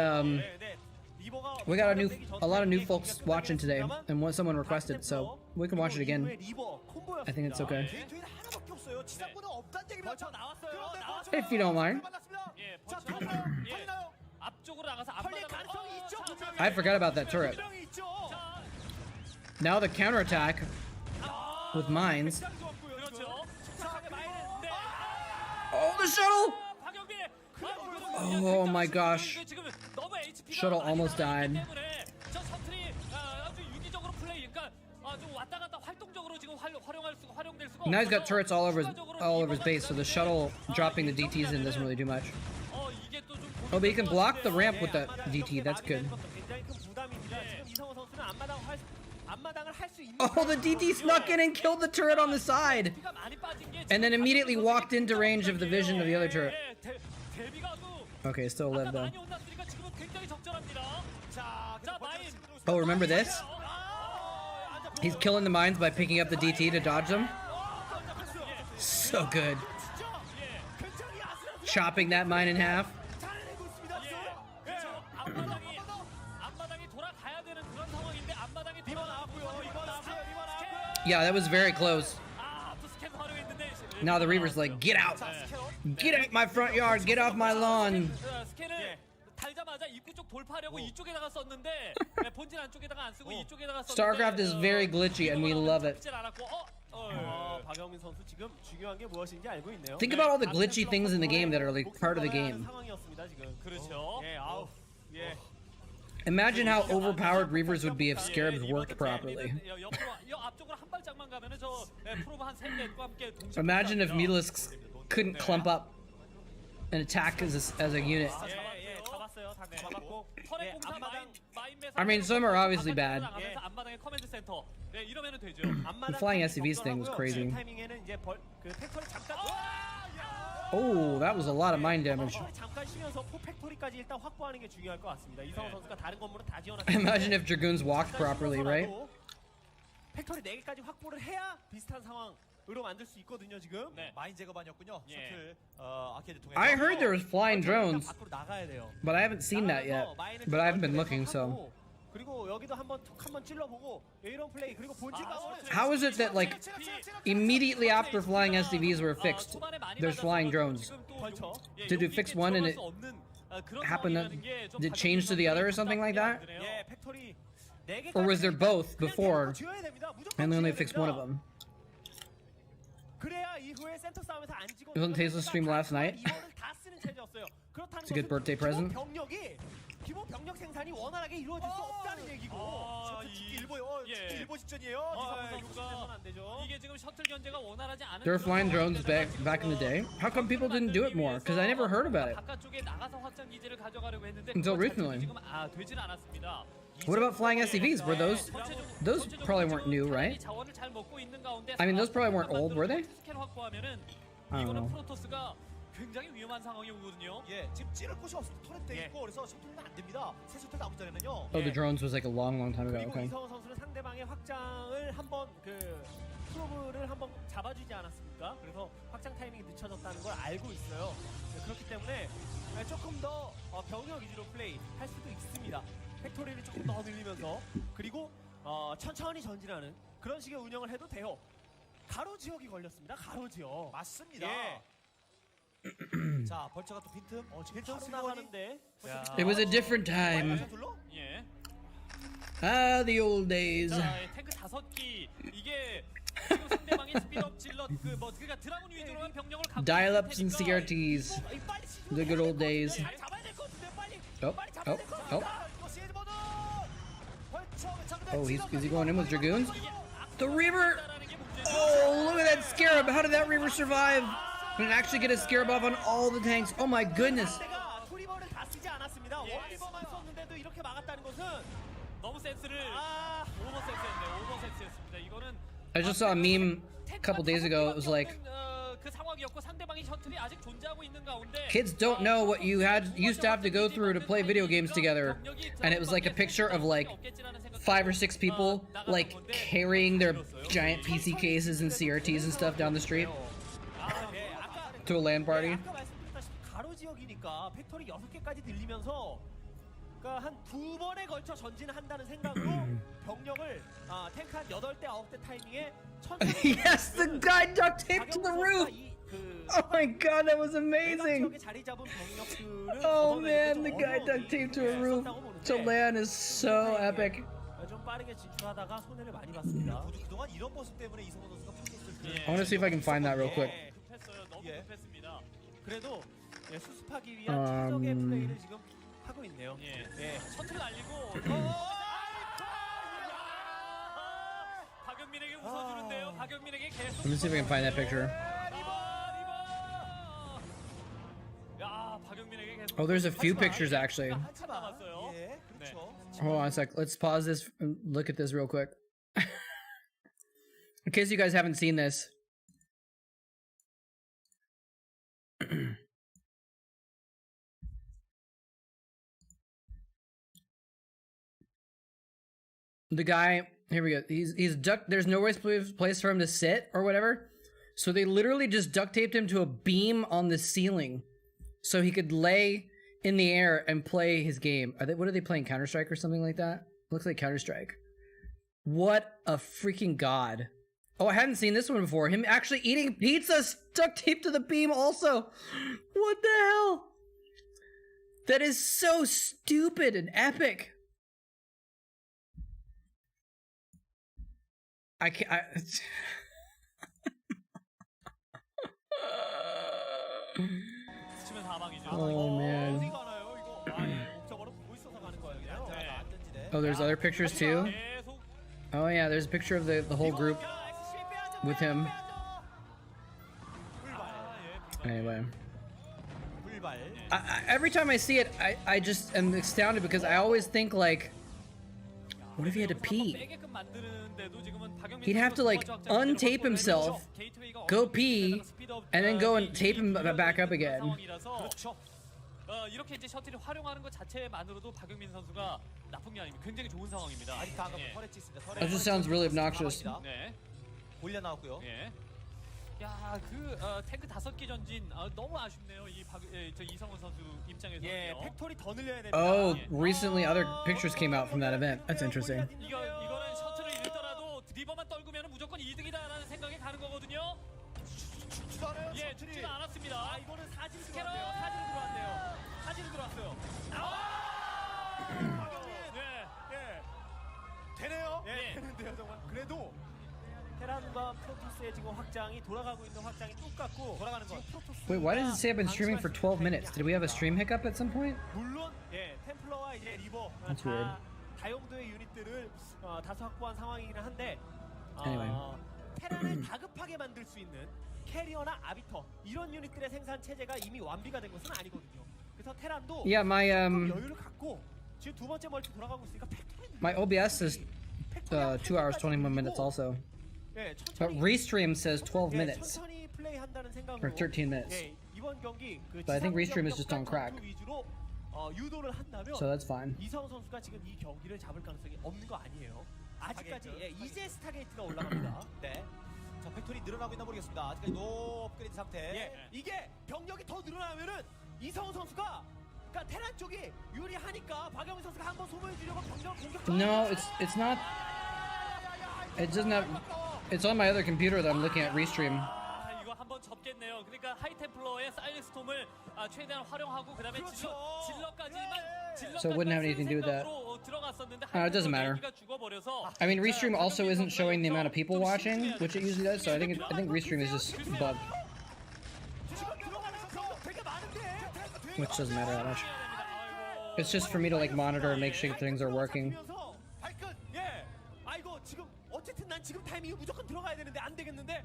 We got a lot of new folks watching today, and someone requested, so we can watch it again. I think it's okay. If you don't mind. I forgot about that turret. Now the counterattack with mines. Oh, the shuttle! Oh my gosh. Shuttle almost died. Now he's got turrets all over his base, so the shuttle dropping the DTs in doesn't really do much. Oh, but he can block the ramp with that DT. That's good. Oh, the DT snuck in and killed the turret on the side, and then immediately walked into range of the vision of the other turret. Okay, still alive though. Oh, remember this? He's killing the mines by picking up the DT to dodge them. So good. Chopping that mine in half. Yeah, that was very close. Now the Reaver's like, get out! Get out my front yard! Get off my lawn! Starcraft is very glitchy and we love it. Think about all the glitchy things in the game that are like part of the game. Imagine how overpowered Reavers would be if Scarabs worked properly. Imagine if Mutalisks couldn't clump up and attack as a unit. I mean, some are obviously bad. The flying SCVs thing was crazy. Oh, that was a lot of mine damage. Imagine if Dragoons walked properly, right? I heard there was flying drones, but I haven't seen that yet. But I haven't been looking, so. How is it that, like, immediately after flying SCVs were fixed, there's flying drones? Did it fix one and it happened to, did it change to the other or something like that? Or was there both before and they only fixed one of them? It was on Tesla's stream last night. It's a good birthday present. There were flying drones back in the day. How come people didn't do it more? Because I never heard about it until recently. What about flying SCVs? Were those probably weren't new, right? I mean, those probably weren't old, were they? I don't know. Oh, the drones was like a long time ago. Okay. 팩토리를 조금 더 늘리면서 그리고 천천히 전진하는 그런 식의 운영을 해도 돼요. 가로 지역이 걸렸습니다. 가로 지역. 맞습니다. 예. 자, 벌처가 또 빈틈. 빈틈 나가는데. It was a different time. 예. Ah, the old days. 자, 탱크 5기 이게 지금 상대방이 스피드업 질럿 그러니까 드라군 위주로 한 병력을 갖고 Dial-ups and CRTs. The good old days. Oh. Oh, is he going in with Dragoons? The Reaver! Oh, look at that Scarab! How did that Reaver survive? And actually get a Scarab off on all the tanks. Oh my goodness! I just saw a meme a couple days ago. It was like, kids don't know what you used to have to go through to play video games together. And it was like a picture of like 5 or 6 people like carrying their giant PC cases and CRTs and stuff down the street to a LAN party. 그러니까 한 2번에 걸쳐 전진한다는 생각으로 병력을 탱크 한 8대 9대 타이밍에 천천히 Yes, the guy duct taped to the roof. Oh my god, that was amazing. 자리 잡은 병력들을 Oh man, the guy duct taped to a roof to land is so epic. 좀 빠르게 진출하다가 손해를 많이 봤습니다. 그동안 이런 모습 때문에 이성훈 선수가 풀렸을 때 I want to see if I can find that real quick. 급했어요. 너무 급했습니다. 그래도 수습하기 위한 최적의 플레이를 지금 하고 있네요. 예. 셔틀 날리고 박영민에게 웃어주는데요. 박영민에게 계속. Let me see if I can find that picture. 야, 박영민에게 계속. Oh, there's a few pictures actually. 한참 남았어요. 예, 그렇죠. Hold on a sec. Let's pause this and look at this real quick. In case you guys haven't seen this. The guy, here we go. He's duct. There's no place for him to sit or whatever. So they literally just duct taped him to a beam on the ceiling, so he could lay in the air and play his game. What are they playing? Counter-Strike or something like that? Looks like Counter-Strike. What a freaking god! Oh, I hadn't seen this one before. Him actually eating pizza duct taped to the beam. Also, what the hell? That is so stupid and epic. I can't. Oh man. Oh, there's other pictures too. Oh yeah, there's a picture of the whole group with him. Anyway, every time I see it, I just am astounded because I always think like, what if he had to pee? He'd have to like untape himself, go pee, and then go and tape him back up again. 이렇게 이제 셔틀이 활용하는 것 자체만으로도 박영민 선수가 나쁜 게 아닙니다. 굉장히 좋은 상황입니다. That just sounds really obnoxious. 네. 올려 나왔고요. 예. 야, 탱크 5개 전진 너무 아쉽네요. 저 이성훈 선수 입장에서는요. 예, 팩토리 더 늘려야 됩니다. Oh, recently other pictures came out from that event. That's interesting. 이거는 셔틀을 잃더라도 드리버만 떨구면 무조건 2등이다라는 생각이 가는 거거든요. 예, 죽지는 않았습니다. 이거는 사진 스캐너 들어왔네요. 사진 들어왔어요. 되네요. 되는데요 정말. 그래도 테란과 프로토스의 지금 확장이 돌아가고 있는 확장이 똑같고 돌아가는 것. Wait, why does it say I've been streaming for 12 minutes? Did we have a stream hiccup at some point? 물론 템플러와 이제 리버 That's weird. 다용도의 유닛들을 다수 확보한 상황이긴 한데 Anyway. 테란을 다급하게 만들 수 있는 캐리어나 아비터 이런 유닛들의 생산 체제가 이미 완비가 된 것은 아니거든요. 그래서 테란도 Yeah, my 여유를 갖고 지금 두 번째 멀티 돌아가고 있으니까 my OBS is 2 hours 21 minutes also. But Restream says 12 minutes. Or 13 minutes. But I think Restream is just on crack. So that's fine. 이성훈 선수가 지금 이 경기를 잡을 가능성이 없는 거 아니에요. 아직까지 이제 스타게이트가 올라갑니다. 네. 자, 팩토리 늘어나고 있나 모르겠습니다. 아직까지 노 업그레이드 상태. 이게 병력이 더 늘어나면은 이성훈 선수가 그러니까 테란 쪽이 유리하니까 박영민 선수가 한번 소모해 주려고 병력 공격. No, it's not. It doesn't have. It's on my other computer that I'm looking at Restream. 이거 한번 접겠네요. 그러니까 하이템플러의 사이렌 스톰을 최대한 활용하고 그다음에 So it wouldn't have anything to do with that. It doesn't matter. I mean, Restream also isn't showing the amount of people watching, which it usually does. So I think Restream is just bugged, which doesn't matter that much. It's just for me to like monitor and make sure things are working. 어쨌든 난 지금 타이밍이 무조건 들어가야 되는데 안 되겠는데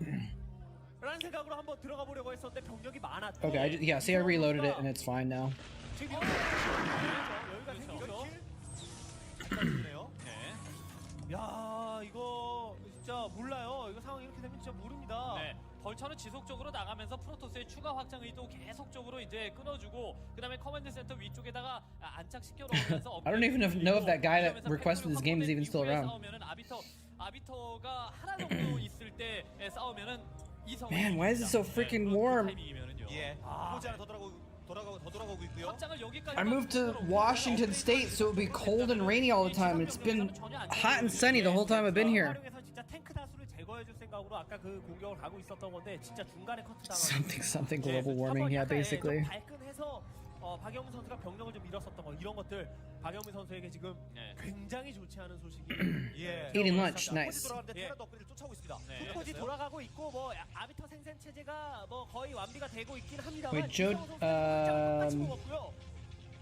라는 생각으로 한번 들어가 보려고 했었는데 병력이 많았고. Okay, yeah, see I reloaded it and it's fine now. 지금 여유가 생기죠. 야, 이거 진짜 몰라요. 이거 상황 이렇게 되면 진짜 모릅니다. 네. 벌처는 지속적으로 나가면서 프로토스의 추가 확장 의도 계속적으로 이제 끊어주고 그다음에 커맨드 센터 위쪽에다가 안착시켜 놓으면서 I don't even know if that guy that requested this game is even still around. 아비터가 하나 정도 있을 때 싸우면은 Man, why is it so freaking warm? 예. 포지 하나 더 확장을 여기까지 I moved to Washington State, so it would be cold and rainy all the time. It's been hot and sunny the whole time I've been here. 활용해서 진짜 탱크 다수를 제거해줄 생각으로 아까 그 공격을 가고 있었던 건데 진짜 중간에 커트 당하고 Something global warming, yeah, basically. 발끈해서 박영민 선수가 병력을 좀 잃었었던 거 이런 것들 박영민 선수에게 지금 굉장히 좋지 않은 소식이 Eating lunch, nice. 투코지 돌아가고 있고 뭐 아비터 생산 체제가 뭐 거의 완비가 되고 있긴 합니다만 Wait, Joe,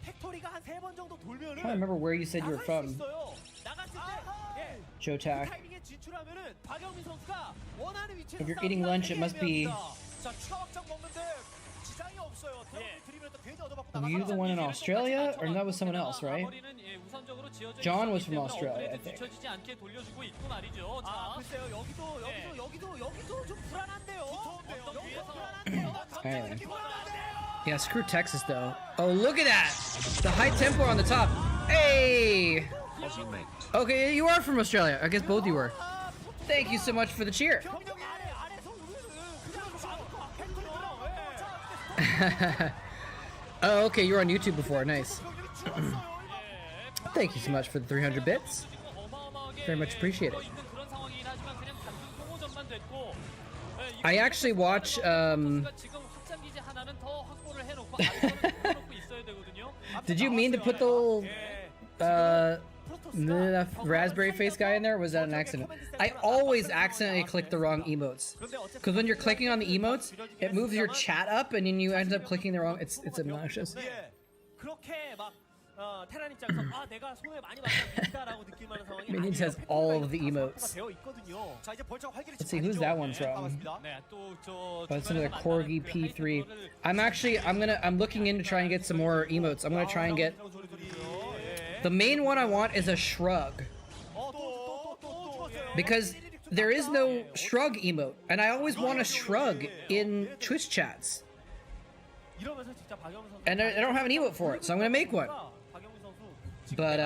팩토리가 한 3번 정도 돌면은 I remember where you said you were from. 나갔을 때 Joe Tack. 타이밍에 진출하면은 박영민 선수가 원하는 위치에서 If you're eating lunch, it must be. 자, 추가 확장 먹는데 지장이 없어요. 드리블에서 괜히 얻어맞고 Were you the one in Australia, or that was someone else, right? John was from Australia, I think. 뒤처지지 않게 돌려주고 있고 말이죠. 아, 자, 글쎄요. 여기도 좀 불안한데요. Anyway. Yeah, screw Texas though. Oh, look at that! The high tempo on the top. Hey! Okay, you are from Australia. I guess both you were. Thank you so much for the cheer. Oh, okay, you were on YouTube before. Nice. Thank you so much for the 300 bits. Very much appreciate it. I actually watch Did you mean to put the raspberry face guy in there, or was that an accident? I always accidentally click the wrong emotes. Because when you're clicking on the emotes, it moves your chat up and then you end up clicking the wrong... It's obnoxious. Minions has all of the emotes. Let's see, who's that one from? Oh, it's another Corgi P3. I'm looking into trying to get some more emotes. I'm gonna try and get... The main one I want is a shrug. Because there is no shrug emote, and I always want a shrug in Twitch chats. And I don't have an emote for it, so I'm gonna make one. But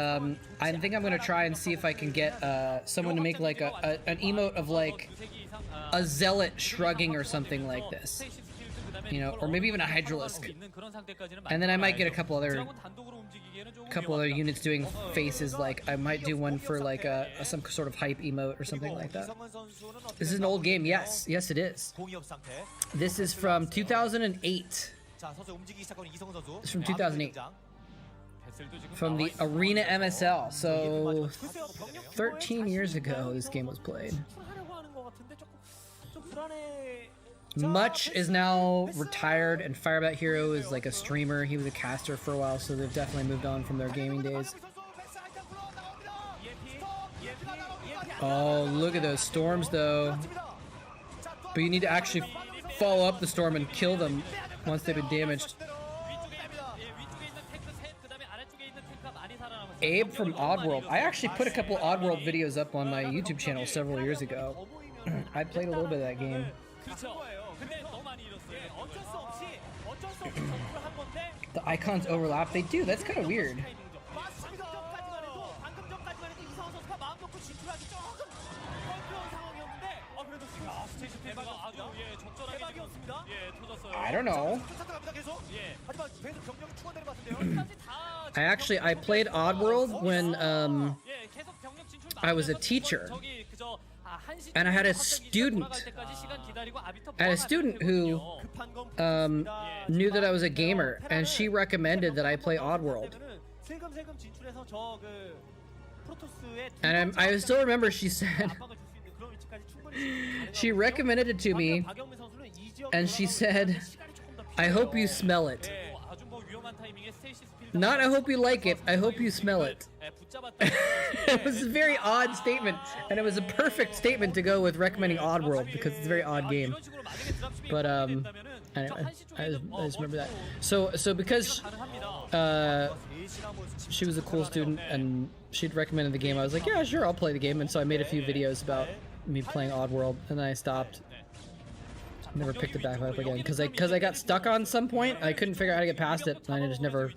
I think I'm gonna try and see if I can get someone to make like an emote of like a zealot shrugging or something like this, you know, or maybe even a hydralisk. And then I might get a couple other units doing faces. Like I might do one for like some sort of hype emote or something like that. This is an old game. Yes, it is. This is from 2008. It's from 2008. From the Arena MSL, so 13 years ago this game was played. Much is now retired, and Firebat Hero is like a streamer. He was a caster for a while, so they've definitely moved on from their gaming days. Oh, look at those storms though. But you need to actually follow up the storm and kill them once they've been damaged. Abe from Oddworld. I actually put a couple Oddworld videos up on my YouTube channel several years ago. I played a little bit of that game. The icons overlap. They do. That's kind of weird. I don't know. I played Oddworld when I was a teacher, and I had a student who knew that I was a gamer, and she recommended that I play Oddworld. And I still remember she said she recommended it to me, and she said, "I hope you smell it." Not I hope you like it, I hope you smell it. It was a very odd statement, and it was a perfect statement to go with recommending Oddworld, because it's a very odd game. But anyway, I just remember that. So because she was a cool student and she'd recommended the game, I was like, yeah, sure, I'll play the game. And so I made a few videos about me playing Oddworld, and then I stopped. Never picked it back up again because I got stuck on some point. I couldn't figure out how to get past it, and I just never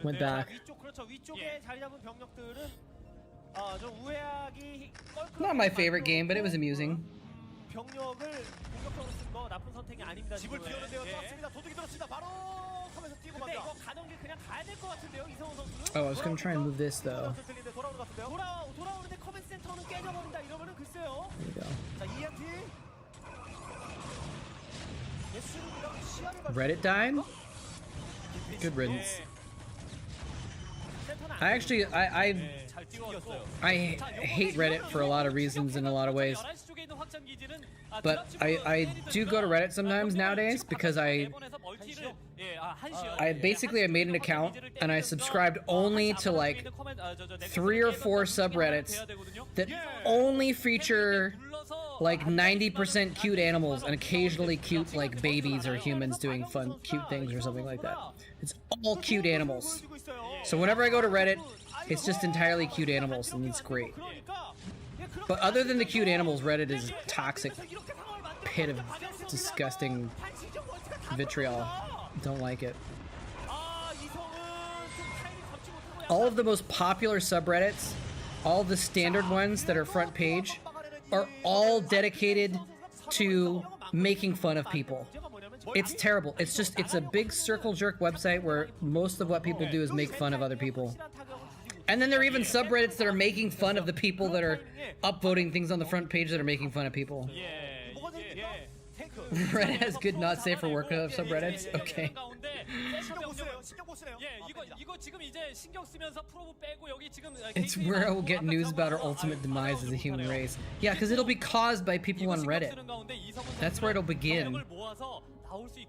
went back. Not my favorite game, but it was amusing. 같은데요, 이성훈 선수는? Oh, I was gonna try and move this though. 돌아오는데 커맨드 센터는 깨져버린다 이러면은 글쎄요. There we go. 자, EMP. Reddit died? Good riddance. I actually, I hate Reddit for a lot of reasons in a lot of ways. But I do go to Reddit sometimes nowadays because I basically made an account and I subscribed only to like 3 or 4 subreddits that only feature like 90% cute animals and occasionally cute like babies or humans doing fun cute things or something like that. It's all cute animals. So whenever I go to Reddit, it's just entirely cute animals and it's great. But other than the cute animals, Reddit is a toxic pit of disgusting vitriol. Don't like it. All of the most popular subreddits, all the standard ones that are front page, are all dedicated to making fun of people. It's terrible. It's a big circle jerk website where most of what people do is make fun of other people. And then there are even subreddits that are making fun of the people that are upvoting things on the front page that are making fun of people. Reddit has good not safe for work subreddits? Okay. It's where I will get news about our ultimate demise as a human race. Yeah, because it'll be caused by people on Reddit. That's where it'll begin.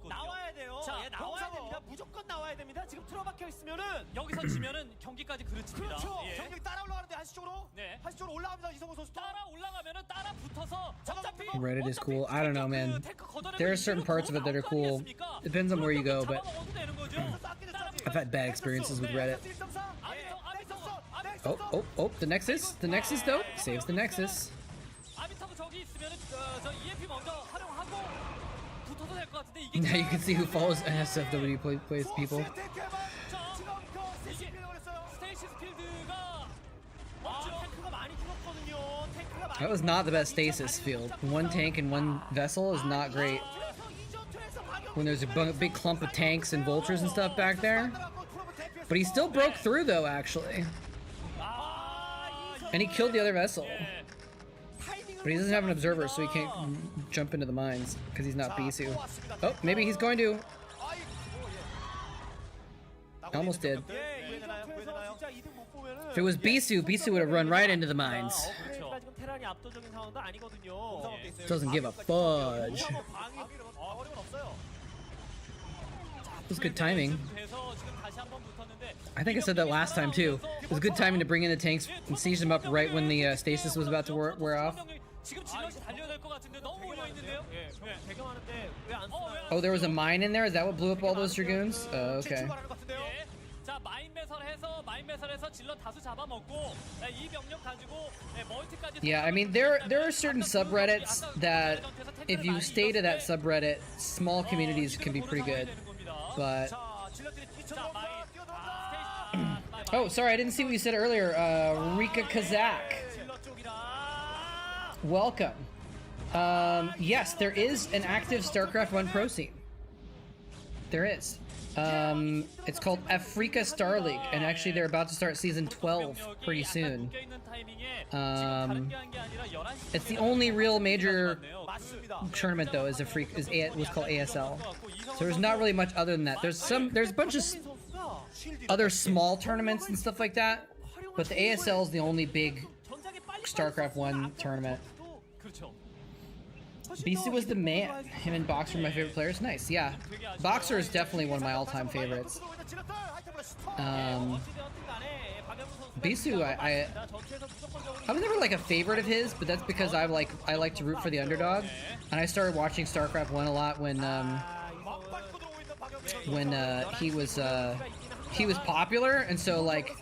나와야 돼요. 자, 나와야 됩니다. 무조건 나와야 됩니다. 지금 틀어박혀 있으면은 여기서 지면은 경기까지 그르칩니다. 그렇죠. 예. 경기 따라 올라가는데 한시쪽으로. 네. 한시쪽으로 올라갑니다. 이성훈 선수. 따라 올라가면은 따라 붙어서 어차피 Reddit is cool. I don't know, man. There are certain parts of it that are cool. Depends on where you go, but I've had bad experiences with Reddit. Oh, the Nexus? The Nexus, though? Saves the Nexus. Now you can see who follows NSFW plays people. That was not the best stasis field. One tank and one vessel is not great. When there's a big clump of tanks and vultures and stuff back there. But he still broke through though, actually. And he killed the other vessel. But he doesn't have an observer, so he can't jump into the mines, because he's not Bisu. Oh, maybe he's going to. Almost did. If it was Bisu, Bisu would have run right into the mines. Doesn't give a fudge. It was good timing. I think I said that last time too. It was good timing to bring in the tanks and siege them up right when the stasis was about to wear off. Oh, there was a mine in there? Is that what blew up all those dragoons? Okay. Yeah, I mean, there are certain subreddits that, if you stay to that subreddit, small communities can be pretty good. But... Oh, sorry, I didn't see what you said earlier. Rika Kazak. Welcome. Yes, there is an active StarCraft 1 Pro scene. There is. It's called Afrika Star League, and actually they're about to start season 12 pretty soon. It's the only real major tournament though was called ASL. So there's not really much other than that. There's a bunch of other small tournaments and stuff like that, but the ASL is the only big StarCraft 1 tournament. Bisu was the man. Him and Boxer are my favorite players. Nice, yeah. Boxer is definitely one of my all-time favorites. Bisu, I was never like a favorite of his, but that's because I like to root for the underdog, and I started watching StarCraft 1 a lot when he was popular, and so like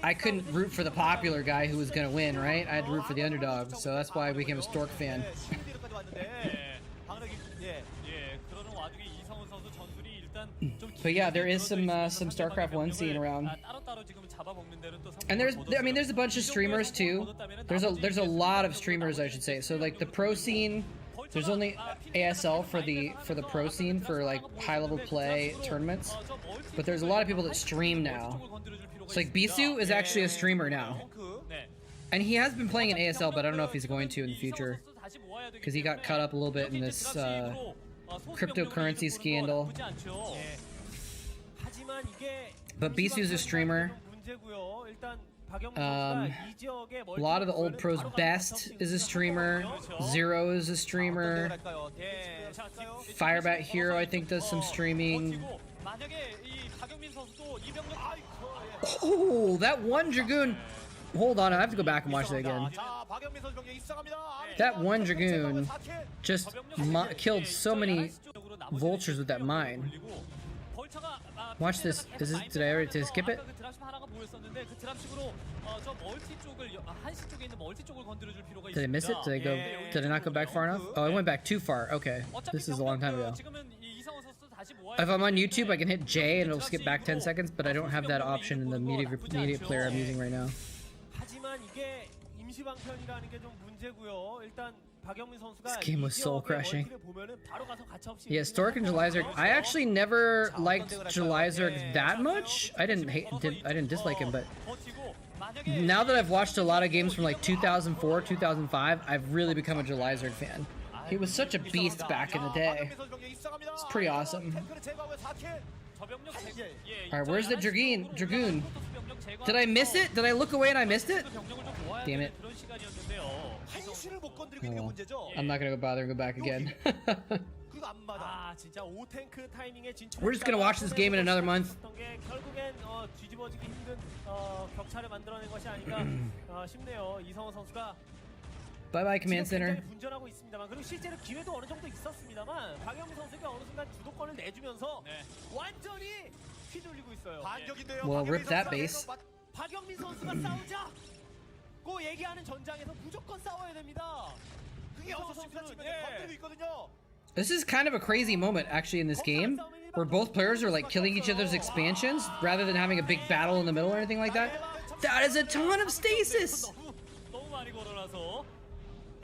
I couldn't root for the popular guy who was gonna win, right? I had to root for the underdog, so that's why I became a Stork fan. But yeah, there is some StarCraft 1 scene around, and there's a bunch of streamers too. There's a lot of streamers, I should say. So like the pro scene There's only ASL for the pro scene for like high level play tournaments, but there's a lot of people that stream now. So like Bisu is actually a streamer now, and he has been playing in ASL, but I don't know if he's going to in the future because he got caught up a little bit in this cryptocurrency scandal. But Bisu's a streamer. A lot of the old pros, Best is a streamer, Zero is a streamer, Firebat Hero I think does some streaming. Oh, that one Dragoon. Hold on, I have to go back and watch that again. That one Dragoon just killed so many vultures with that mine. Watch this. Did I already skip it? Did I miss it? Did I not go back far enough? Oh, I went back too far. Okay. This is a long time ago. If I'm on YouTube, I can hit J and it'll skip back 10 seconds, but I don't have that option in the media player I'm using right now. This game was soul crushing. Yeah, Stork and Jelizerg. I actually never liked Jelizerg that much. I didn't dislike him, but now that I've watched a lot of games from like 2004, 2005, I've really become a Jelizerg fan. He was such a beast back in the day. It's pretty awesome. Alright, where's the Dragoon? Did I miss it? Did I look away and I missed it? Damn it. Oh, I'm not gonna bother and go back again. We're just gonna watch this game in another month. Bye bye, Command Center. Well, rip that base. This is kind of a crazy moment actually in this game where both players are like killing each other's expansions rather than having a big battle in the middle or anything like that. That is a ton of stasis.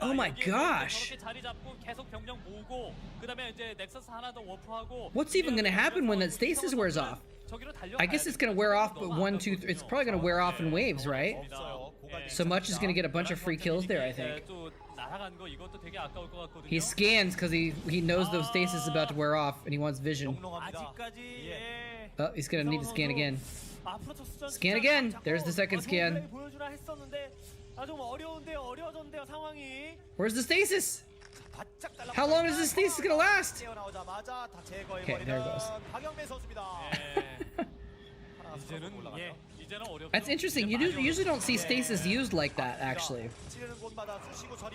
Oh my gosh. What's even gonna happen when that stasis wears off? I guess it's gonna wear off, but 1, 2, 3. It's probably gonna wear off in waves, right? So Much is gonna get a bunch of free kills there, I think. He scans because he knows the stasis is about to wear off and he wants vision. Oh, he's gonna need to scan again. Scan again. There's the second scan. Where's the stasis? How long is the stasis gonna last? Okay, there it goes. That's interesting. You usually don't see stasis used like that, actually.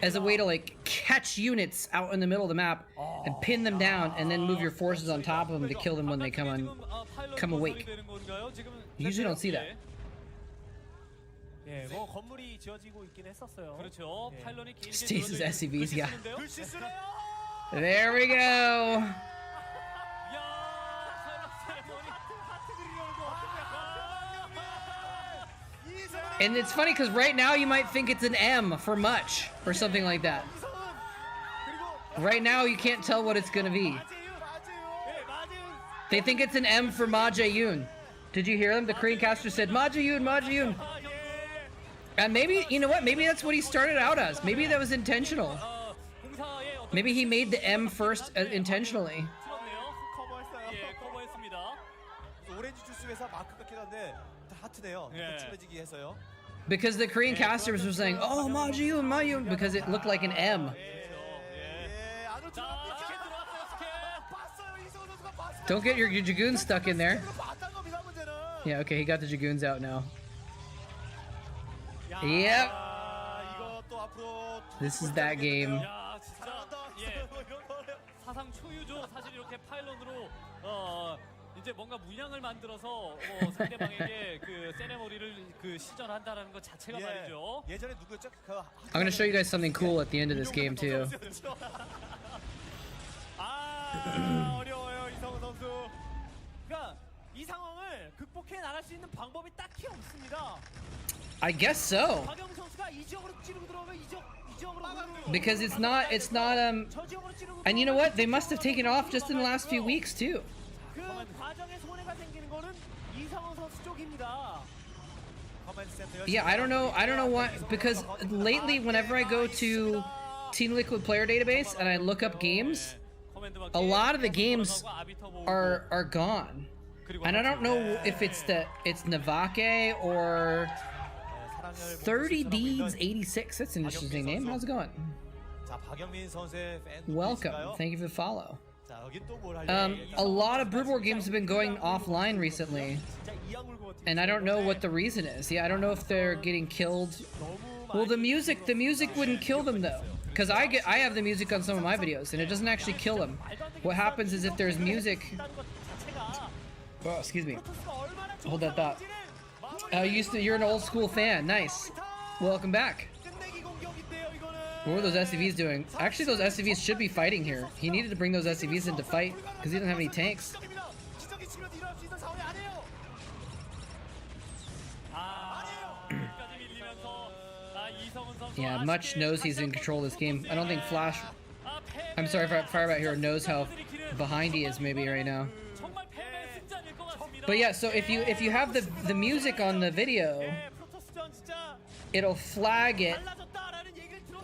As a way to like catch units out in the middle of the map and pin them down and then move your forces on top of them to kill them when they come awake. You usually don't see that. Stasis SCVs, yeah. There we go. And it's funny because right now you might think it's an M for much or something like that. Right now you can't tell what it's gonna be. They think it's an M for Ma Jae-yoon. Did you hear them? The Korean caster said Ma Jae-yoon, Ma Jae-yoon. And maybe, you know what? Maybe that's what he started out as. Maybe that was intentional. Maybe he made the M first intentionally. Because the Korean casters were saying, oh, Ma Jae-yoon, Ma Jae-yoon, because it looked like an M. Don't get your Dragoon stuck in there. Yeah, okay, he got the Dragoons out now. Yep. This is that game. 이제 뭔가 문양을 만들어서 상대방에게 그 세레머니를 그 시전한다라는 것 자체가 말이죠. 예전에 누구였죠? I'm gonna show you guys something cool at the end of this game too. 아 어려워요 이성훈 선수. 그러니까 이 상황을 극복해 나갈 수 있는 방법이 딱히 없습니다. I guess so. 박영 선수가 이 지역으로 찌르고 들어오면 이 Because it's not and you know what? They must have taken off just in the last few weeks too. 그 과정에 손해가 생기는 거는 이상훈 선수 쪽입니다. Yeah, I don't know what, because lately whenever I go to Team Liquid player database and I look up games, a lot of the games are gone. And I don't know if it's Navake or 30 Deeds 86. That's an interesting name. How's it going? Welcome. Thank you for the follow. A lot of Brewboard games have been going offline recently, and I don't know what the reason is. Yeah, I don't know if they're getting killed. Well, the music wouldn't kill them though, because I have the music on some of my videos, and it doesn't actually kill them. What happens is if there's music. Oh, excuse me. Hold that thought. You're an old school fan. Nice. Welcome back. What were those SCVs doing? Actually, those SCVs should be fighting here. He needed to bring those SCVs in to fight because he doesn't have any tanks. Yeah, Much knows he's in control of this game. I don't think Flash... I'm sorry, Firebat Hero knows how behind he is maybe right now. But yeah, so if you have the music on the video, it'll flag it,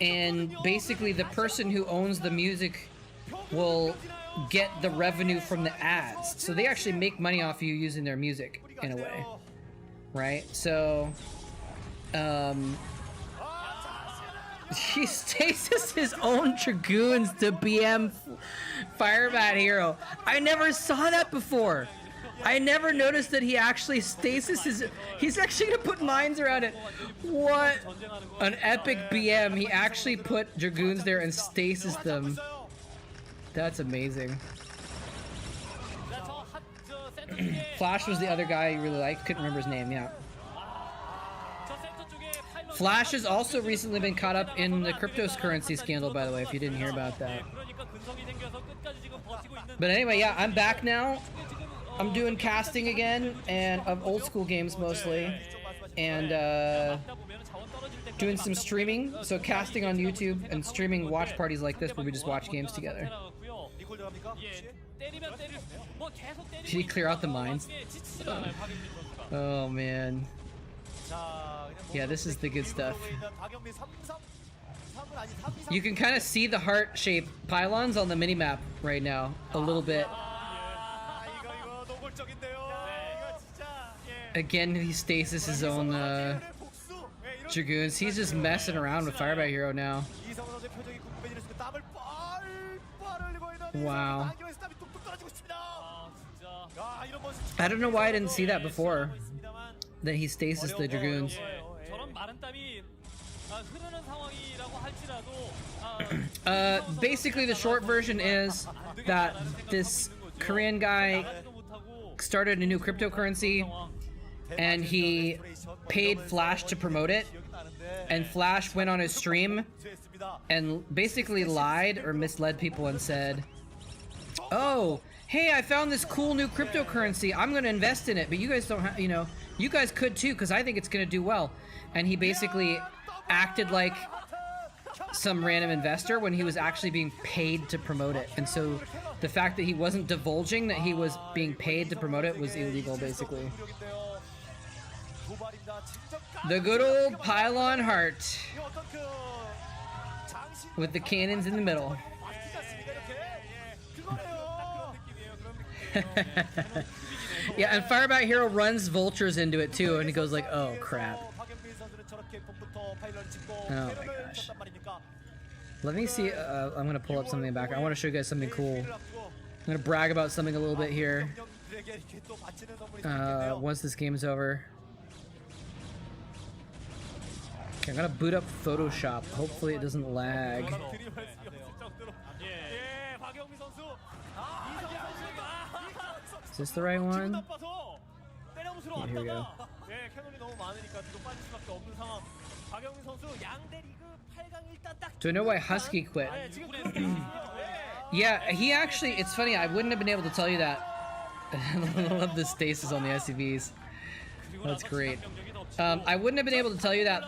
and basically the person who owns the music will get the revenue from the ads. So they actually make money off you using their music in a way, right? So he stasis his own Dragoons to BM Firebat Hero. I never saw that before. I never noticed that he actually stasis his... He's actually gonna put mines around it. What an epic BM. He actually put Dragoons there and stasis them. That's amazing. Flash was the other guy you really liked. Couldn't remember his name, yeah. Flash has also recently been caught up in the cryptocurrency scandal, by the way, if you didn't hear about that. But anyway, yeah, I'm back now. I'm doing casting again, and of old school games mostly, and doing some streaming. So casting on YouTube and streaming watch parties like this where we just watch games together. Did he clear out the mines? Oh man. Yeah, this is the good stuff. You can kind of see the heart-shaped pylons on the minimap right now, a little bit. Again, he stasis his own Dragoons. He's just messing around with Firebat Hero now. Wow. I don't know why I didn't see that before. That he stasis the Dragoons. Basically the short version is that this Korean guy started a new cryptocurrency and he paid Flash to promote it, and Flash went on his stream and basically lied or misled people and said, oh, hey, I found this cool new cryptocurrency, I'm gonna invest in it, but you guys don't have, you know, you guys could too because I think it's gonna do well. And he basically acted like some random investor when he was actually being paid to promote it. And so the fact that he wasn't divulging that he was being paid to promote it was illegal, basically. The good old pylon heart with the cannons in the middle. Yeah, and Firebat Hero runs vultures into it too, and he goes like, oh crap. Oh my gosh. Let me see, I'm gonna pull up something back. I want to show you guys something cool. I'm gonna brag about something a little bit here. Once this game is over. Okay, I'm gonna boot up Photoshop. Hopefully it doesn't lag. Is this the right one? Yeah, here we go. Do I know why Husky quit? Yeah, he actually, it's funny, I wouldn't have been able to tell you that. I love the stasis on the SCVs. That's great. I wouldn't have been able to tell you that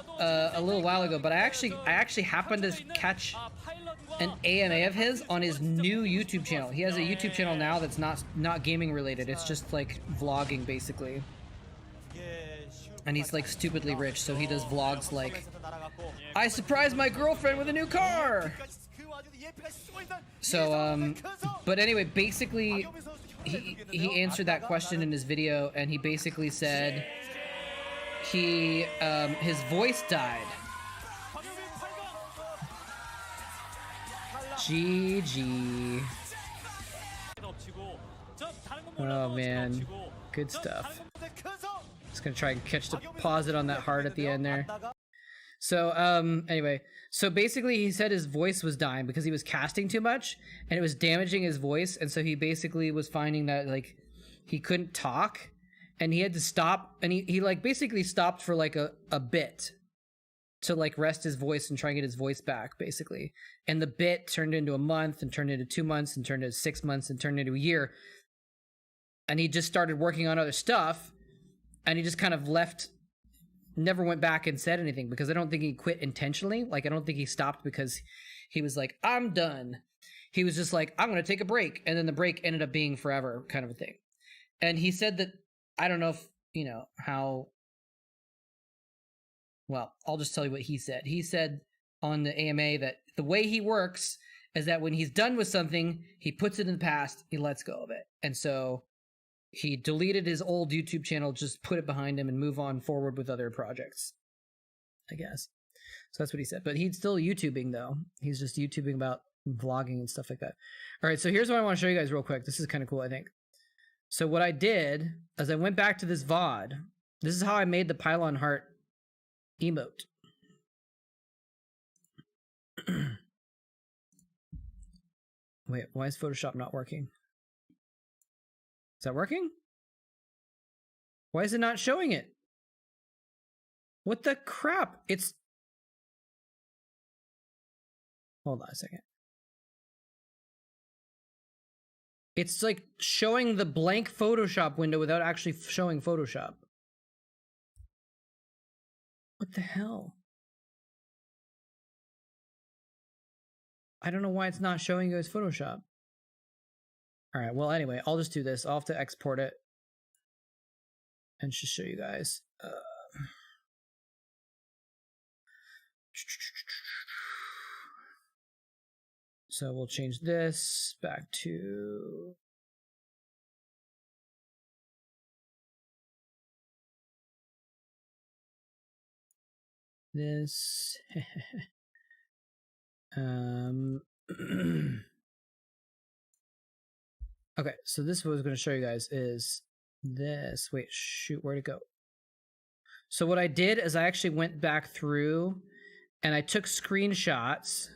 a little while ago, but I actually happened to catch an AMA of his on his new YouTube channel. He has a YouTube channel now that's not gaming related. It's just like vlogging basically. And he's like stupidly rich, so he does vlogs like, I surprised my girlfriend with a new car. So but anyway, basically he answered that question in his video, and he basically said his voice died. GG. Oh man, good stuff. Just gonna try and pause it on that heart at the end there. So anyway, so basically he said his voice was dying because he was casting too much and it was damaging his voice, and so he basically was finding that like he couldn't talk and he had to stop, and he like basically stopped for like a bit to like rest his voice and try and get his voice back basically. And the bit turned into a month and turned into 2 months and turned into 6 months and turned into a year. And he just started working on other stuff, and he just kind of left, never went back and said anything, because I don't think he quit intentionally. Like, I don't think he stopped because he was like, I'm done. He was just like, I'm going to take a break. And then the break ended up being forever kind of a thing. And he said that, I don't know if, you know, how, well, I'll just tell you what he said. He said on the AMA that the way he works is that when he's done with something, he puts it in the past, he lets go of it. And so he deleted his old YouTube channel, just put it behind him and move on forward with other projects, I guess. So that's what he said. But he's still YouTubing though. He's just YouTubing about vlogging and stuff like that. All right, so here's what I want to show you guys real quick. This is kind of cool, I think. So what I did is I went back to this VOD. This is how I made the pylon heart emote. Wait, why is Photoshop not working? Is that working? Why is it not showing it? What the crap? It's... Hold on a second. It's like showing the blank Photoshop window without actually showing Photoshop. What the hell? I don't know why it's not showing you as Photoshop. All right, well, anyway, I'll just do this. I'll have to export it and just show you guys. So we'll change this back to... this. Okay, so this is what I was going to show you guys is this. Wait, shoot, where'd it go? So what I did is I actually went back through and I took screenshots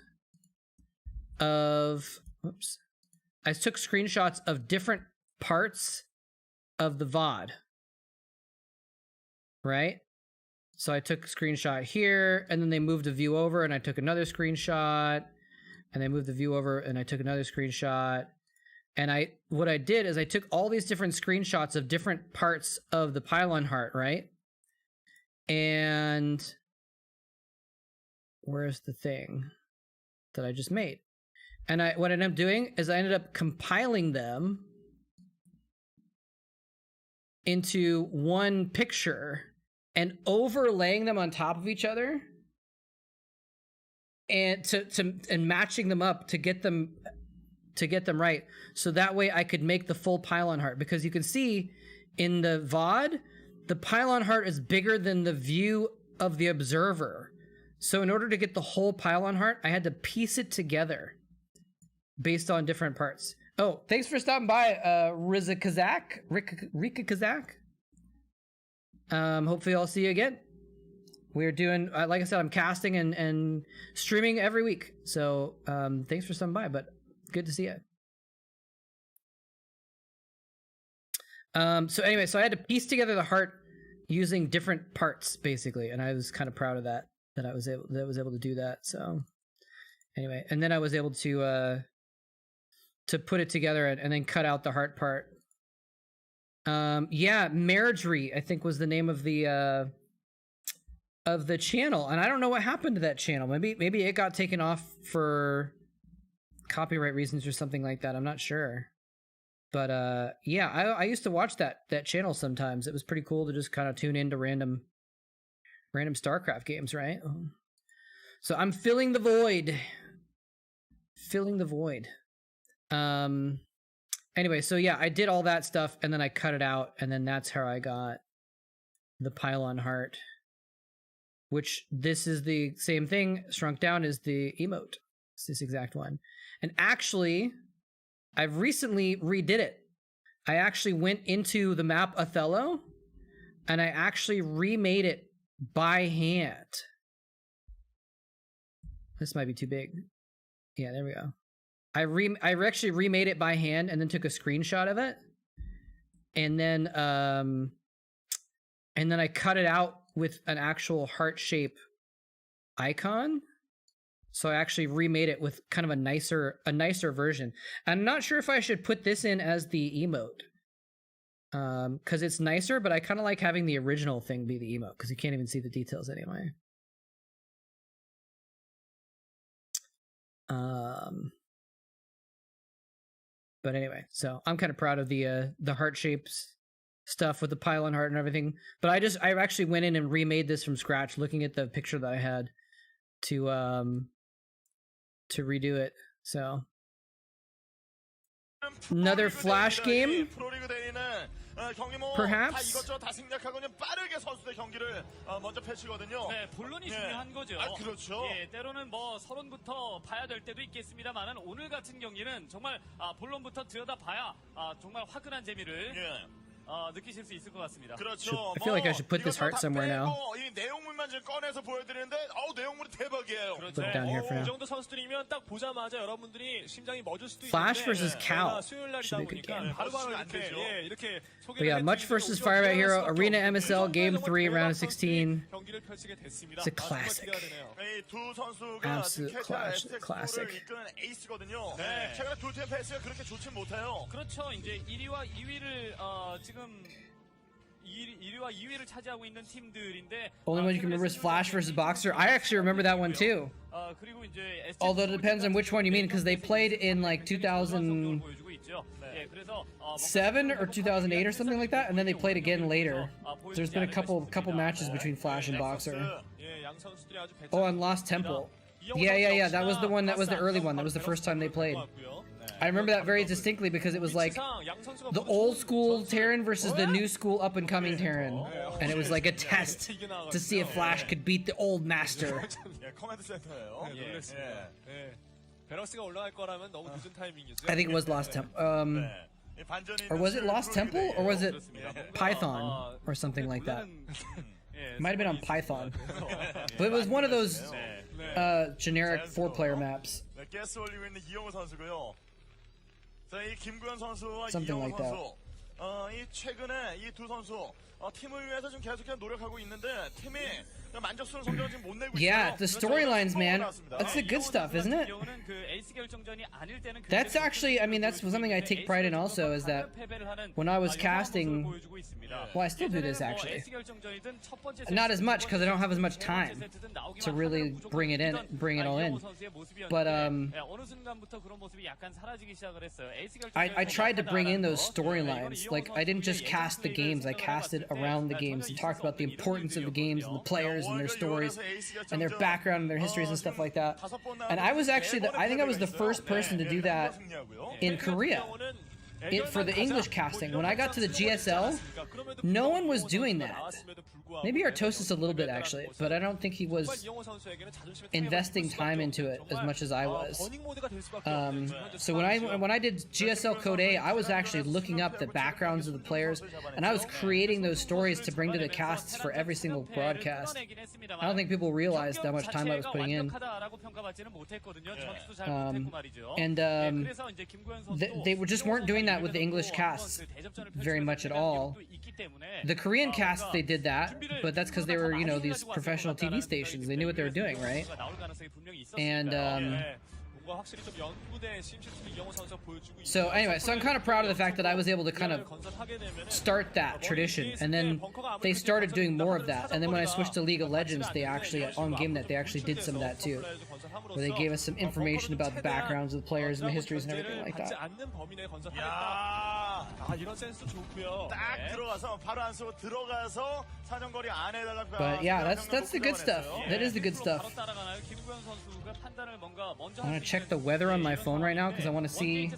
of, whoops. I took screenshots of different parts of the VOD. Right? So I took a screenshot here, and then they moved the view over, and I took another screenshot, and they moved the view over, and I took another screenshot. And what I did is I took all these different screenshots of different parts of the pylon heart, right? And where's the thing that I just made? And what I ended up doing is I ended up compiling them into one picture and overlaying them on top of each other and and matching them up to get them right. So that way I could make the full pylon heart, because you can see in the VOD, the pylon heart is bigger than the view of the observer. So in order to get the whole pylon heart, I had to piece it together based on different parts. Oh, thanks for stopping by, Rika Kazak. Hopefully I'll see you again. We're doing, like I said, I'm casting and streaming every week. So thanks for stopping by, but good to see you. So anyway, so I had to piece together the heart using different parts basically, and I was kind of proud of that I was able to do that. So anyway, and then I was able to put it together and then cut out the heart part. Yeah, Marjorie, I think was the name of the of the channel, and I don't know what happened to that channel. Maybe it got taken off for copyright reasons or something like that. I'm not sure. But yeah, I used to watch that channel sometimes. It was pretty cool to just kind of tune into random StarCraft games, right? So I'm filling the void. Filling the void. Anyway, so yeah, I did all that stuff and then I cut it out, and then that's how I got the pylon heart. Which this is the same thing, shrunk down as the emote. It's this exact one. And actually, I've recently redid it. I actually went into the map Othello and I actually remade it by hand. This might be too big. Yeah, there we go. I actually remade it by hand and then took a screenshot of it. And then I cut it out with an actual heart shape icon. So I actually remade it with kind of a nicer version. I'm not sure if I should put this in as the emote. Because it's nicer, but I kind of like having the original thing be the emote, because you can't even see the details anyway. But anyway, so I'm kind of proud of the heart shapes stuff with the pylon heart and everything. But I actually went in and remade this from scratch, looking at the picture that I had to redo it. So another Flash game, perhaps. 네, 본론이 중요한 거죠. 그렇죠. 예, 때로는 뭐 서론부터 봐야 될 때도 있겠습니다만은 오늘 같은 경기는 정말 본론부터 들여다봐야 정말 화끈한 재미를 느끼실 수 있을 것 같습니다. 그렇죠. I feel like I should put this heart somewhere now. 이 내용물만 지금 꺼내서 보여드리는데, 내용물이 대박이에요. 그렇죠. Put it down here for 이 now. 정도 선수들이면 딱 보자마자 여러분들이 심장이 멎을 수도 Flash 있는데 versus Cow. 수요일 날이다 Should be a good 보니까 game. 바로바로 안 되죠. 이렇게 But yeah, much versus Fire Bat Hero, Arena MSL, Game 3, Round of 16. 경기를 펼치게 됐습니다. It's a classic. 두 선수가 Absolute 지금 classic. 이끄는 에이스거든요. 최근에 두 팀 패스가 그렇게 좋진 못해요. 그렇죠. 이제 1위와 2위를 지금 1위와 2위를 차지하고 있는 팀들인데 Only one you can remember is Flash versus Boxer. I actually remember that one too. 그리고 이제 Although it depends on which one you mean, because they played in like 2007 보여주고 있죠. 예, 그래서 or 2008 or something like that, and then they played again later. There's been a couple matches between Flash and Boxer. 예, 양 선수들이 아주 Oh, and Lost Temple. Yeah. That was the one. That was the early one. That was the first time they played. I remember that very distinctly because it was like the old school Terran versus the new school up and coming Terran, and it was like a test to see if Flash could beat the old master. 커맨드 센터예요. 베러스가 올라갈 거라면 너무 늦은 타이밍이죠. I think it was Lost Temple. Or was it Lost Temple, or was it Python or something like that? It might have been on Python, but it was one of those generic 4-player maps. 가스 올리고 있는 이영호 선수고요. 자, 이 김구현 선수와 Something 이영호 like that. 선수. 이 최근에 이 두 선수 팀을 위해서 좀 계속해서 노력하고 있는데 팀이 만족스러운 성적을 지금 못 내고 있어요. Yeah, the storylines, man. That's the good stuff, isn't it? That's actually, I mean, that's something I take pride in also, is that when I was casting, well, I still do this actually. Not as much because I don't have as much time to really bring it all in. But I tried to bring in those storylines. Like, I didn't just cast the games, I casted around the games and talked about the importance of the games and the players and their stories and their background and their histories and stuff like that. And I was actually, I think I was the first person to do that in Korea. For the English casting. When I got to the GSL, no one was doing that. Maybe Artosis a little bit actually, but I don't think he was investing time into it as much as I was. So when I did GSL Code A, I was actually looking up the backgrounds of the players, and I was creating those stories to bring to the casts for every single broadcast. I don't think people realized how much time I was putting in. They just weren't doing that with the English casts very much at all. The Korean casts, they did that, but that's because they were, you know, these professional TV stations. They knew what they were doing, right? And So anyway, so I'm kind of proud of the fact that I was able to kind of start that tradition, and then they started doing more of that. And then when I switched to League of Legends, they actually on GameNet they actually did some of that too, where they gave us some information about the backgrounds of the players and the histories and everything like that. But yeah, that's the good stuff. That is the good stuff. I want to check the weather on my phone right now because I want to see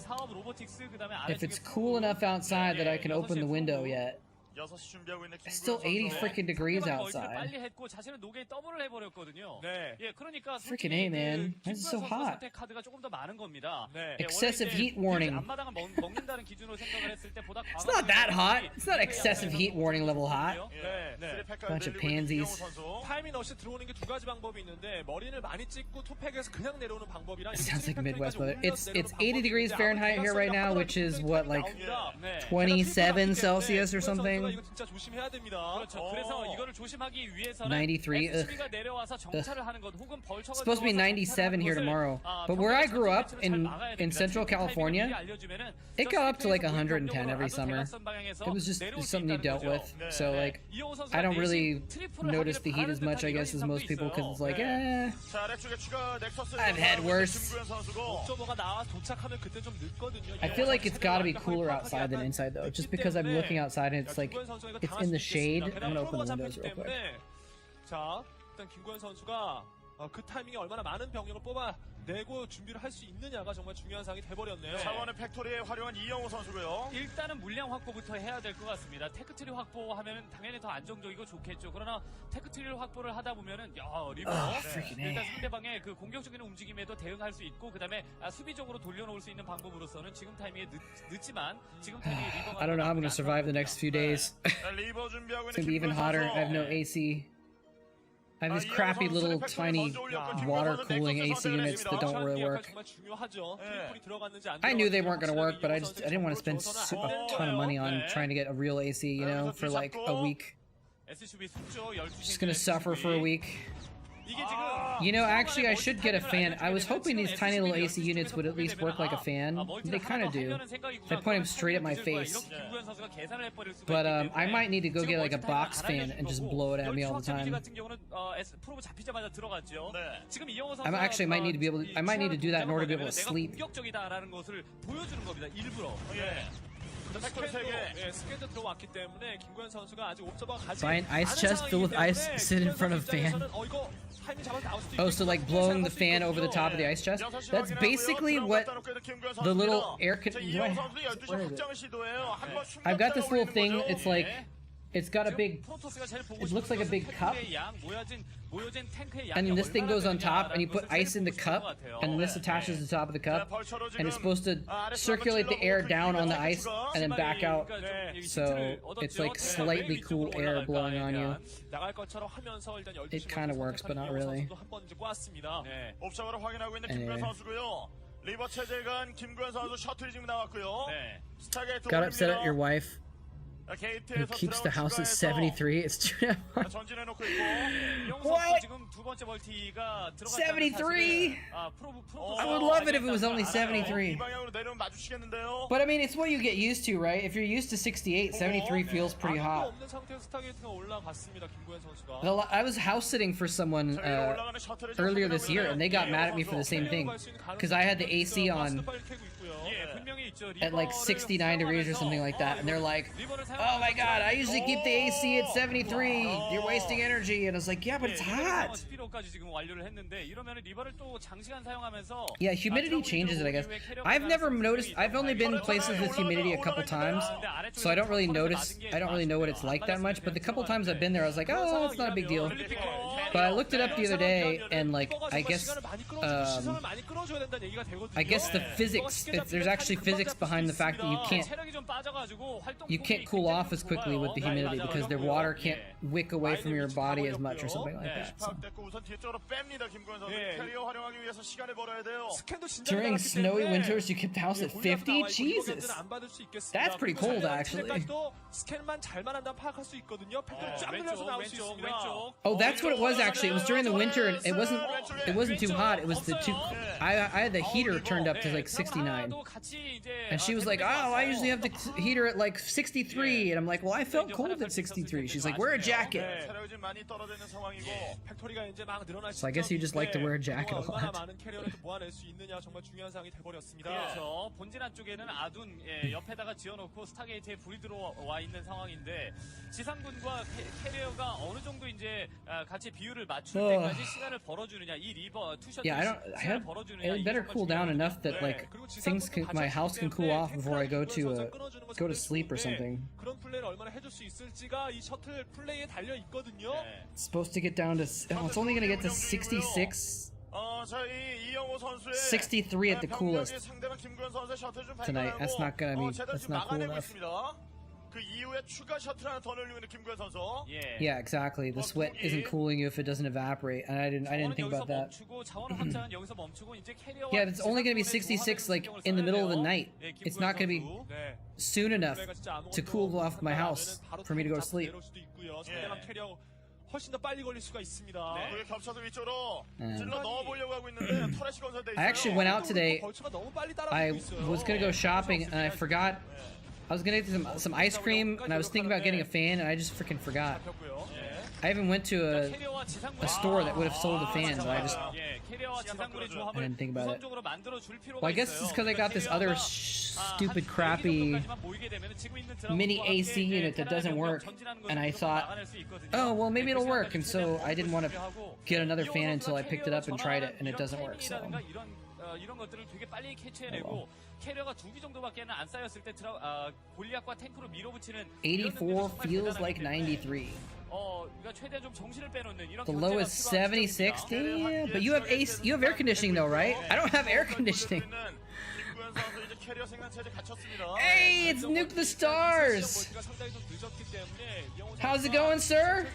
if it's cool enough outside that I can open the window yet. It's still 80 freaking degrees outside. Freaking A, man. Why is it so hot? Excessive heat warning. It's not that hot. It's not excessive heat warning level hot. Bunch of pansies. It sounds like Midwest weather. It's 80 degrees Fahrenheit here right now, which is what, like 27 Celsius or something? 93. Ugh. It's supposed to be 97 here tomorrow. But where I grew up in Central California, it got up to like 110 every summer. It was just something you dealt with. So like, I don't really notice the heat as much, I guess, as most people, because it's like, I've had worse. I feel like it's got to be cooler outside than inside though, just because I'm looking outside and it's like, it's in the shade. I'm gonna open the windows real quick. 자, 일단 김구현 선수가 그 타이밍에 얼마나 많은 병력을 뽑아내고 준비를 할 수 있느냐가 정말 중요한 상황이 돼버렸네요. 자원의 팩토리에 활용한 이영호 선수고요. 일단은 물량 확보부터 해야 될 것 같습니다. 테크트리 확보하면 당연히 더 안정적이고 좋겠죠. 그러나 테크트리를 확보를 하다 보면은 리버 일단 상대방의 그 공격적인 움직임에도 대응할 수 있고, 그다음에 수비적으로 돌려놓을 수 있는 방법으로서는 지금 타이밍에 늦지만 지금 타이밍에 리버가 I don't know how I'm gonna survive the next few days. 리버 준비하고 It's gonna be even hotter. I have no AC. I have these crappy little tiny water cooling AC units that don't really work. I knew they weren't going to work, but I didn't want to spend a ton of money on trying to get a real AC, you know, for like a week. Just going to suffer for a week. You know, actually, I should get a fan. I was hoping these tiny little AC units would at least work like a fan. They kind of do. I point them straight at my face. But I might need to go get like a box fan and just blow it at me all the time. I actually might need to be able to. I might need to do that in order to be able to sleep. Buy an ice chest filled with ice, sit in front of a fan. Oh, so like blowing the fan over the top of the ice chest? That's basically what the little air I've got this little thing, it's like, it's got a big, it looks like a big cup, and this thing goes on top, and you put ice in the cup, and this attaches to the top of the cup, and it's supposed to circulate the air down on the ice, and then back out, so it's like slightly cool air blowing on you. It kind of works, but not really. Anyway. Got upset at your wife who keeps the house at 73. It's true. What? 73? I would love it if it was only 73. But I mean, it's what you get used to, right? If you're used to 68, 73 feels pretty hot. I was house sitting for someone earlier this year, and they got mad at me for the same thing, because I had the AC on at like 69 degrees or something like that, and they're like, oh my god, I usually keep the AC at 73, you're wasting energy. And I was like, yeah, but it's hot. Yeah, humidity changes it, I guess. I've never noticed, I've only been in places with humidity a couple times, so I don't really notice, I don't really know what it's like that much, but the couple times I've been there, I was like, oh, it's not a big deal. But I looked it up the other day, and like, I guess the physics, there's actually physics behind the fact that you can't cool off as quickly with the humidity, because the water wick away from your body as much or something like 네. that. So. 파악됐고 우선 뒤쪽으로 뺍니다. 김구현 선수. 예. 캐리어 활용하기 위해서 시간을 벌어야 돼요. 스캔도 진짜 During 잘했기 snowy 때문에 winters, you kept the house at 골리앗 50? 나와 있고 Jesus. 이거 견제는 안 받을 수 있겠습니다. That's pretty 그리고 cold, 자연 actually. 체제까지도 스캔만 잘만 한다면 파악할 수 있거든요. 팩토리 쫙 늘려서 나올 수 있습니다. Oh, that's what it was actually. It was during the winter, and it wasn't too hot. It was the too. I had the heater turned up to like 69, and she was like, "Oh, I usually have the heater at like 63," and I'm like, "Well, I felt cold at 63." She's like, "Wear a jacket." 체력이 좀 많이 떨어지는 상황이고. 팩토리가 이제 막 늘어날 So I guess you just like to wear a jacket a 얼마나 lot. 많은 캐리어를 또 모아낼 수 있느냐 정말 중요한 상황이 돼버렸습니다. 그렇죠. 본진 안쪽에는 아둔 옆에다가 지어놓고 스타게이트에 불이 들어와 있는 상황인데 지상군과 캐리어가 어느 정도 이제 같이 비율을 맞출 때까지 시간을 벌어주느냐 이 리버 투셔츠 시간을 벌어주느냐 It better cool down enough that like things can, my house can cool off before I go to sleep or something. 그런 플레이를 얼마나 해줄 수 있을지가 이 셔틀 플레이에 달려 있거든요. It's supposed to get down to. Oh, it's only gonna get to 66. 자, 이 이영호 선수의 63 at the coolest 상대방 김구현 선수의 셔틀 좀 tonight. That's not gonna be. 제대로 That's 좀 not cool 막아내고 enough. 있습니다. 그 이후에 추가 셔틀 하나 더 늘리고 있는 김구현 선수. Yeah, exactly. The sweat isn't cooling you if it doesn't evaporate, and I didn't think about that. Yeah, it's only gonna be 66 like in the middle of the night. It's not gonna be soon enough to cool off my house for me to go to sleep. 상대방 캐리어 훨씬 더 빨리 걸릴 수가 있습니다. 그게 겹쳐서 위쪽으로 찔러 넣어보려고 하고 있는데 터렛이 건설돼 있어요. I actually went out today. 벌처가 너무 빨리 I 따라가고 있어요. was gonna go shopping and I forgot. I was gonna get some ice cream and I was thinking about getting a fan and I just freaking forgot. I even went to a store that would have sold the fans and I didn't think about it. Well, I guess it's because I got this other stupid crappy mini AC unit that doesn't work, and I thought, oh well, maybe it'll work, and so I didn't want to get another fan until I picked it up and tried it, and it doesn't work. So. 이런 것들을 되게 빨리 캐치해내고 캐리어가 2기 정도밖에는 안 쌓였을 때 골리앗과 탱크로 밀어붙이는 84 feels like 93. 그러니까 최대한 좀 정신을 빼놓는 이런 The low is 76. Damn, but you have air conditioning though, right? I don't have air conditioning. Hey, it's Nuke the Stars. How's it going, sir?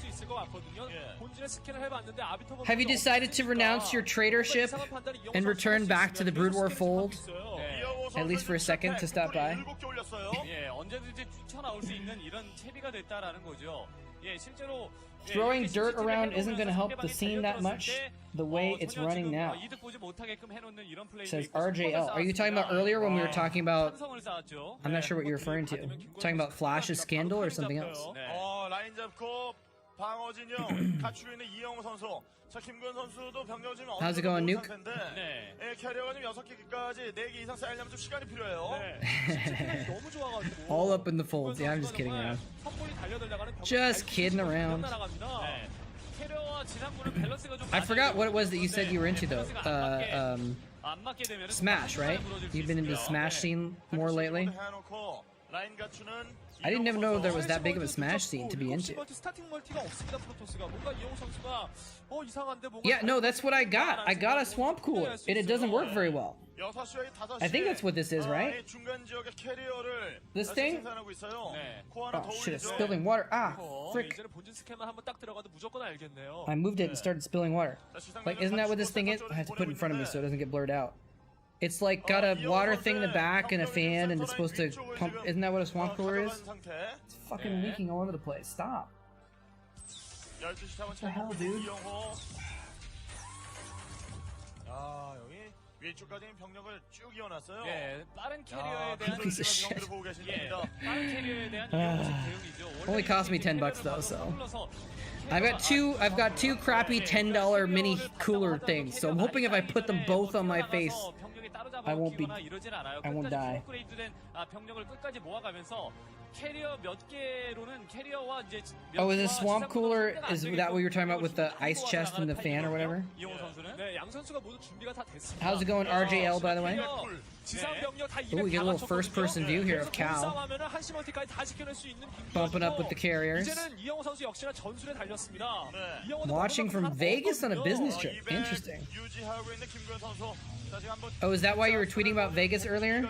Have you decided to renounce your traitorship and return back to the Brood War fold? At least for a second to stop by. 언제든지 뛰쳐나올 수 있는 이런 채비가 됐다라는 거죠. 실제로 Throwing dirt around isn't going to help the scene that much the way it's running now. Says RJL. Are you talking about earlier when we were talking about... I'm not sure what you're referring to. Talking about Flash's scandal or something else? 라인 잡고 방어 진영 갖추고 있는 이영호 선수. 자, 김구현 선수도 병력 좀 How's it going, Nuke? 캐리어가 좀 6개까지 4개 이상 쌓이려면 좀 시간이 필요해요. 너무 좋아가지고 All up in the folds. Yeah, I'm just kidding around. Just kidding around. I forgot what it was that you said you were into though. Smash, right? You've been into the Smash scene more lately? I didn't even know there was that big of a Smash scene to be into. Yeah, no, that's what I got. I got a swamp cooler, and it doesn't work very well. I think that's what this is, right? This thing? Oh shit, it's spilling water. Ah, frick. I moved it and started spilling water. Like, isn't that what this thing is? I have to put it in front of me so it doesn't get blurred out. It's like got a water thing in the back and a fan and it's supposed to pump. Isn't that what a swamp cooler is? It's fucking leaking all over the place. Stop. What the hell, dude? 위쪽까지 병력을 쭉 이어놨어요. 빠른 캐리어에 대한 Piece of shit. 경기를 보고 계십니다. 빠른 캐리어에 대한 대응이죠. Only cost me $10 though, so. I've got two crappy $10 mini cooler things, so I'm hoping if I put them both on my face, I won't die. Oh, is a swamp cooler? Is that what you were talking about with the ice chest and the fan or whatever? How's it going, RJL, by the way? Ooh, we get a little first-person view here of Cal. Bumping up with the carriers. Watching from Vegas on a business trip. Interesting. Oh, is that why you were tweeting about Vegas earlier?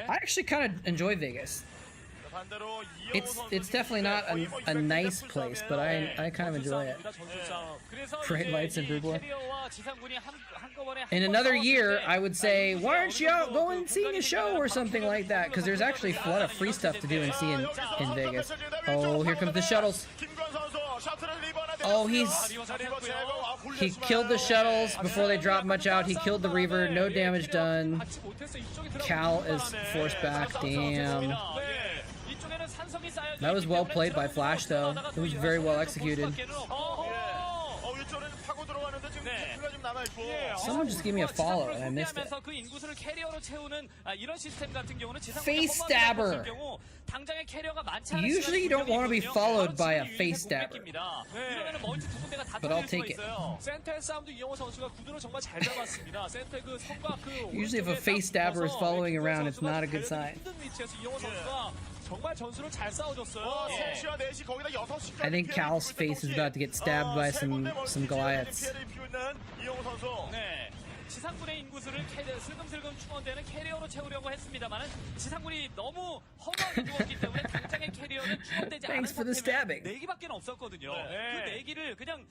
I actually kind of enjoy Vegas. It's definitely not a nice place, but I kind of enjoy it. Bright lights and Brood War. In another year, I would say, why aren't you out going and seeing a show or something like that? Because there's actually a lot of free stuff to do and see in Vegas. Oh, here comes the shuttles. Oh, he killed the shuttles before they dropped much out. He killed the Reaver. No damage done. Cal is forced back. Damn. That was well played by Flash, though. It was very well executed. Someone just gave me a follow and I missed it. Face stabber! Usually you don't want to be followed by a face stabber. But I'll take it. Usually if a face stabber is following around, it's not a good sign. I think Cal's face is about to get stabbed by some Goliaths. 지상군의 인구수를 슬금슬금 충원되는 캐리어로 채우려고 했습니다만은 지상군이 너무 허무하게 죽었기 때문에 당장의 캐리어는 충원되지 않은 상태면 4기밖에 없었거든요. 그 4기를 그냥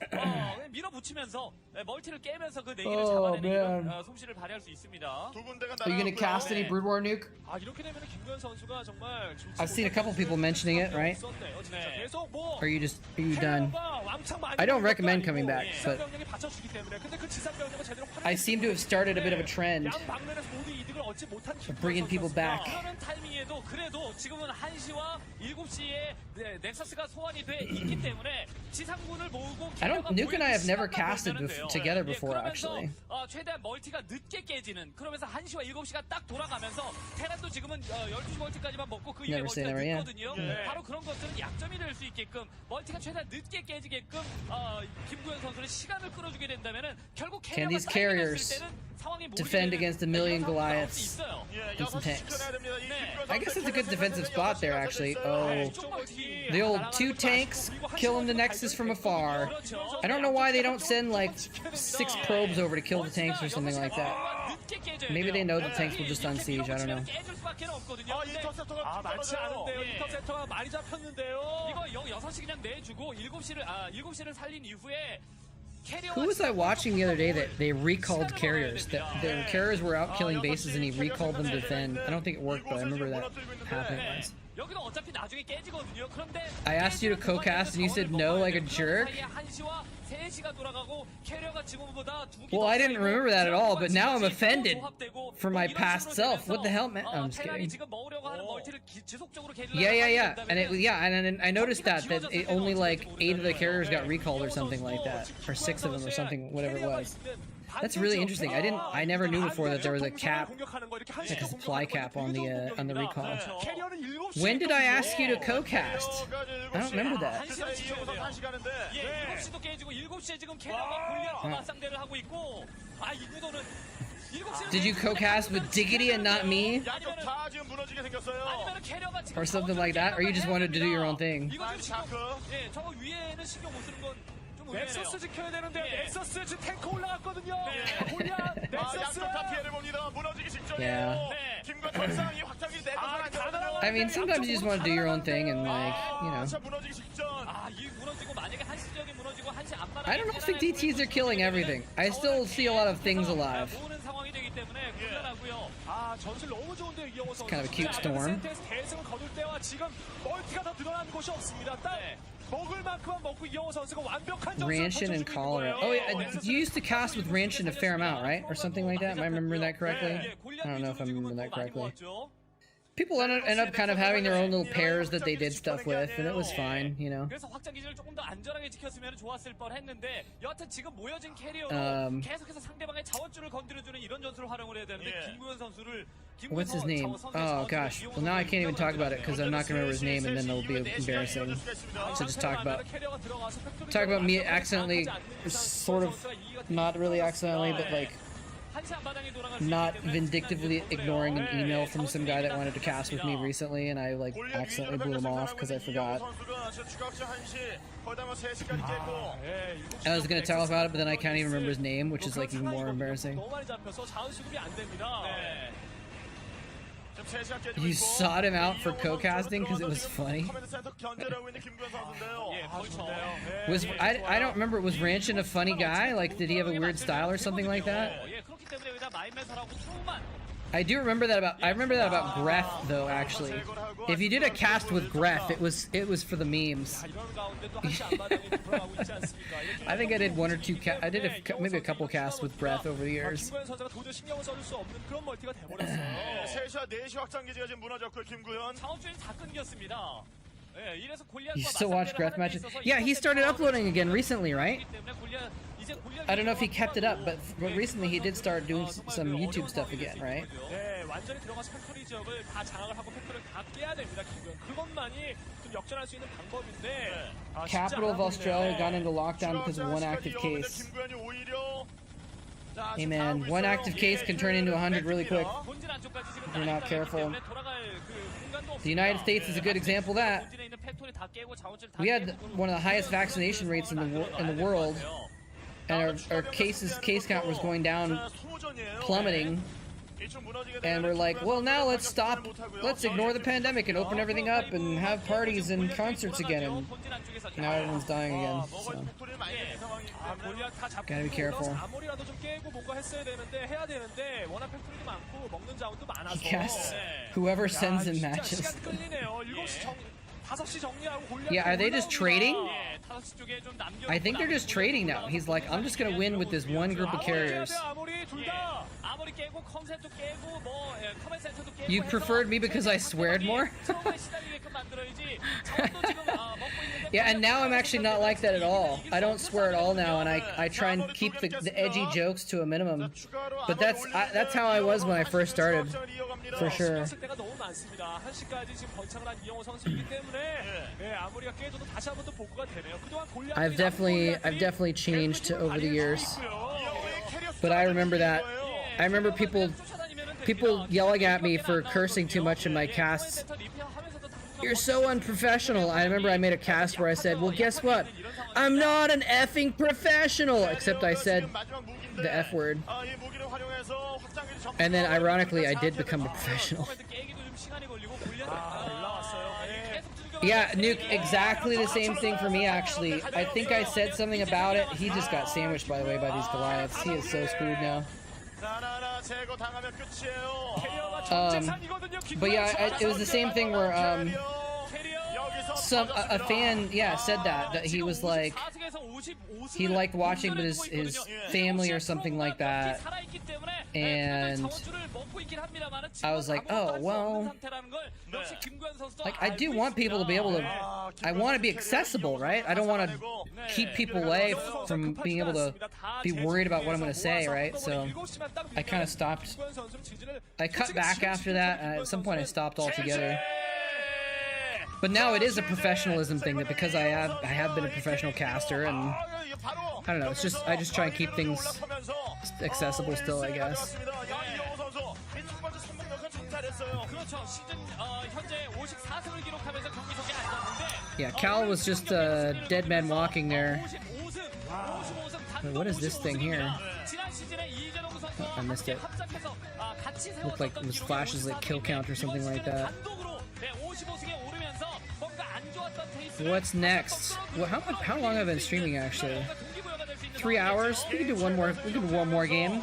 밀어붙이면서 멀티를 깨면서 그 4기를 잡아내는 이런 솜씨를 발휘할 수 있습니다. Are you gonna cast any Brood War nuke? 이렇게 되면 김구현 선수가 정말 I've seen a couple people mentioning it, right? Or are you done? I don't recommend coming back, but I seem to have started a bit of a trend of bringing people back. Nuke and I have never casted together before, actually. Never say never, yeah. Can these carriers defend against a million Goliaths and some tanks? I guess it's a good defensive spot there, actually. Oh, the old 2 tanks killing the Nexus from afar. I don't know why they don't send like 6 probes over to kill the tanks or something like that. Maybe they know the tanks will just unsiege, I don't know. Who was I watching the other day that they recalled carriers? That the carriers were out killing bases and he recalled them to defend. I don't think it worked, but I remember that happening once. I asked you to co-cast and you said no like a jerk? Well, I didn't remember that at all, but now I'm offended for my past self. What the hell, man? I'm just kidding. Yeah. And I noticed that it only like 8 of the carriers got recalled or something like that. Or 6 of them or something, whatever it was. That's really interesting. I never knew before that there was a cap, like a supply cap on the recall. When did I ask you to co-cast? I don't remember that. Did you co-cast with Diggity and not me? Or something like that? Or you just wanted to do your own thing? 넥서스 지켜야 되는데 넥서스 지금 탱크 올라갔거든요. 골리앗 넥서스 피해를 봅니다. 무너지기 직전이에요. 김건 전상이 확장이 내고 I mean, sometimes you just want to do your own thing and like, you know. I don't think DTs are killing everything. I still see a lot of things alive. It's kind of a cute storm. Ranshin and Cholera. Oh, yeah, you used to cast with Ranshin a fair amount, right? Or something like that? Am I remembering that correctly? I don't know if I'm remembering that correctly. People end up kind of having their own little pairs that they did stuff with, and it was fine, you know. What's his name? Oh gosh. Well, now I can't even talk about it because I'm not gonna remember his name, and then it'll be embarrassing. So just talk about me accidentally, sort of, not really accidentally, but like, not vindictively ignoring an email from some guy that wanted to cast with me recently, and I like accidentally blew him off because I forgot. I was gonna tell about it, but then I can't even remember his name, which is like even more embarrassing. You sought him out for co-casting because it was funny. Was I don't remember. Was Ranchin a funny guy? Like, did he have a weird style or something like that? I do remember that about. I remember that about Greth though. Actually, if you did a cast with Greth, it was for the memes. I think I did one or two. I did maybe a couple casts with Greth over the years. You still watch Greth matches? Yeah, he started uploading again recently, right? I don't know if he kept it up, but recently he did start doing some YouTube stuff again, right? Capital of Australia got into lockdown because of one active case. Hey man, one active case can turn into 100 really quick if you're not careful. The United States is a good example of that. We had one of the highest vaccination rates in the world, and our case count was going down, plummeting. And we're like, well, now let's ignore the pandemic and open everything up and have parties and concerts again. And now everyone's dying again. So gotta be careful. Yes, whoever sends in matches. Yeah, are they just trading? I think they're just trading now. He's like, I'm just gonna win with this one group of carriers. You preferred me because I sweared more? Yeah, and now I'm actually not like that at all. I don't swear at all now, and I try and keep the edgy jokes to a minimum. But that's how I was when I first started, for sure. I've definitely changed over the years. But I remember that. I remember people yelling at me for cursing too much in my casts. You're so unprofessional. I remember I made a cast where I said, well, guess what? I'm not an effing professional! Except I said the F word. And then, ironically, I did become a professional. Yeah, Nuke, exactly the same thing for me, actually. I think I said something about it. He just got sandwiched, by the way, by these Goliaths. He is so screwed now. But yeah, it was the same thing where, a fan, yeah, said that he was like, he liked watching with his family or something like that, and I was like, oh, well, like, I do want people to be able to, I want to be accessible, right? I don't want to keep people away from being able to be worried about what I'm going to say, right? So I kind of stopped. I cut back after that, and at some point I stopped altogether. But now it is a professionalism thing, that because I have been a professional caster, and I don't know, it's just, I just try and keep things accessible still, I guess. Yeah, Cal was just a dead man walking there. Wait, what is this thing here? Oh, I missed it. Looked like it was flashes like kill count or something like that. What's next? Well, how long have I been streaming actually? 3 hours? We can do one more. We can do one more game.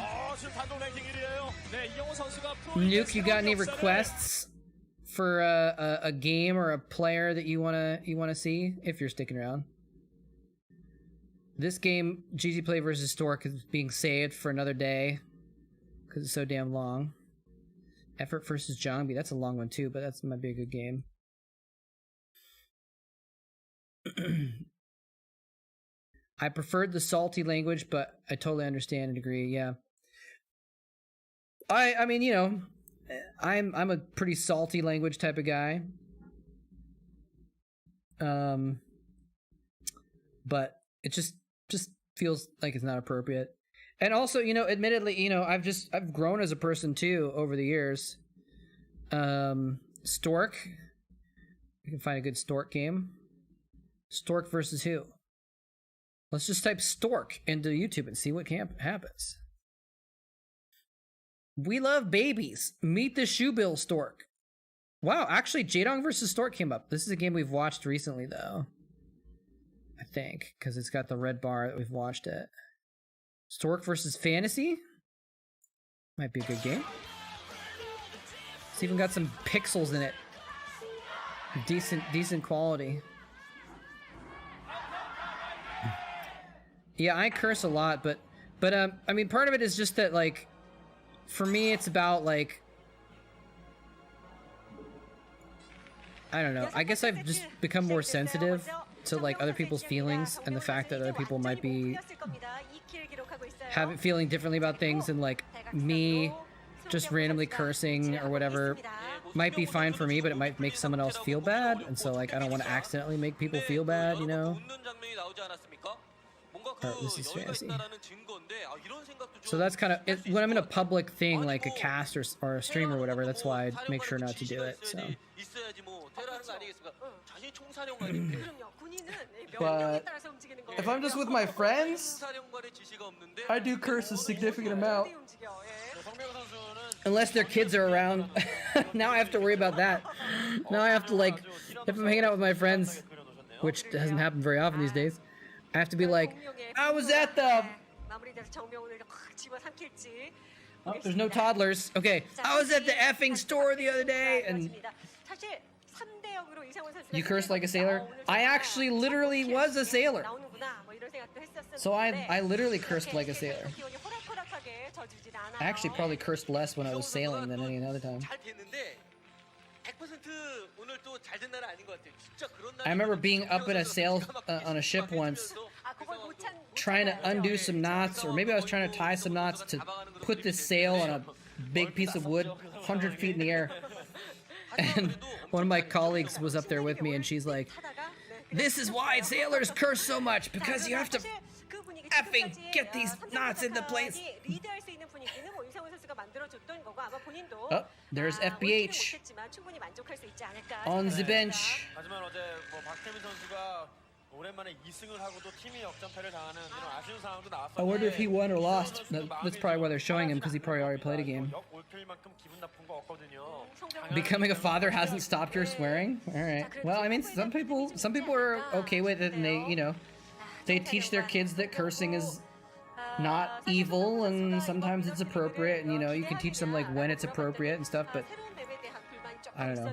Nuke, you got any requests for a game or a player that you wanna see if you're sticking around? This game, GG Play vs Stork, is being saved for another day because it's so damn long. Effort versus Jongbi, that's a long one too, but that might be a good game. I preferred the salty language, but I totally understand and agree. Yeah, I mean, you know, I'm a pretty salty language type of guy. But it just feels like it's not appropriate. And also, you know, admittedly, you know, I've grown as a person too over the years. Stork, you can find a good Stork game. Stork versus who? Let's just type Stork into YouTube and see what happens. We love babies. Meet the Shoebill Stork. Wow, actually, Jadong versus Stork came up. This is a game we've watched recently, though. I think, because it's got the red bar that we've watched it. Stork versus Fantasy? Might be a good game. It's even got some pixels in it. Decent quality. Yeah, I curse a lot, but I mean, part of it is just that, like, for me, it's about, like, I don't know. I guess I've just become more sensitive to, like, other people's feelings and the fact that other people might be feeling differently about things, and, like, me just randomly cursing or whatever might be fine for me, but it might make someone else feel bad, and so, like, I don't want to accidentally make people feel bad, you know? Oh, this is fancy. So that's kind of when I'm in a public thing, like a cast or a stream or whatever. That's why I make sure not to do it. So. But if I'm just with my friends, I do curse a significant amount. Unless their kids are around. Now I have to worry about that. Now I have to, like, if I'm hanging out with my friends, which doesn't happen very often these days, I have to be like, I was at the... Oh, there's no toddlers. Okay, I was at the effing store the other day, and... You curse like a sailor? I actually literally was a sailor. So I literally cursed like a sailor. I actually probably cursed less when I was sailing than any other time. I remember being up in a sail on a ship once, trying to undo some knots, or maybe I was trying to tie some knots to put this sail on a big piece of wood 100 feet in the air. And one of my colleagues was up there with me, and she's like, "This is why sailors curse so much, because you have to effing get these knots into place." Oh, there's FBH on the bench. I wonder if he won or lost. That's probably why they're showing him, because he probably already played a game. Becoming a father hasn't stopped your swearing? Alright. Well, I mean, some people are okay with it, and they, you know, they teach their kids that cursing is not evil, and sometimes it's appropriate, and, you know, you can teach them, like, when it's appropriate and stuff, but I don't know.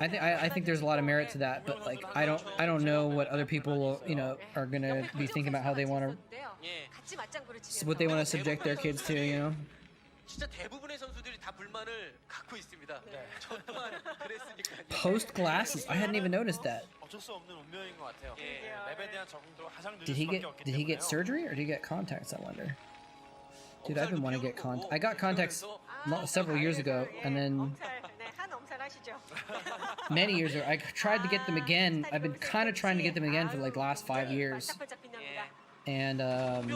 I think there's a lot of merit to that, but, like, I don't know what other people, you know, are gonna be thinking about how they want to, what they want to subject their kids to, you know. Post glasses, I hadn't even noticed that. Did he get surgery, or did he get contacts, I wonder? Dude, I've been wanting to get I got contacts several years ago, and then many years ago, I tried to get them again. I've been kind of trying to get them again for, like, the last 5 years. And what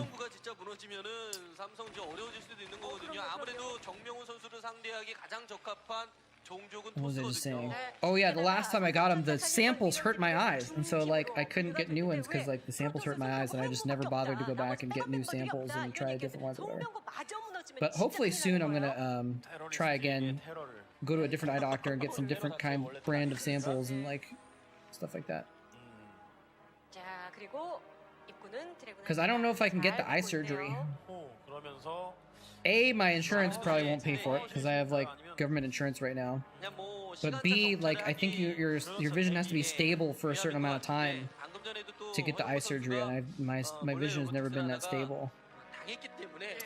was I just saying? Oh yeah, the last time I got them, the samples hurt my eyes, and so, like, I couldn't get new ones because, like, the samples hurt my eyes, and I just never bothered to go back and get new samples and try different ones or whatever. But hopefully soon I'm gonna try again, go to a different eye doctor and get some different brand of samples and, like, stuff like that. Because I don't know if I can get the eye surgery. A, my insurance probably won't pay for it because I have, like, government insurance right now. But B, like, I think your vision has to be stable for a certain amount of time to get the eye surgery, and my vision has never been that stable.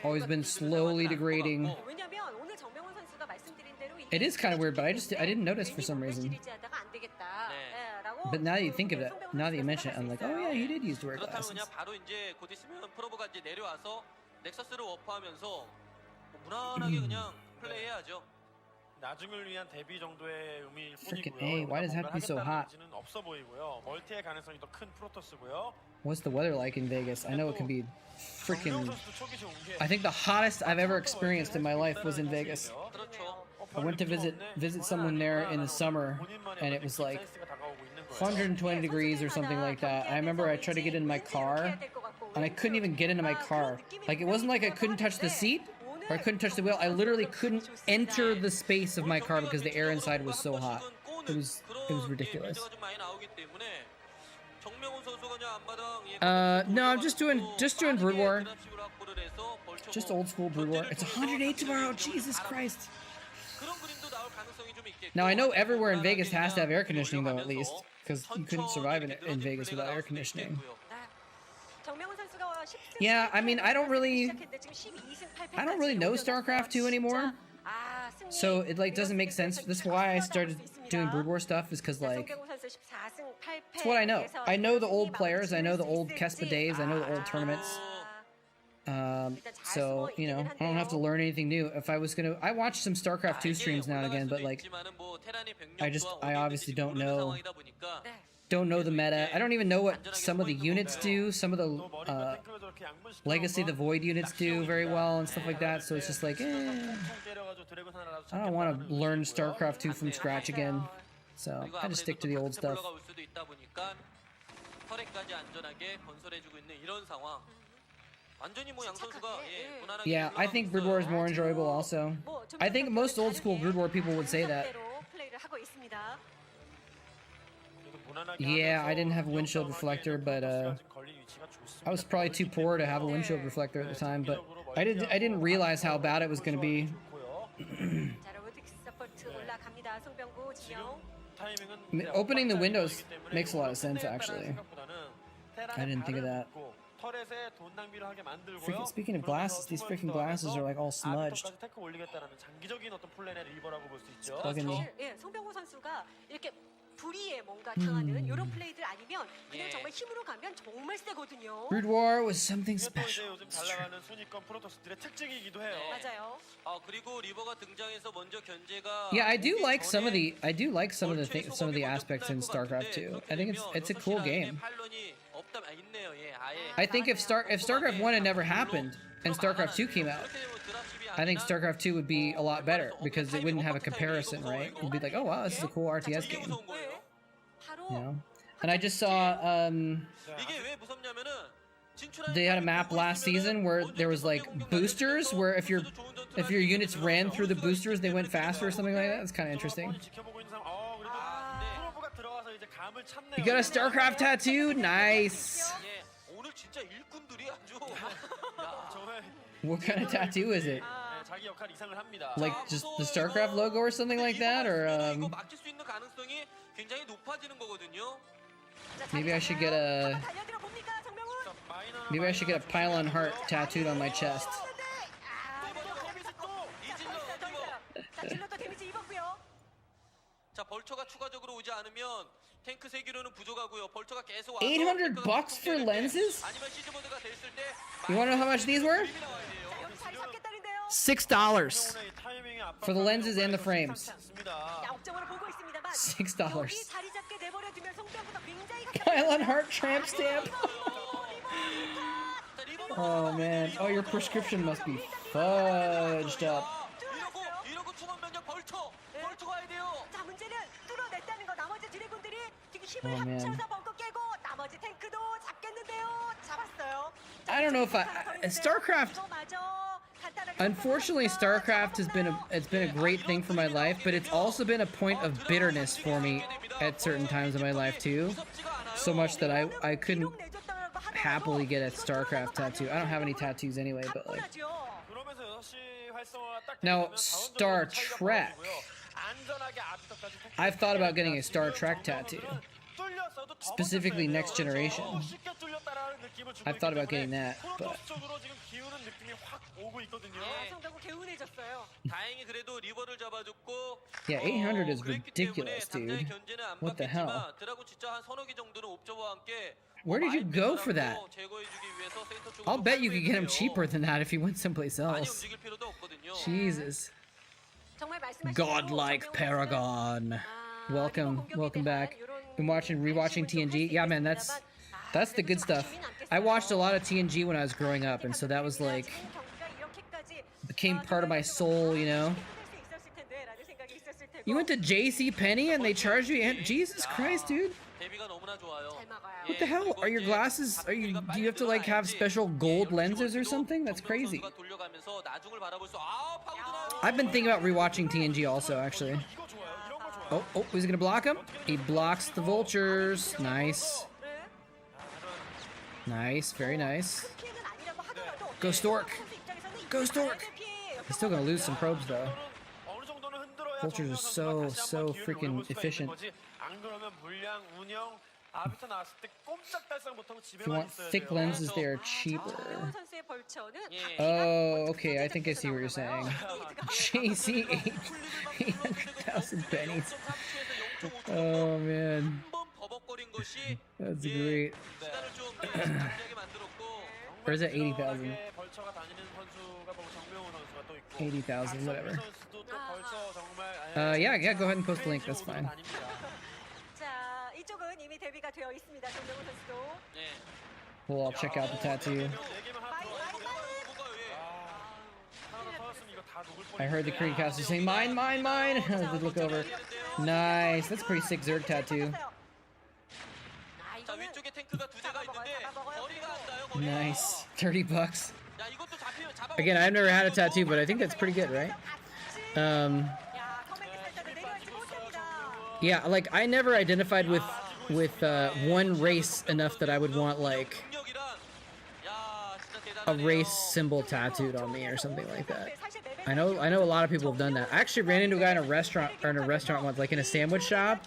Always been slowly degrading. It is kind of weird, but I didn't notice for some reason. But now that you think of it, now that you mention it, I'm like, oh yeah, he did use to wear glasses. Frickin' A, why does it have to be so hot? What's the weather like in Vegas? I know it can be frickin'... I think the hottest I've ever experienced in my life was in Vegas. I went to visit someone there in the summer, and it was like 120 degrees or something like that. I remember I tried to get in my car, and I couldn't even get into my car. Like, it wasn't like I couldn't touch the seat. Or I couldn't touch the wheel. I literally couldn't enter the space of my car because the air inside was so hot. It was ridiculous. No, I'm just doing Brood War. Just old school Brood War. It's 108 tomorrow. Jesus Christ. Now I know everywhere in Vegas has to have air conditioning though, at least, because you couldn't survive in Vegas without air conditioning. Yeah, I mean, I don't really know StarCraft 2 anymore. So it like doesn't make sense. That's why I started doing Brood War stuff, is because like it's what I know. I know the old players, I know the old Kespa days, I know the old tournaments. So you know, I don't have to learn anything new. If I was gonna, I watch some StarCraft 2 streams now and again, but like I obviously don't know the meta. I don't even know what some of the units do. Some of the Legacy the Void units do very well and stuff like that. So it's just like, I don't want to learn StarCraft 2 from scratch again. So I just stick to the old stuff. Yeah, I think Brood War is more enjoyable also. I think most old school Brood War people would say that. Yeah, I didn't have a windshield reflector, but I was probably too poor to have a windshield reflector at the time, but I didn't realize how bad it was going to be. Opening the windows makes a lot of sense, actually. I didn't think of that. Speaking of glasses, these freaking glasses are like all smudged. Plug in me. Brood War was something special. Yeah, I do like some of the aspects in StarCraft 2. I think it's a cool game. I think if StarCraft 1 had never happened and StarCraft 2 came out, I think StarCraft 2 would be a lot better because it wouldn't have a comparison, right? It'd be like, oh wow, this is a cool RTS game. You know? And I just saw they had a map last season where there was like boosters where if your units ran through the boosters, they went faster or something like that. It's kind of interesting. You got a StarCraft tattoo? Nice. What kind of tattoo is it? Like just the StarCraft logo or something like that, or maybe I should get a pylon heart tattooed on my chest. $800 for lenses? You wanna know how much these were? $6 for the lenses and the frames. $6. Pylon heart tramp stamp. Oh man. Oh, your prescription must be fudged up. Oh man. I don't know if StarCraft. Unfortunately, StarCraft has been a great thing for my life, but it's also been a point of bitterness for me at certain times in my life too. So much that I couldn't happily get a StarCraft tattoo. I don't have any tattoos anyway, but like. Now, Star Trek. I've thought about getting a Star Trek tattoo. Specifically Next Generation. I've thought about getting that, but yeah, 800 is ridiculous, dude. What the hell? Where did you go for that? I'll bet you could get him cheaper than that if you went someplace else. Jesus. Godlike Paragon. Welcome back. Been rewatching TNG. Yeah, man, that's the good stuff. I watched a lot of TNG when I was growing up, and so that was like became part of my soul, you know. You went to JCPenney and they charged you? Jesus Christ, dude. What the hell? Are your glasses? Do you have to like have special gold lenses or something? That's crazy. 나중을 바라볼 수. 아, 파고드나요. I've been thinking about rewatching TNG also, actually. 이거 좋아요. 이런 거 좋아요. Oh, who's he gonna block him? He blocks the vultures. Nice. Nice, very nice. Go Stork. Go Stork. He's still gonna lose some probes though. 어느 정도는 흔들어야 Vultures are 정명선수가 다시 so 한번 기회를 freaking 노려볼 수가 efficient. 있는 거지. 안 그러면 물량, 운영, 아비터 나왔을 때 꼼짝달싹 못하고 If you 집에만 want 있어야 thick 돼요. lenses, they are cheaper. 정명훈 선수의 벌처는 예. Oh, okay, I think I see what you're saying. JC 800,000 pennies. Oh man, 한번 버벅거린 것이 that's 예, great. 시간을 좀 장리하게 만들었고 Or is it 80,000? 시원하게 벌처가 다니는 선수가 뭐 정명훈 선수가 또 있고 80,000, whatever. 선수도 또 벌처 정말 Yeah, go ahead and post the link. That's fine. 자, 이쪽은 이미 데뷔가 되어 있습니다. 정명훈 선수도. 예. We'll all check out the tattoo. I heard the Creedcaster saying, mine, mine, mine. I did look over. Nice. That's a pretty sick Zerg tattoo. 자, 위쪽에 탱크가 두 대가 있는데 거리가 안 닿아요. 거리가. Nice. $30. 야, 이것도 잡아. Again, I've never had a tattoo, but I think that's pretty good, right? Yeah, like I never identified with one race enough that I would want like a race symbol tattooed on me or something like that. I know a lot of people have done that. I actually ran into a guy in a restaurant once, like in a sandwich shop,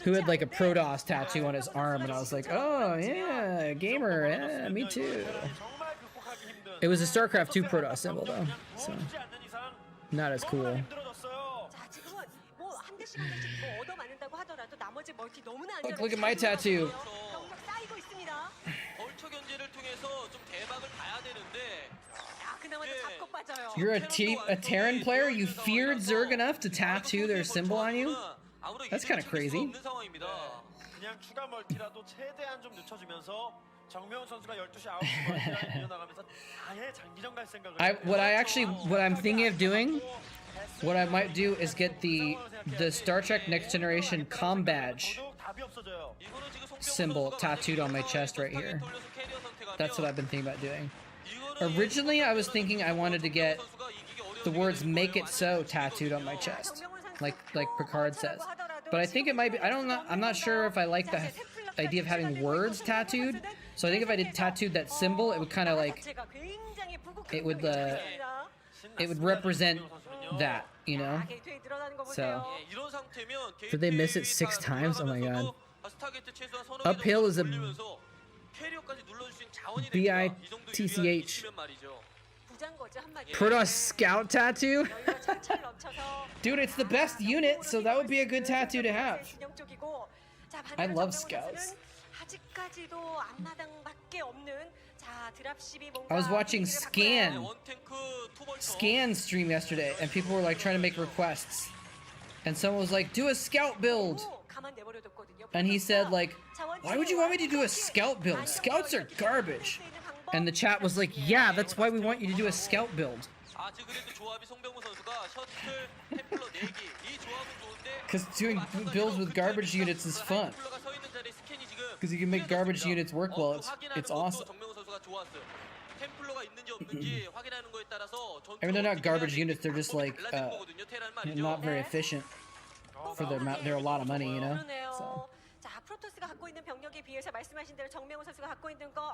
who had like a Protoss tattoo on his arm, and I was like, oh yeah, gamer, yeah, me too. It was a StarCraft 2 Protoss symbol though, so not as cool. Look at my tattoo. 벌처 견제를 통해서 좀 대박을 봐야 되는데 You're a Terran player? You feared Zerg enough to tattoo their symbol on you? That's kind of crazy. 그냥 추가 멀티라도 최대한 좀 늦춰주면서 정명훈 선수가 12시 9시 멀티라인 이어나가면서 아예 장기전 갈 생각을 What I'm thinking of doing, what I might do is get the Star Trek Next Generation comm badge symbol tattooed on my chest right here. That's what I've been thinking about doing. Originally, I was thinking I wanted to get the words "Make It So" tattooed on my chest, like Picard says. But I think it might be. I'm not sure if I like the idea of having words tattooed. So I think if I did tattooed that symbol, it would kind of like it would represent that, you know. So did they miss it 6 times? Oh my god. Uphill is a BITCH. Protoss Scout tattoo? Dude, it's the best unit, so that would be a good tattoo to have. I love Scouts. I was watching Scan stream yesterday, and people were like trying to make requests. And someone was like, do a Scout build. And he said like, why would you want me to do a Scout build? Scouts are garbage. And the chat was like, yeah, that's why we want you to do a Scout build. Because doing builds with garbage units is fun. Because you can make garbage units work well. It's awesome. I mean, they're not garbage units. They're just like not very efficient for their amount. They're a lot of money, you know. So. 프로토스가 갖고 있는 병력에 비해서 말씀하신 대로 정명훈 선수가 갖고 있는 거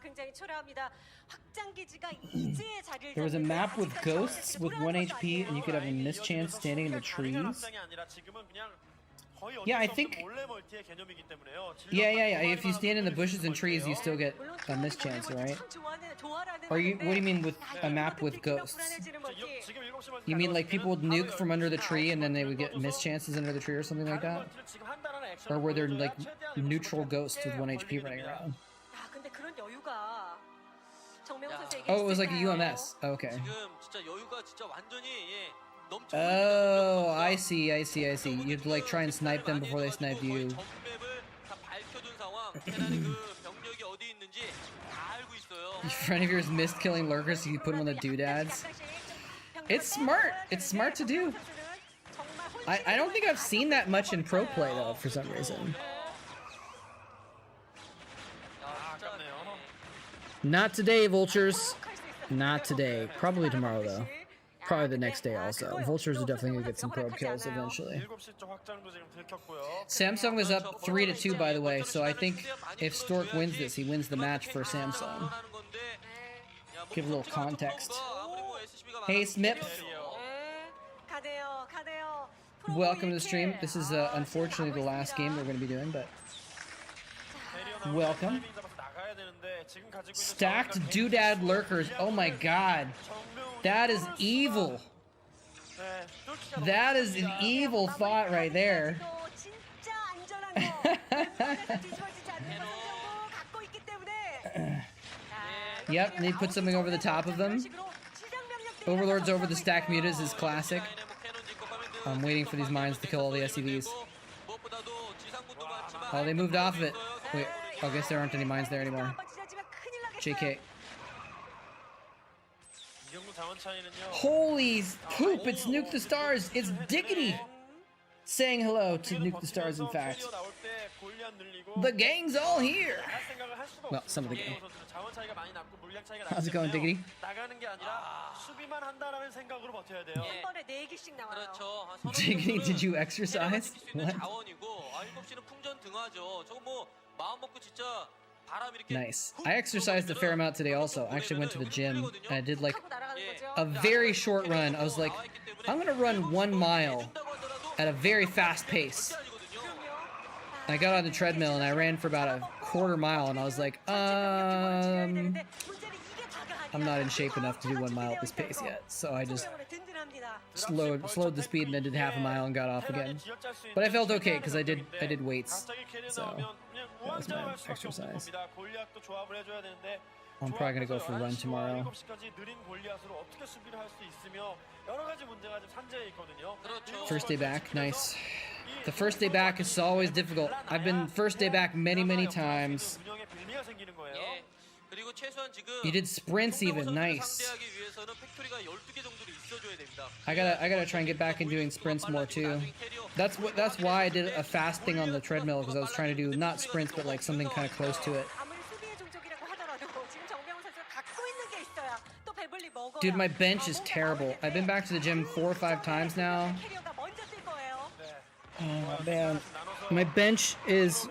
굉장히 초라합니다. 확장 기지가 이제 자리를 There was a map with ghosts with 1 HP, and you could have a mischance standing in the trees. Yeah, I think. Yeah. If you stand in the bushes and trees, you still get a mischance, right? Or what do you mean with a map with ghosts? You mean like people would nuke from under the tree and then they would get mischances under the tree or something like that? Or were there like neutral ghosts with 1 HP running around? Oh, it was like a UMS. Okay. Oh, I see. You'd like try and snipe them before they snipe you. A friend of yours missed killing lurkers, so you put them on the doodads. It's smart. It's smart to do. I don't think I've seen that much in pro play though, for some reason. Not today, vultures. Not today. Probably tomorrow though. Probably the next day also. Vultures are definitely gonna get some probe kills eventually. 7시 쪽 확장도 지금 들켰고요. Samsung was up 3-2 by the way, so I think if Stork wins this, he wins the match for Samsung. Give a little context. Hey Smip, welcome to the stream. This is unfortunately the last game we're going to be doing, but welcome. Stacked doodad lurkers. Oh my god. That is evil. That is an evil thought right there. Yep, they put something over the top of them. Overlords over the stack mutas is classic. I'm waiting for these mines to kill all the SCVs. Oh, they moved off of it. Wait, I guess there aren't any mines there anymore. JK. Holy poop, it's Nuke the Stars. It's Diggity saying hello to Nuke the Stars, in fact. The gang's all here. Well, some of the gang. How's it going, Diggity? Diggity, did you exercise? What? Nice. I exercised a fair amount today also. I actually went to the gym and I did like a very short run. I was like, I'm gonna run 1 mile at a very fast pace. And I got on the treadmill and I ran for about a quarter mile and I was like, I'm not in shape enough to do 1 mile at this pace yet. So I just slowed the speed and then did half a mile and got off again. But I felt okay because I did weights. So that was my exercise. I'm probably gonna go for a run tomorrow. First day back, nice. The first day back is always difficult. I've been first day back many times. You did sprints even, nice. I gotta try and get back and doing sprints more too. That's why I did a fast thing on the treadmill, because I was trying to do not sprints but like something kind of close to it. Dude, my bench is terrible. I've been back to the gym 4 or 5 times now. Oh man, my bench is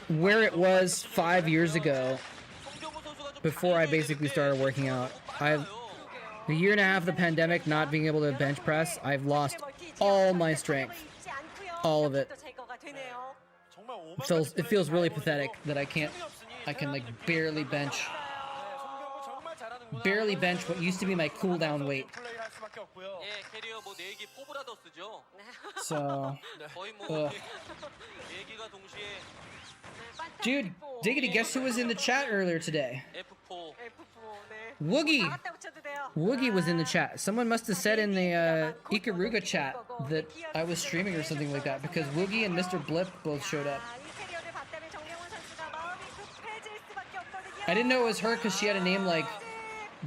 where it was 5 years ago, before I basically started working out. The year and a half of the pandemic, not being able to bench press, I've lost all my strength, all of it. So it feels really pathetic that I can like barely bench what used to be my cooldown weight. So, dude, Diggity, guess who was in the chat earlier today? Woogie! Woogie was in the chat. Someone must have said in the Ikaruga chat that I was streaming or something like that, because Woogie and Mr. Blip both showed up. I didn't know it was her because she had a name like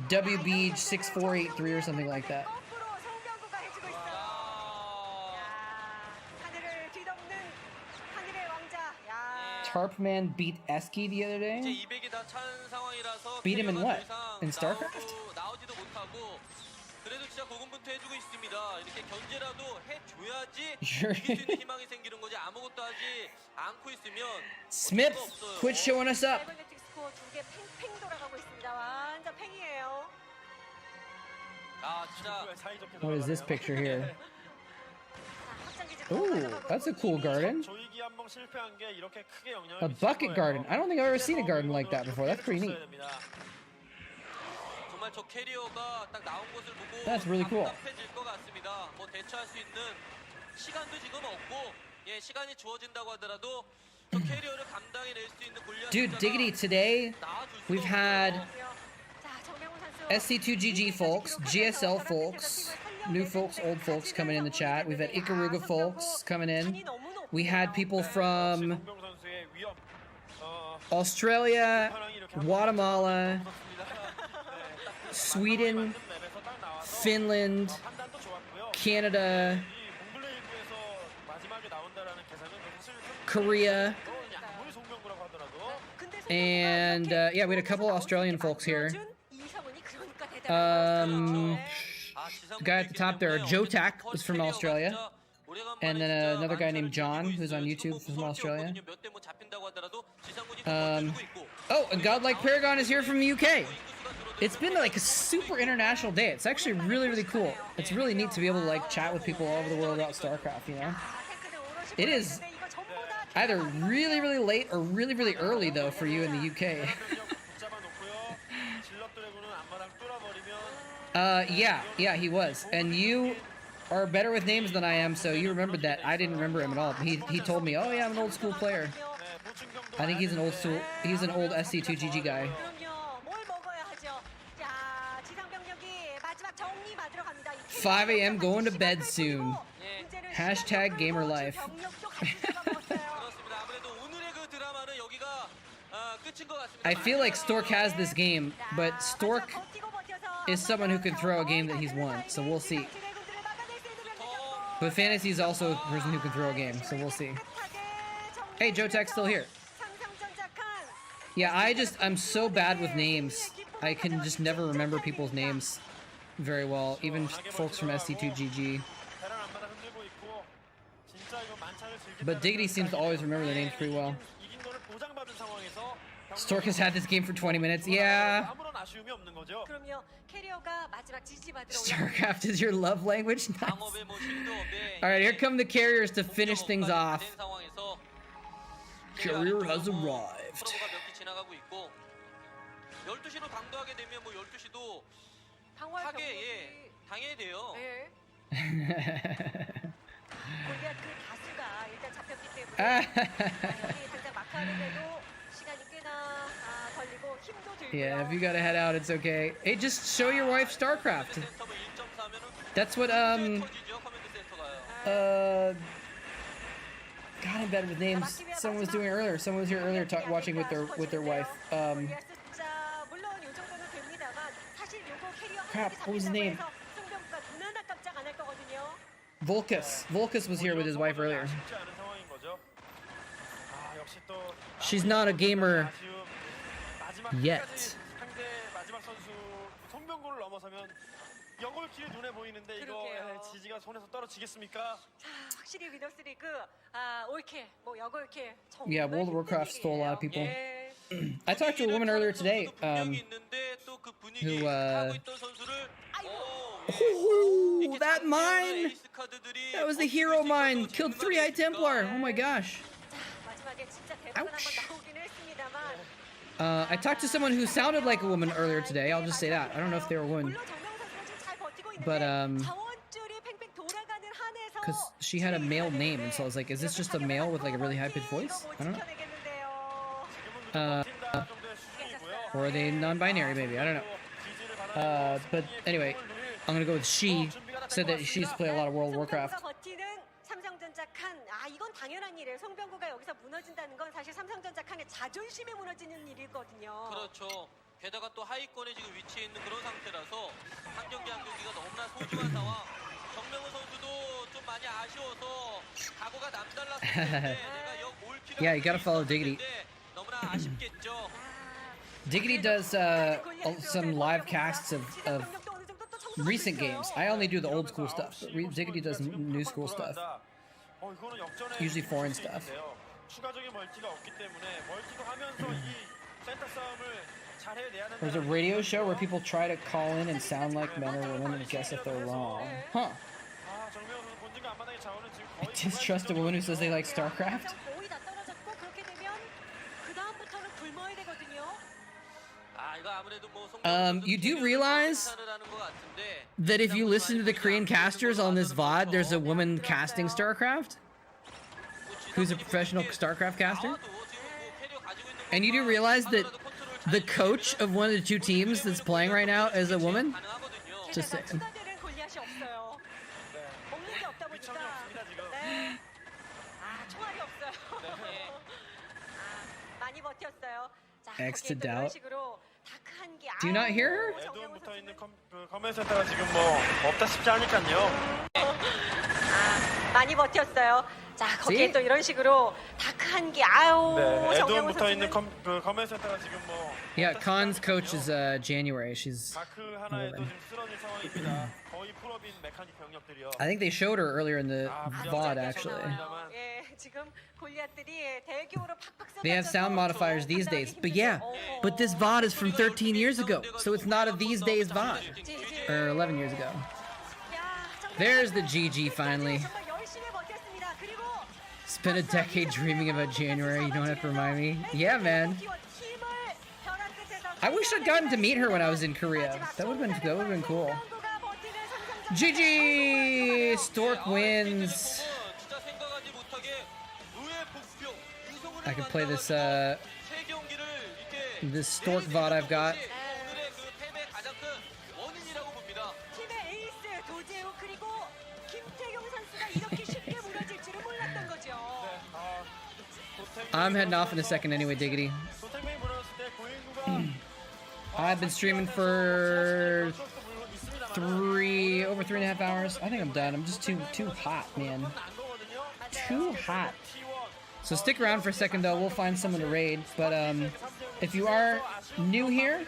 WB6483 or something like that. Tarpman beat Eski the other day? Beat him in what? In StarCraft? Smith, quit showing us up. What is this picture here? Ooh, that's a cool garden. A bucket garden. I don't think I've ever seen a garden like that before. That's pretty neat. That's really cool. Dude, Diggity, today we've had SC2GG folks, GSL folks, new folks, old folks coming in the chat. We've had Ikaruga folks coming in. We had people from Australia, Guatemala, Sweden, Finland, Canada, Korea, And yeah, we had a couple Australian folks here. The guy at the top there, Joe Tack, was from Australia. And then another guy named John, who's on YouTube from Australia. Oh, and Godlike Paragon is here from the UK. It's been like a super international day. It's actually really, really cool. It's really neat to be able to like chat with people all over the world about StarCraft, you know? It is either really, really late or really, really early, though, for you in the UK. Yeah, he was. And you are better with names than I am, so you remembered that. I didn't remember him at all. He told me, oh yeah, I'm an old school player. I think he's an old SC2GG guy. 5 a.m. going to bed soon. Hashtag gamer life. I feel like Stork has this game, but Stork is someone who can throw a game that he's won, so we'll see. But Fantasy is also a person who can throw a game, so we'll see. Hey, Joe Tech's still here. Yeah, I'm so bad with names. I can just never remember people's names very well, even folks from SC2GG. But Diggity seems to always remember their names pretty well. Stork has had this game for 20 minutes. Yeah. StarCraft is your love language? Nice. Alright, here come the carriers to finish things off. Carrier has arrived. Yeah, if you gotta head out, it's okay. Hey, just show your wife StarCraft. That's what, God, I'm bad with names. Someone was doing earlier. Someone was here earlier watching with their wife. Crap, what was his name? Volkus. Volkus was here with his wife earlier. She's not a gamer yet. Yeah, World of Warcraft stole a lot of people. I talked to a woman earlier today, who, oh, that mine! That was the hero mine! Killed 3 High Templar! Oh my gosh. Ouch. I talked to someone who sounded like a woman earlier today, I'll just say that. I don't know if they were a woman. But, because she had a male name, and so I was like, is this just a male with like a really high-pitched voice? I don't know. Or are they non-binary, maybe? I don't know. But anyway, I'm gonna go with she. Said that she used to play a lot of World of Warcraft. 이건 당연한 일이에요. 송병구가 여기서 무너진다는 건 사실 삼성전자 칸의 자존심에 무너지는 일이거든요. 그렇죠. 게다가 또 하위권에 지금 위치해 있는 그런 상태라서 한 경기 한 경기가 너무나 소중한 상황. 정명훈 선수도 좀 많이 아쉬워서 각오가 남달랐을 텐데 내가 올 필요가 Yeah, you gotta follow Diggity. 너무나 아쉽겠죠. Diggity does some live casts of recent games. I only do the old school stuff, but Diggity does new school stuff. Usually foreign stuff. There's a radio show where people try to call in and sound like men or women and guess if they're wrong. Huh. I distrust a woman who says they like StarCraft. You do realize that if you listen to the Korean casters on this VOD, there's a woman casting StarCraft? Who's a professional StarCraft caster? And you do realize that the coach of one of the 2 teams that's playing right now is a woman? Just saying. X to doubt. Do you not hear her? 많이 버텼어요. 자, 거기에 또 이런 식으로 다크한 게 아유. 네, 정명훈 에드온 붙어 있는 선수는 그 커맨 센터가 지금 뭐 Yeah, Khan's coach is January. She's 다크 하나에도 지금 쓰러진 상황입니다. 거의 풀업인 메카닉 병력들이요. I think they showed her earlier in the VOD 아, actually. 예, 지금 골리앗들이 대규모로 팍팍 They have sound modifiers these days. But yeah, but this VOD is from 13 years ago. So it's not a these days VOD. Or 11 years ago. There's the GG finally. 정말 열심히 버텼습니다. 그리고 Spent a decade dreaming about January. You don't have to remind me. Yeah, man. I wish I'd gotten to meet her when I was in Korea. That would have been cool. GG! Stork wins. I could play this this Stork VOD I've got. 팀의 에이스 도재우 그리고 김태경 선수가 이렇게 쉽게 무너질 줄은 몰랐던 거죠. I'm heading off in a second anyway, Diggity. I've been streaming for over 3.5 hours. I think I'm done. I'm just too hot, man. Too hot. So stick around for a second though. We'll find someone to raid. But if you are new here,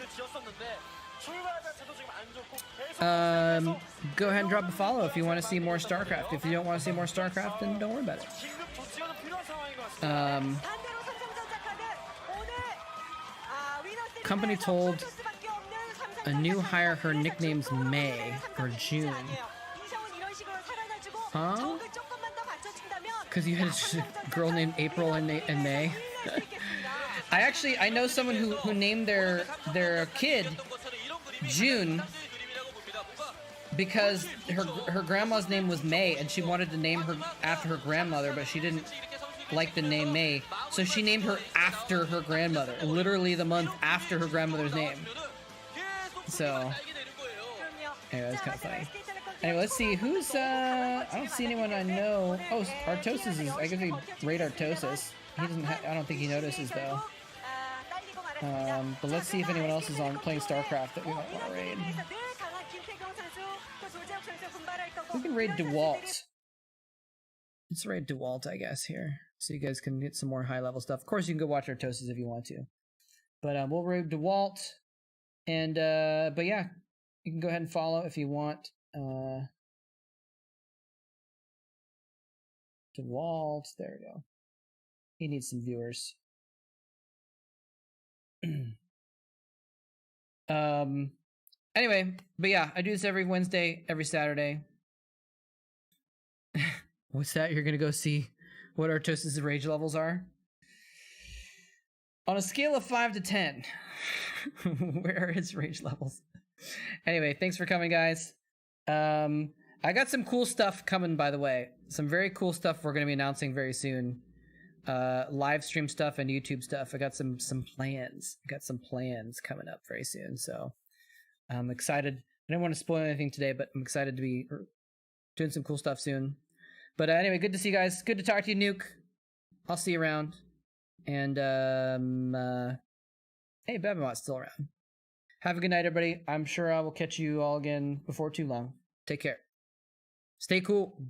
go ahead and drop a follow if you want to see more StarCraft. If you don't want to see more StarCraft, then don't worry about it. Company told a new hire her nickname's May or June. Huh? Because you had a girl named April and May. I know someone who named their kid June because her grandma's name was May and she wanted to name her after her grandmother, but she didn't like the name May, so she named her after her grandmother, literally the month after her grandmother's name. So anyway, that's kind of funny. Anyway, let's see who's I don't see anyone I know. Oh, Artosis is, I guess we raid Artosis. He doesn't I don't think he notices though. But let's see if anyone else is on playing StarCraft that we might want to raid. We can raid DeWalt. Let's raid DeWalt, I guess, here. So you guys can get some more high level stuff. Of course, you can go watch Artosis if you want to. But we'll raid DeWalt. And but yeah, you can go ahead and follow if you want. DeWalt, there we go. He needs some viewers. Anyway, but yeah, I do this every Wednesday, every Saturday. What's that? You're gonna go see what Artosis' rage levels are? On a scale of 5 to 10, where are his rage levels? Anyway, thanks for coming, guys. I got some cool stuff coming, by the way. Some very cool stuff we're gonna be announcing very soon. Live stream stuff and YouTube stuff. I got some plans. I got some plans coming up very soon, so I'm excited. I don't want to spoil anything today, but I'm excited to be doing some cool stuff soon. But anyway, good to see you guys. Good to talk to you, Nuke. I'll see you around. And hey, Bebamot's still around. Have a good night, everybody. I'm sure I will catch you all again before too long. Take care. Stay cool.